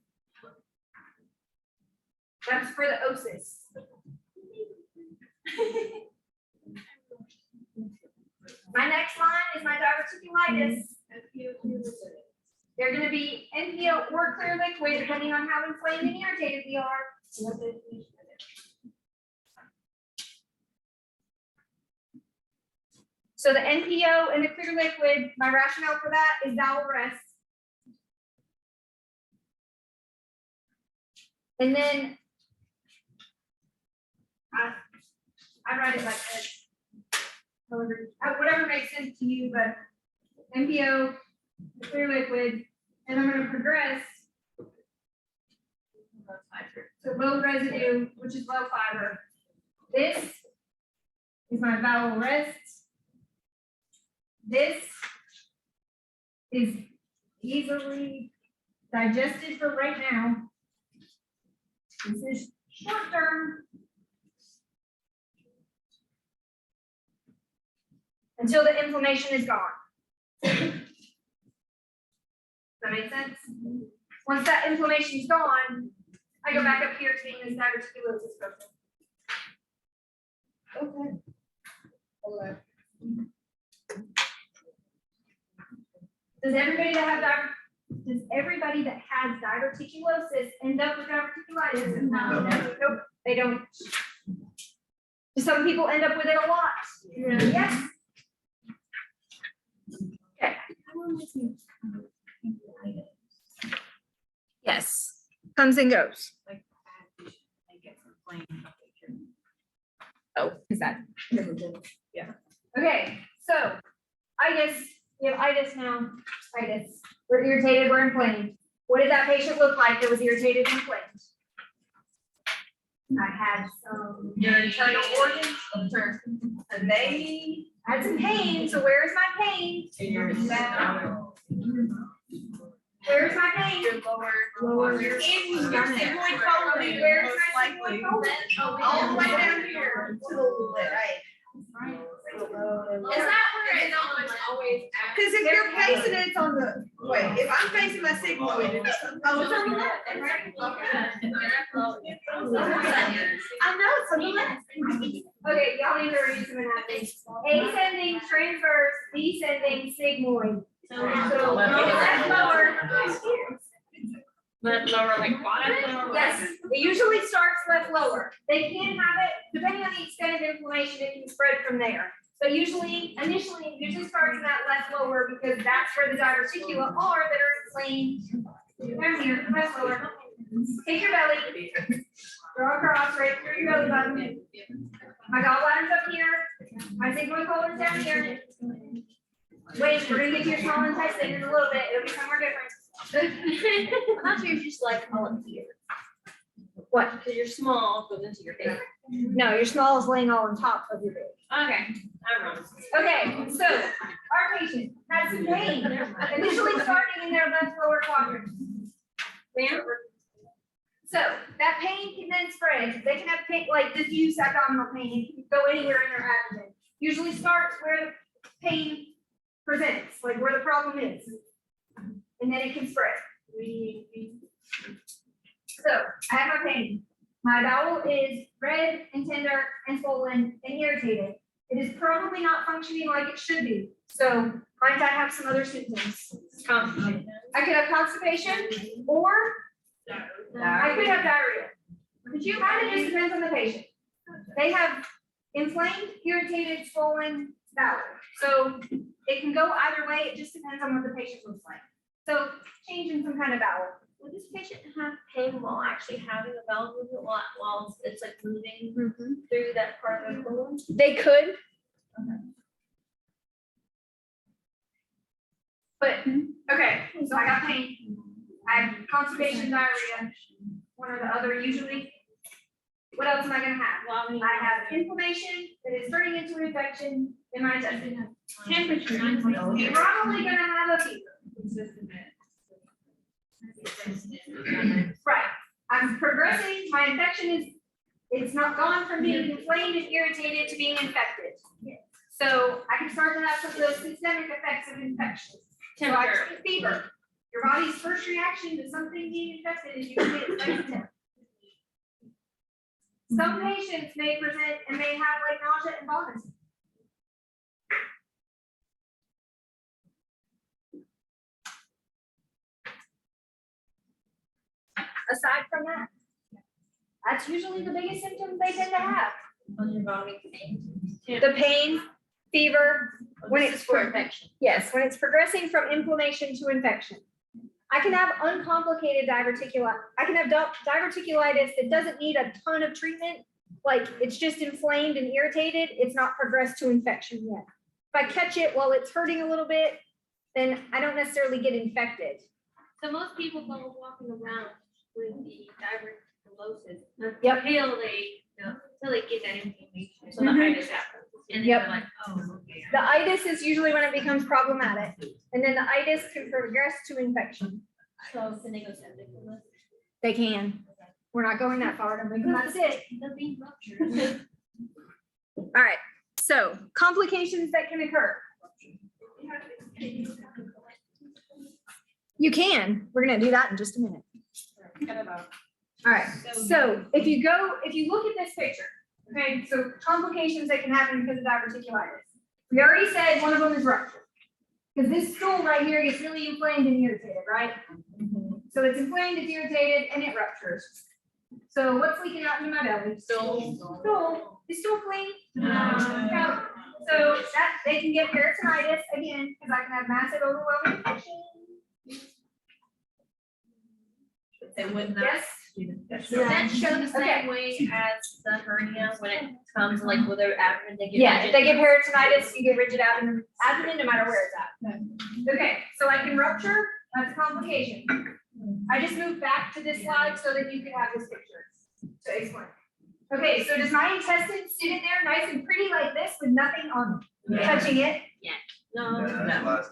That's for the osis. My next line is my diverticulitis. They're gonna be NPO or clear liquid, depending on how inflamed and irritated we are. So the NPO and the clear liquid, my rationale for that is bowel rest. And then I write it like this. However, whatever makes sense to you, but NPO, the clear liquid, and I'm gonna progress to low residue, which is low fiber. This is my bowel rest. This is easily digested for right now. This is short term. Until the inflammation is gone. Does that make sense? Once that inflammation is gone, I go back up here to being this diverticulosis process. Okay. Does everybody that has diverticulosis end up with diverticulitis? No. Nope, they don't. Some people end up with it a lot. Yes. Okay. Yes. Comes and goes. Oh, is that? Yeah. Okay, so itis, we have itis now, itis. We're irritated, we're inflamed. What did that patient look like that was irritated and inflamed? I had some. your internal organs, and they. I had some pain, so where's my pain? Where's my pain? Your lower. Lower. Your Where's stomach. my sigmoid colon? All the way down here. Right. Is that where it's always at? Cause if you're facing it, it's on the, wait, if I'm facing my sigmoid, it's on the left. I know, it's on the left. Okay, y'all need to read some anatomy. Ascending, transverse, descending, sigmoid. So left lower. Left lower like bottom? Yes, it usually starts left lower. They can have it, depending on the extent of inflammation, it can spread from there. But initially, it usually starts in that left lower because that's where the diverticula are that are inflamed. Down here, left lower. Take your belly, draw across right through your belly button. My gallbladder's up here, my sigmoid colon's down here. Wait, we're gonna get to your small intestine in a little bit, it'll be somewhere different. I'm not sure if you just like all up here. What? Because you're small, goes into your big. No, your small is laying all on top of your big. Okay, I'm wrong. Okay, so our patient had some pain, initially starting in their left lower quadrant. Ma'am? So that pain can then spread. They can have pain, like diffuse abdominal pain. It can go anywhere in their abdomen. Usually starts where the pain presents, like where the problem is. And then it can spread. So I have my pain. My bowel is red and tender and swollen and irritated. It is probably not functioning like it should be. So might I have some other symptoms? I could have constipation, or I could have diarrhea. But you kind of just depends on the patient. They have inflamed, irritated, swollen bowel. So it can go either way. It just depends on what the patient looks like. So changing some kind of bowel. Would this patient have pain while actually having a bowel movement while it's like moving through that part of the colon? They could. But, okay, so I got pain. I have constipation, diarrhea, one or the other usually. What else am I gonna have? I have inflammation that is turning into an infection in my intestine. Temperature. You're probably gonna have a fever. Right, I'm progressing, my infection is, it's not gone from being inflamed and irritated to being infected. So I can start to have some of those systemic effects of infection. So I get fever. Your body's first reaction to something being infected is you get spicy temp. Some patients may present and may have like nausea and vomiting. Aside from that, that's usually the biggest symptoms they tend to have. The pain, fever, when it's for infection. yes, when it's progressing from inflammation to infection. I can have uncomplicated diverticulitis. I can have diverticulitis that doesn't need a ton of treatment. Like it's just inflamed and irritated. It's not progressed to infection yet. If I catch it while it's hurting a little bit, then I don't necessarily get infected. So most people go walking around with the diverticulosis Yep. until they get that information. So the itis happens. And then Yep. they're like, oh, okay. The itis is usually when it becomes problematic. And then the itis can progress to infection. So can they go septic with this? They can. We're not going that far. That's it. They'll be ruptured. All right. So complications that can occur. You can. We're gonna do that in just a minute. All right. So if you look at this picture, okay, so complications that can happen because of diverticulitis. We already said one of them is rupture. Because this stool right here gets really inflamed and irritated, right? So it's inflamed, it's irritated, and it ruptures. So what's leaking out in my belly? Stool. Stool. Is stool clean? No. So that they can get peritonitis again, because I can have massive overwhelming infection. They would not. Yes. Does that show the Okay. same way as the hernia when it comes like with their abdomen? They get Yeah, if rigid? they get peritonitis, you get rigid abdomen no matter where it's at. Okay, so I can rupture, that's a complication. I just moved back to this slide so that you can have this picture to explain. Okay, so does my intestine sit in there nice and pretty like this with nothing on touching it? No. No,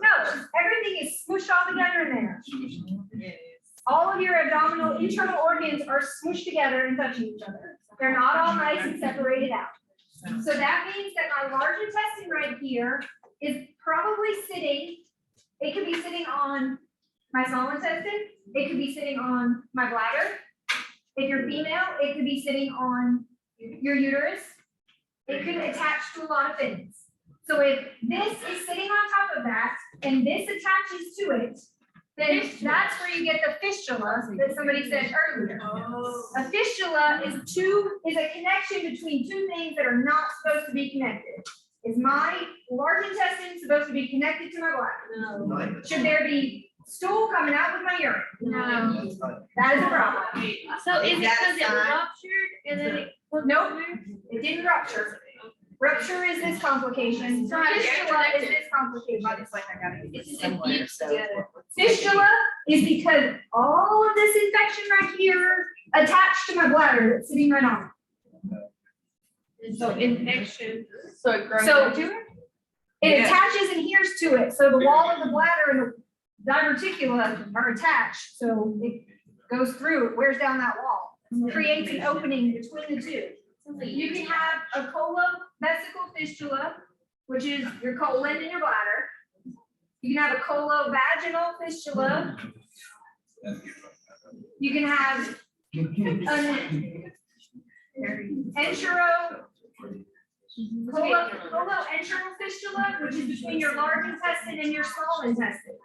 everything is smushed all together in there. All of your abdominal internal organs are smushed together and touching each other. They're not all nice and separated out. So that means that my large intestine right here is probably sitting, it could be sitting on my small intestine, it could be sitting on my bladder. If you're female, it could be sitting on your uterus. It could attach to a lot of things. So if this is sitting on top of that and this attaches to it, then that's where you get the fistula that somebody said earlier. A fistula is a connection between two things that are not supposed to be connected. Is my large intestine supposed to be connected to my bladder? No. Should there be stool coming out with my urine? No. That is a problem. So is it because it That ruptured and then it? Nope, it didn't rupture. Rupture is this complication. So how does it Fistula is connect it? this complication. It's like I gotta get It's this just somewhere, fused so. together. Fistula is because all of this infection right here attached to my bladder that's sitting right on So infection. So it grows So- into it? it. It Yeah. attaches and adheres to it, so the wall of the bladder and the diverticula are attached, so it goes through, it wears down that wall. Creates an opening between the two. You can have a colovesical fistula, which is your colon and your bladder. You can have a colovaginal fistula. You can have an coloenteral fistula, which is between your large intestine and your small intestine.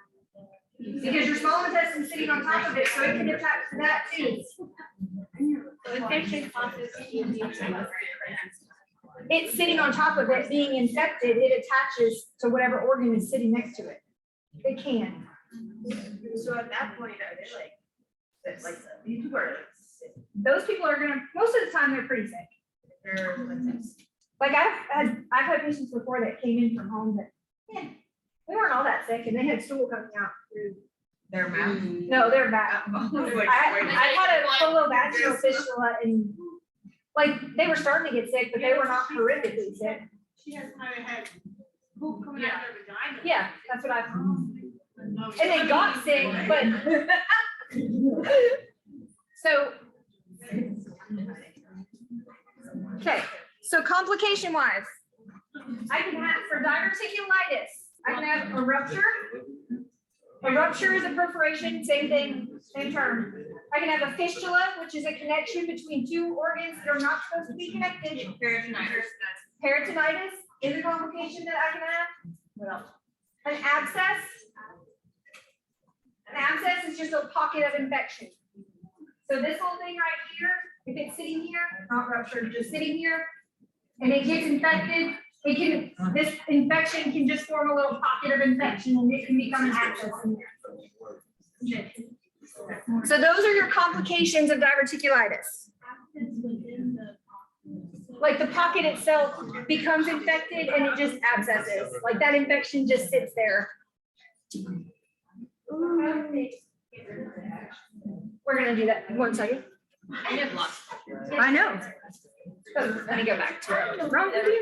Because your small intestine's sitting on top of it, so it can attach to that too. So infection causes ED. It's sitting on top of it, being infected, it attaches to whatever organ is sitting next to it. It can. So at that point, are they like, that's like, these people are like, sick. Those people are gonna, most of the time, they're pretty sick. They're like this. Like I've had patients before that came in from home that, yeah, they weren't all that sick and they had stool coming out through. Their mouth. No, they're bad. I had a colovacular fistula and like they were starting to get sick, but they were not horrifically sick. She has kind of had poop coming out of her vagina. Yeah, that's what I've. And they got sick, but. So. Okay, so complication wise, I can have for diverticulitis, I can have a rupture. A rupture is a perforation, same thing, same term. I can have a fistula, which is a connection between two organs that are not supposed to be connected. Peritonitis is a complication that I can have. What else? An abscess. An abscess is just a pocket of infection. So this whole thing right here, if it's sitting here, not ruptured, just sitting here, and it gets infected, it can, this infection can just form a little pocket of infection and it can become an abscess in there. So those are your complications of diverticulitis. Like the pocket itself becomes infected and it just abscesses, like that infection just sits there. We're gonna do that in 1 second. I know. Oh, let me go back to it. Wrong video.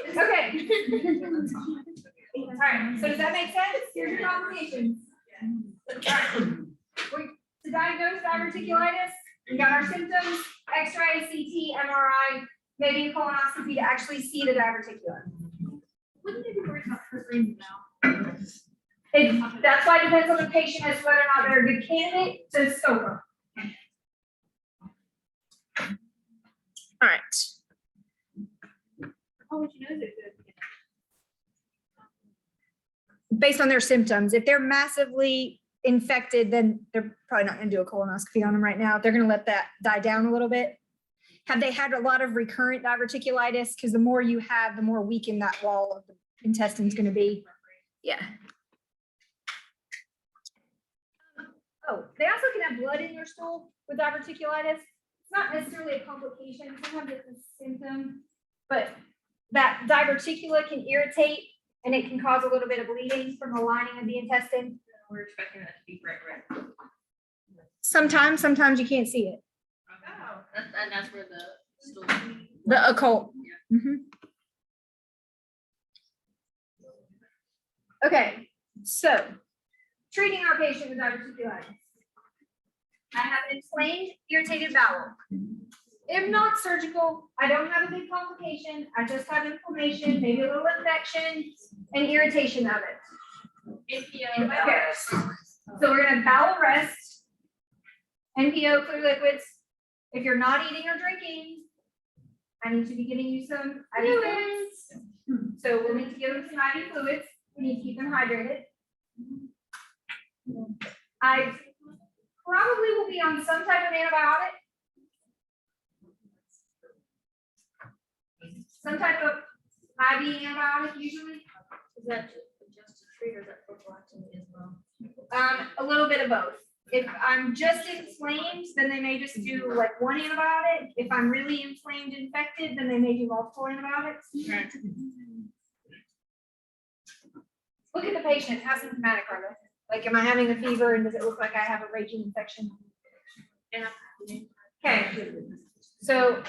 Okay. All right, so does that make sense? Here's your complications. All right. To diagnose diverticulitis, we got our symptoms, X-ray, CT, MRI, maybe a colonoscopy to actually see the diverticula. Wouldn't they be worried about her brain now? That's why it depends on the patient as to whether or not they're a good candidate to scope them. All right. How would you know they're good? Based on their symptoms, if they're massively infected, then they're probably not going to do a colonoscopy on them right now. They're going to let that die down a little bit. Have they had a lot of recurrent diverticulitis? Because the more you have, the more weakened that wall of the intestine is going to be. Yeah. Oh, they also can have blood in your stool with diverticulitis. It's not necessarily a complication. Sometimes it's a symptom, but that diverticula can irritate and it can cause a little bit of bleeding from the lining of the intestine. We're expecting that to be bright red. Sometimes you can't see it. Oh, And that's where the stool. The occult. Mhm. Okay, so treating our patient with diverticulitis. I have an inflamed, irritated bowel. If not surgical, I don't have a big complication. I just have inflammation, maybe a little infection, and irritation of it. Okay. So we're gonna bowel rest, NPO, clear liquids. If you're not eating or drinking, I need to be giving you some IV fluids. So we'll need to give them some IV fluids. We need to keep them hydrated. I probably will be on some type of antibiotic. Some type of IV antibiotic usually. Is that just to treat or is that prophylactic as well? A little bit of both. If I'm just inflamed, then they may just do like one antibiotic. If I'm really inflamed, infected, then they may do multiple antibiotics. Look at the patient. How symptomatic are they? Like, am I having a fever and does it look like I have a raging infection? Okay. So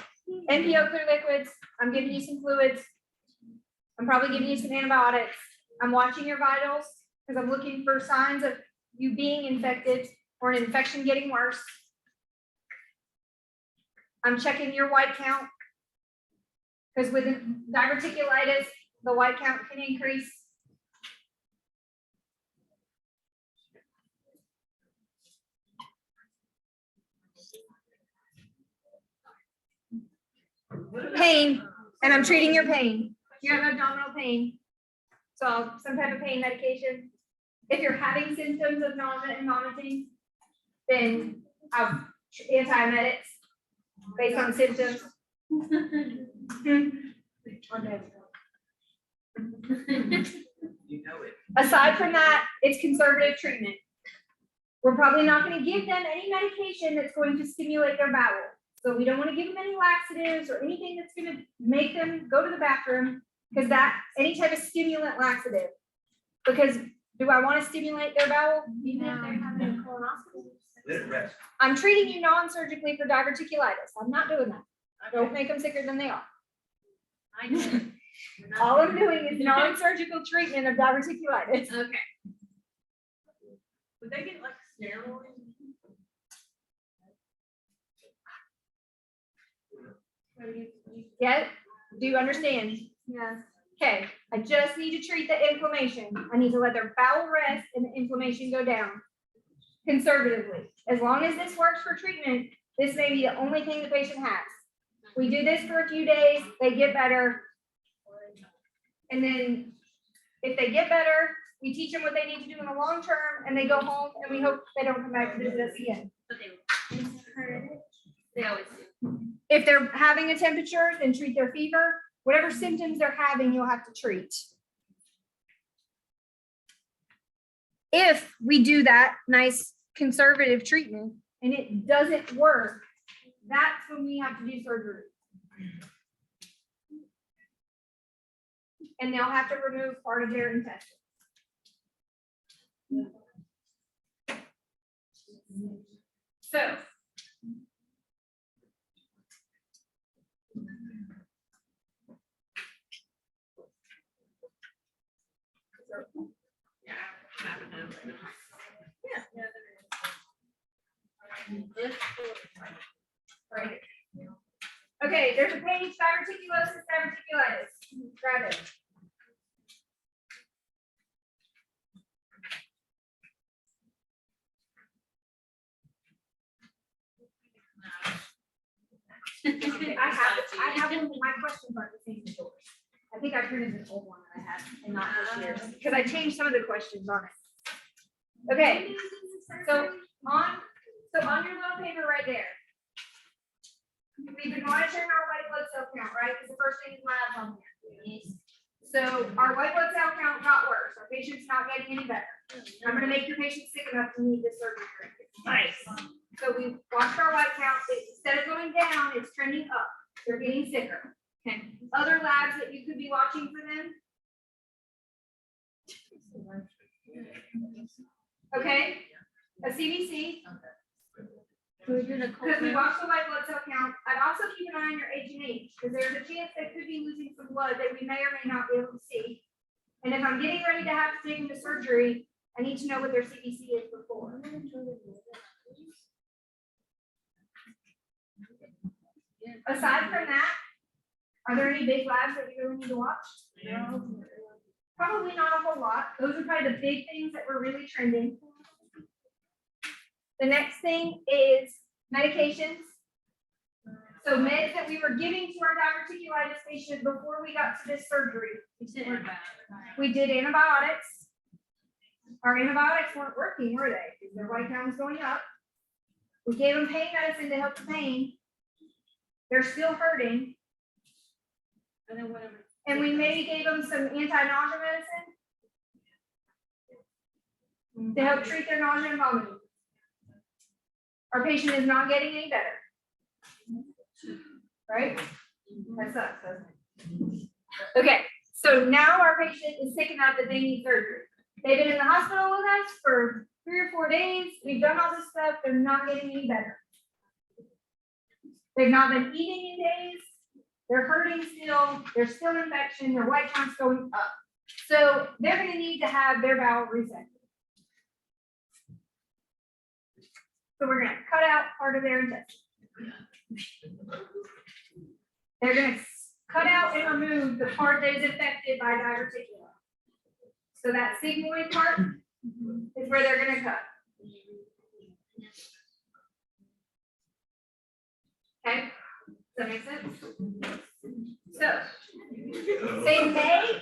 NPO clear liquids. I'm giving you some fluids. I'm probably giving you some antibiotics. I'm watching your vitals because I'm looking for signs of you being infected or an infection getting worse. I'm checking your white count because with diverticulitis, the white count can increase. Pain, and I'm treating your pain. You have abdominal pain. So some type of pain medication. If you're having symptoms of nausea and vomiting, then antiemetics based on symptoms. You know it. Aside from that, it's conservative treatment. We're probably not gonna give them any medication that's going to stimulate their bowel. So we don't wanna give them any laxatives or anything that's gonna make them go to the bathroom, because that, any type of stimulant laxative. Because do I wanna stimulate their bowel even if they're having a colonoscopy? Let it rest. I'm treating you non-surgically for diverticulitis. I'm not doing that. Don't make them sicker than they are. I know. All I'm doing is non-surgical treatment of diverticulitis. Okay. Would they get like steroids? Yeah, do you understand? Yes. Okay, I just need to treat the inflammation. I need to let their bowel rest and the inflammation go down conservatively. As long as this works for treatment, this may be the only thing the patient has. We do this for a few days, they get better. And then if they get better, we teach them what they need to do in the long term and they go home and we hope they don't come back to visit us again. But they always do. If they're having a temperature, then treat their fever. Whatever symptoms they're having, you'll have to treat. If we do that nice conservative treatment and it doesn't work, that's when we have to do surgery. And they'll have to remove part of their intestine. So. Right. Okay, there's a page, diverticulosis, diverticulitis. Grab it. I have one, my questions aren't the same as yours. I think I printed an old one that I had and not this year's, because I changed some of the questions on it. Okay, so on your little paper right there. We've been monitoring our white blood cell count, right? Because the first thing is labs on here. So our white blood cell count got worse. Our patient's not getting any better. I'm gonna make your patient sick enough to need this surgery. Nice. So we watched our white count. Instead of going down, it's trending up. They're getting sicker. Okay. Other labs that you could be watching for them. Okay. A CBC. Because we watch the white blood cell count. I'd also keep an eye on your H&H, because there's a chance they could be losing some blood that we may or may not be able to see. And if I'm getting ready to have to take them to surgery, I need to know what their CBC is before. Aside from that, are there any big labs that you really need to watch? No. Probably not a whole lot. Those are probably the big things that were really trending. The next thing is medications. So meds that we were giving to our diverticulitis patient before we got to this surgery. We did antibiotics. Our antibiotics weren't working, were they? Because their white count was going up. We gave them pain medicine to help the pain. They're still hurting. And then whatever. And we maybe gave them some anti-nausea medicine to help treat their nausea and vomiting. Our patient is not getting any better. Right? That sucks, doesn't it? Okay, so now our patient is sick enough that they need surgery. They've been in the hospital with us for 3 or 4 days. We've done all this stuff. They're not getting any better. They've not been eating in days. They're hurting still. There's still an infection. Their white count's going up. So they're going to need to have their bowel resected. So we're going to cut out part of their intestine. They're going to cut out and remove the part that is affected by diverticulum. So that sigmoid part is where they're going to cut. Okay, does that make sense? So they may,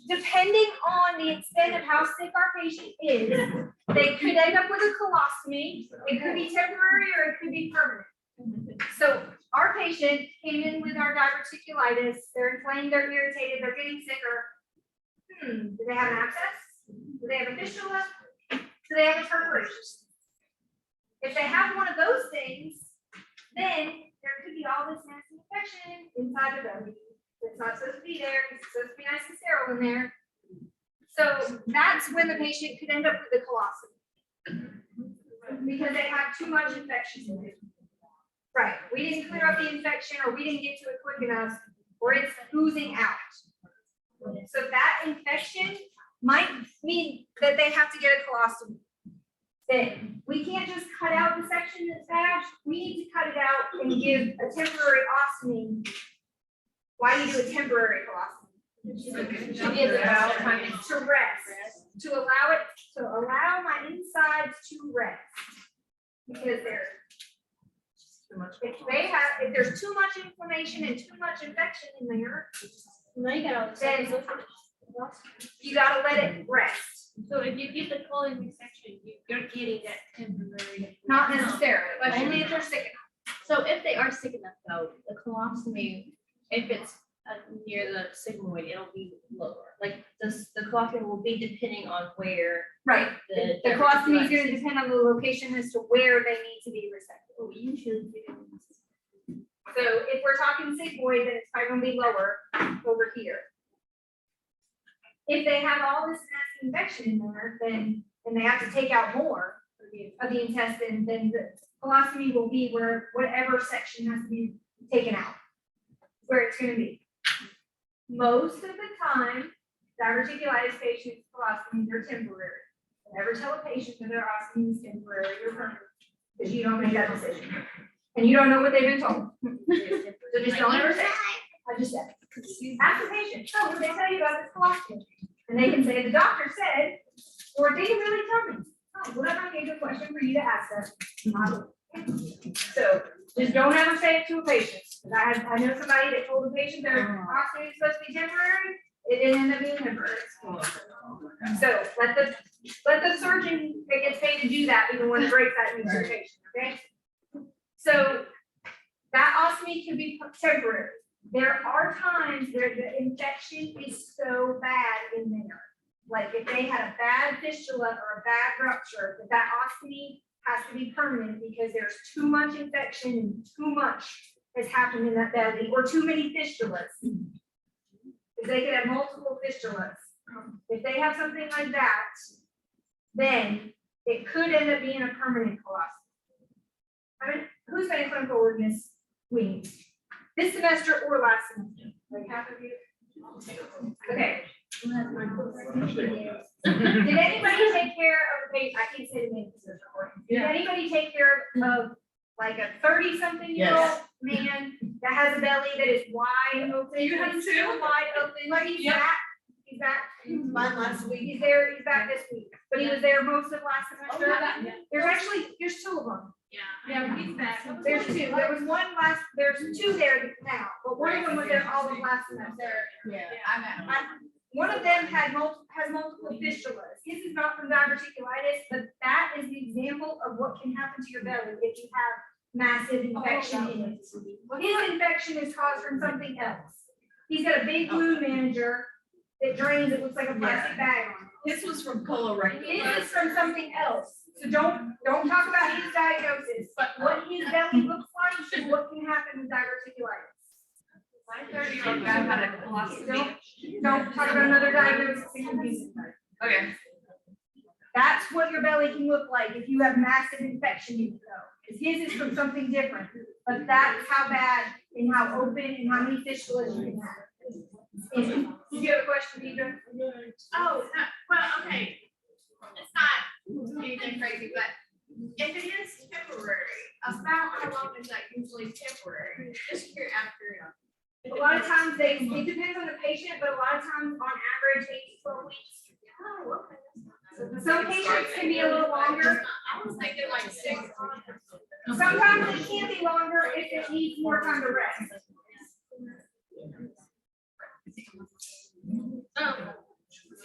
depending depending on the extent of how sick our patient is, they could end up with a colostomy. It could be temporary or it could be permanent. So our patient came in with our diverticulitis, they're inflamed, they're irritated, they're getting sicker. Do they have an abscess? Do they have a fistula? Do they have a perforation? If they have one of those things, then there could be all this nasty infection inside the belly. It's not supposed to be there, it's supposed to be nice and sterile in there. So that's when the patient could end up with a colostomy. Because they have too much infection in it. Right, we didn't clear up the infection, or we didn't get to it quick enough, or it's oozing out. So that infection might mean that they have to get a colostomy. That we can't just cut out the section that's bad, we need to cut it out and give a temporary ostomy. Why do you do a temporary colostomy? To rest, to allow my insides to rest. Because if there's too much inflammation and too much infection in there, then you gotta let it rest. So if you get the colon resection, you're getting that temporary. Not necessarily, but only if they're sick enough. So if they are sick enough though, the colostomy, if it's near the sigmoid, it'll be lower. Like the colostomy will be depending on where Right. the. The colostomy is gonna depend on the location as to where they need to be resected. We usually do. So if we're talking sigmoid, then it's probably gonna be lower over here. If they have all this nasty infection in there, then, and they have to take out more of the intestine, then the colostomy will be where whatever section has to be taken out, where it's gonna be. Most of the time, diverticulitis patients, colostomies are temporary. Never tell a patient that their ostomy is temporary or permanent, because you don't make that decision. And you don't know what they've been told. So just don't ever say, I just said, ask the patient, oh, what did they tell you about this colostomy? And they can say, the doctor said, or they can really tell me. Oh, well, that might be a good question for you to ask us. So just don't ever say it to a patient. 'Cause I know somebody that told the patient their ostomy is supposed to be temporary, it didn't end up being temporary. So let the surgeon that gets paid to do that be the one that breaks that news to the patient, okay? So that ostomy can be temporary. There are times where the infection is so bad in there. Like if they had a bad fistula or a bad rupture, that ostomy has to be permanent because there's too much infection and too much has happened in that belly, or too many fistulas. Because they could have multiple fistulas. If they have something like that, then it could end up being a permanent colostomy. I mean, who's been in clinical with Miss Weems? This semester or last semester? Like half of you? Okay. Did anybody take care of the patient? I can't say the name because it's recording. Did anybody take care of like a 30-something-year-old man that has a belly that is wide open? You have It's two? still wide open. Like he's back. He's back. Mine last week. He's back this week, but he was there most of last semester. There's two of them. Yeah, he's back. There's two. There was one there's two there now, but one of them was there all of last semester. Yeah. One of them has multiple fistulas. His is not from diverticulitis, but that is the example of what can happen to your belly if you have massive infection in it. His infection is caused from something else. He's got a big wound manager that drains, it looks like a plastic bag on it. This was from colorectal. His is from something else. So don't talk about his diagnosis, but what his belly looks like and what can happen with diverticulitis. My 30-year-old guy had a colostomy. Don't talk about another diagnosis. Okay. That's what your belly can look like if you have massive infection in it though. Because his is from something different, but that's how bad and how open and how many fistulas you can have. Did you have a question, Deidre? Oh, well, okay. It's not anything crazy, but if it is temporary, about how long is that usually temporary? Just here after. A lot of times it depends on the patient, but a lot of times on average 8 to 12 weeks. Oh, okay. Some patients can be a little longer. I was thinking like 6 months. Sometimes it can be longer if it needs more time to rest.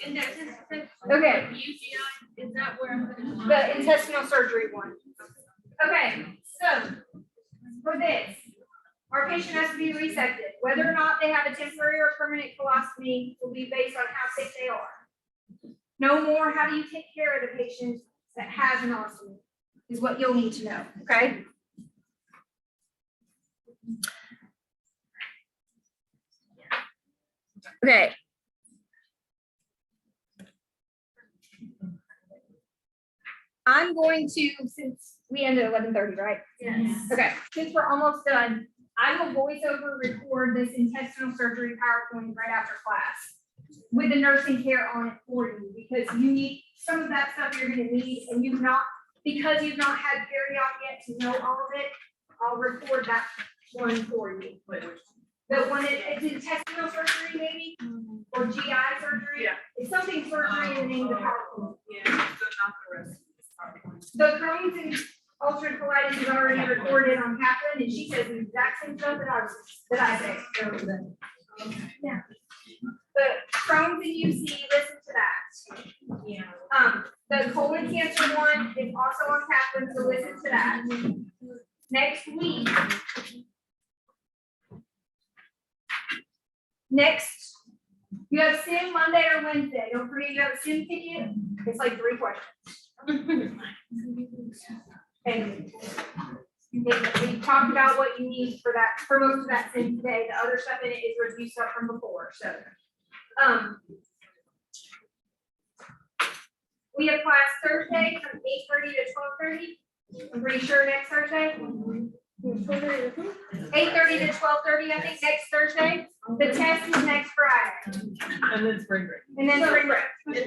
And that's just. Okay. UCI, is that where I'm gonna? The intestinal surgery one. Okay, so for this, our patient has to be resected. Whether or not they have a temporary or permanent colostomy will be based on how sick they are. No more, how do you take care of the patient that has an ostomy is what you'll need to know, okay? Okay. I'm going to, since we ended at 11:30, right? Yes. Okay, since we're almost done, I will voice over record this intestinal surgery PowerPoint right after class with the nursing care on it for you, because you need, some of that stuff you're gonna need, and because you've not had periop yet to know all of it, I'll record that one for you. The one, it's intestinal surgery maybe, or GI surgery. Yeah. It's something surgery in the name of the PowerPoint. Yeah, so not the rest of this PowerPoint. The Crohn's and ulcerative colitis is already recorded on Kaplan, and she says the exact same stuff that I say. Yeah. The Crohn's and UC, listen to that. Yeah. The colon cancer one is also on Kaplan, so listen to that. Next week. Next, you have sim Monday or Wednesday. Don't forget you have a sim ticket. It's like 3 questions. And we talked about what you need for that, for most of that sim today. The other stuff in it is review stuff from before, so. We have class Thursday from 8:30 to 12:30. I'm pretty sure next Thursday. 8:30 to 12:30, I think, next Thursday. The test is next Friday. And then spring break. And then spring break. This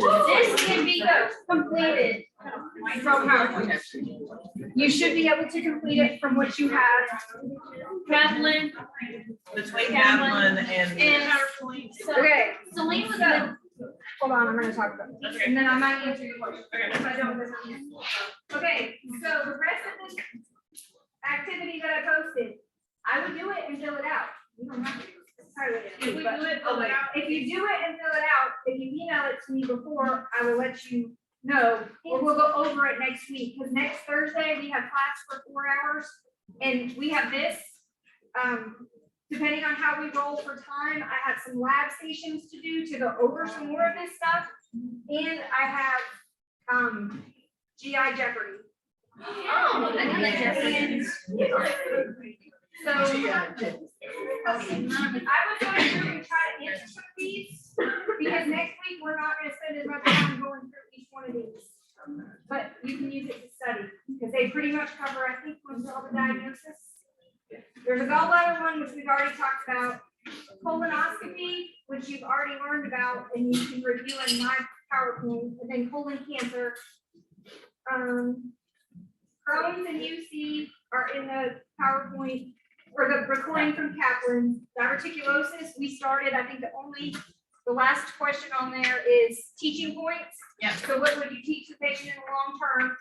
can be completed from home. You should be able to complete it from what you have. Kaplan, Between Kaplan and. PowerPoint. Okay, Celine was so, hold on, I'm gonna talk about it. Okay. And then I might answer your question. If I don't, then I'll- Okay, so the rest of this activity that I posted, I would do it and fill it out. You don't have to. It's entirely up to you, If we but- do it, fill it out. If you do it and fill it out, if you email it to me before, I will let you know, or we'll go over it next week, because next Thursday, we have class for 4 hours, and we have this. Depending on how we roll for time, I have some lab stations to do to go over some more of this stuff, and I have, GI Jeopardy. Oh, I like And so, I was going to try to answer some of these, because next week, we're not gonna spend as much time going through each one of these. But you can use it to study, because they pretty much cover, I think, most all the diagnosis. There's a gallbladder one, which we've already talked about, colonoscopy, which you've already learned about, and you can review in my PowerPoint, and then colon cancer. Crohn's and UC are in the PowerPoint, or the recording from Kaplan. Diverticulosis, we started, I think the last question on there is teaching points. Yeah. So what would you teach the patient in the long term?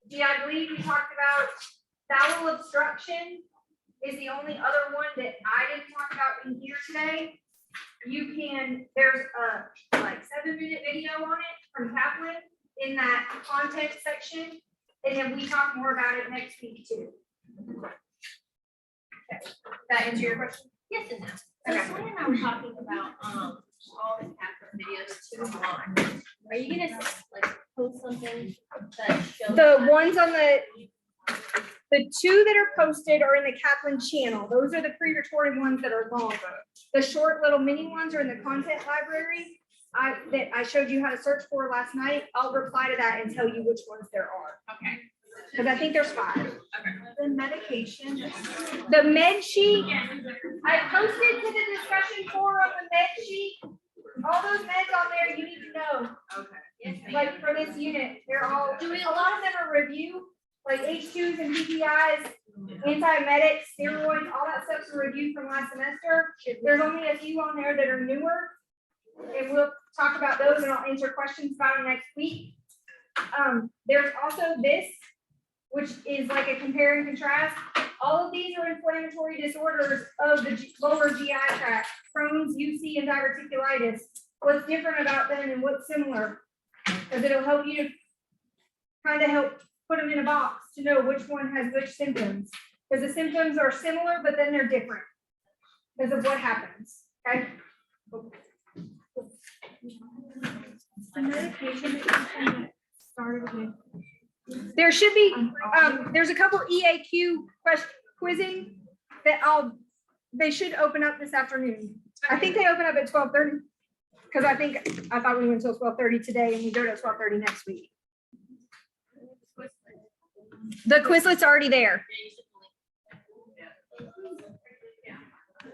Yeah, I believe we talked about bowel obstruction is the only other one that I didn't talk about in here today. You can, there's a like 7-minute video on it from Kaplan in that content section. And then we talk more about it next week too. Okay. That answer your question? Yes and no. So Celine and I were talking about, all the Kaplan videos too long. Are you gonna like post something that shows? The ones on the 2 that are posted are in the Kaplan channel. Those are the pre-recorded ones that are longer. The short little mini ones are in the content library. That I showed you how to search for last night. I'll reply to that and tell you which ones there are. Okay. Because I think there's 5. The medication. The med sheet, I posted to the discussion forum the med sheet. All those meds on there, you need to know. Okay. Like for this unit, they're all, a lot of them are review, like H2s and PPIs, antiemetics, steroids, all that stuff's a review from last semester. There's only a few on there that are newer. And we'll talk about those and I'll answer questions about them next week. There's also this, which is like a compare and contrast. all of these are inflammatory disorders of the lower GI tract, Crohn's, UC, and diverticulitis. What's different about them and what's similar? Because it'll help you to kind of help put them in a box to know which one has which symptoms. Because the symptoms are similar, but then they're different because of what happens, okay? The medication that you kind of started with. There should be, there's a couple EAQ quizzing that they should open up this afternoon. I think they open up at 12:30. Because I thought we went till 12:30 today and we go to 12:30 next week. The Quizlet's already there. Yeah, you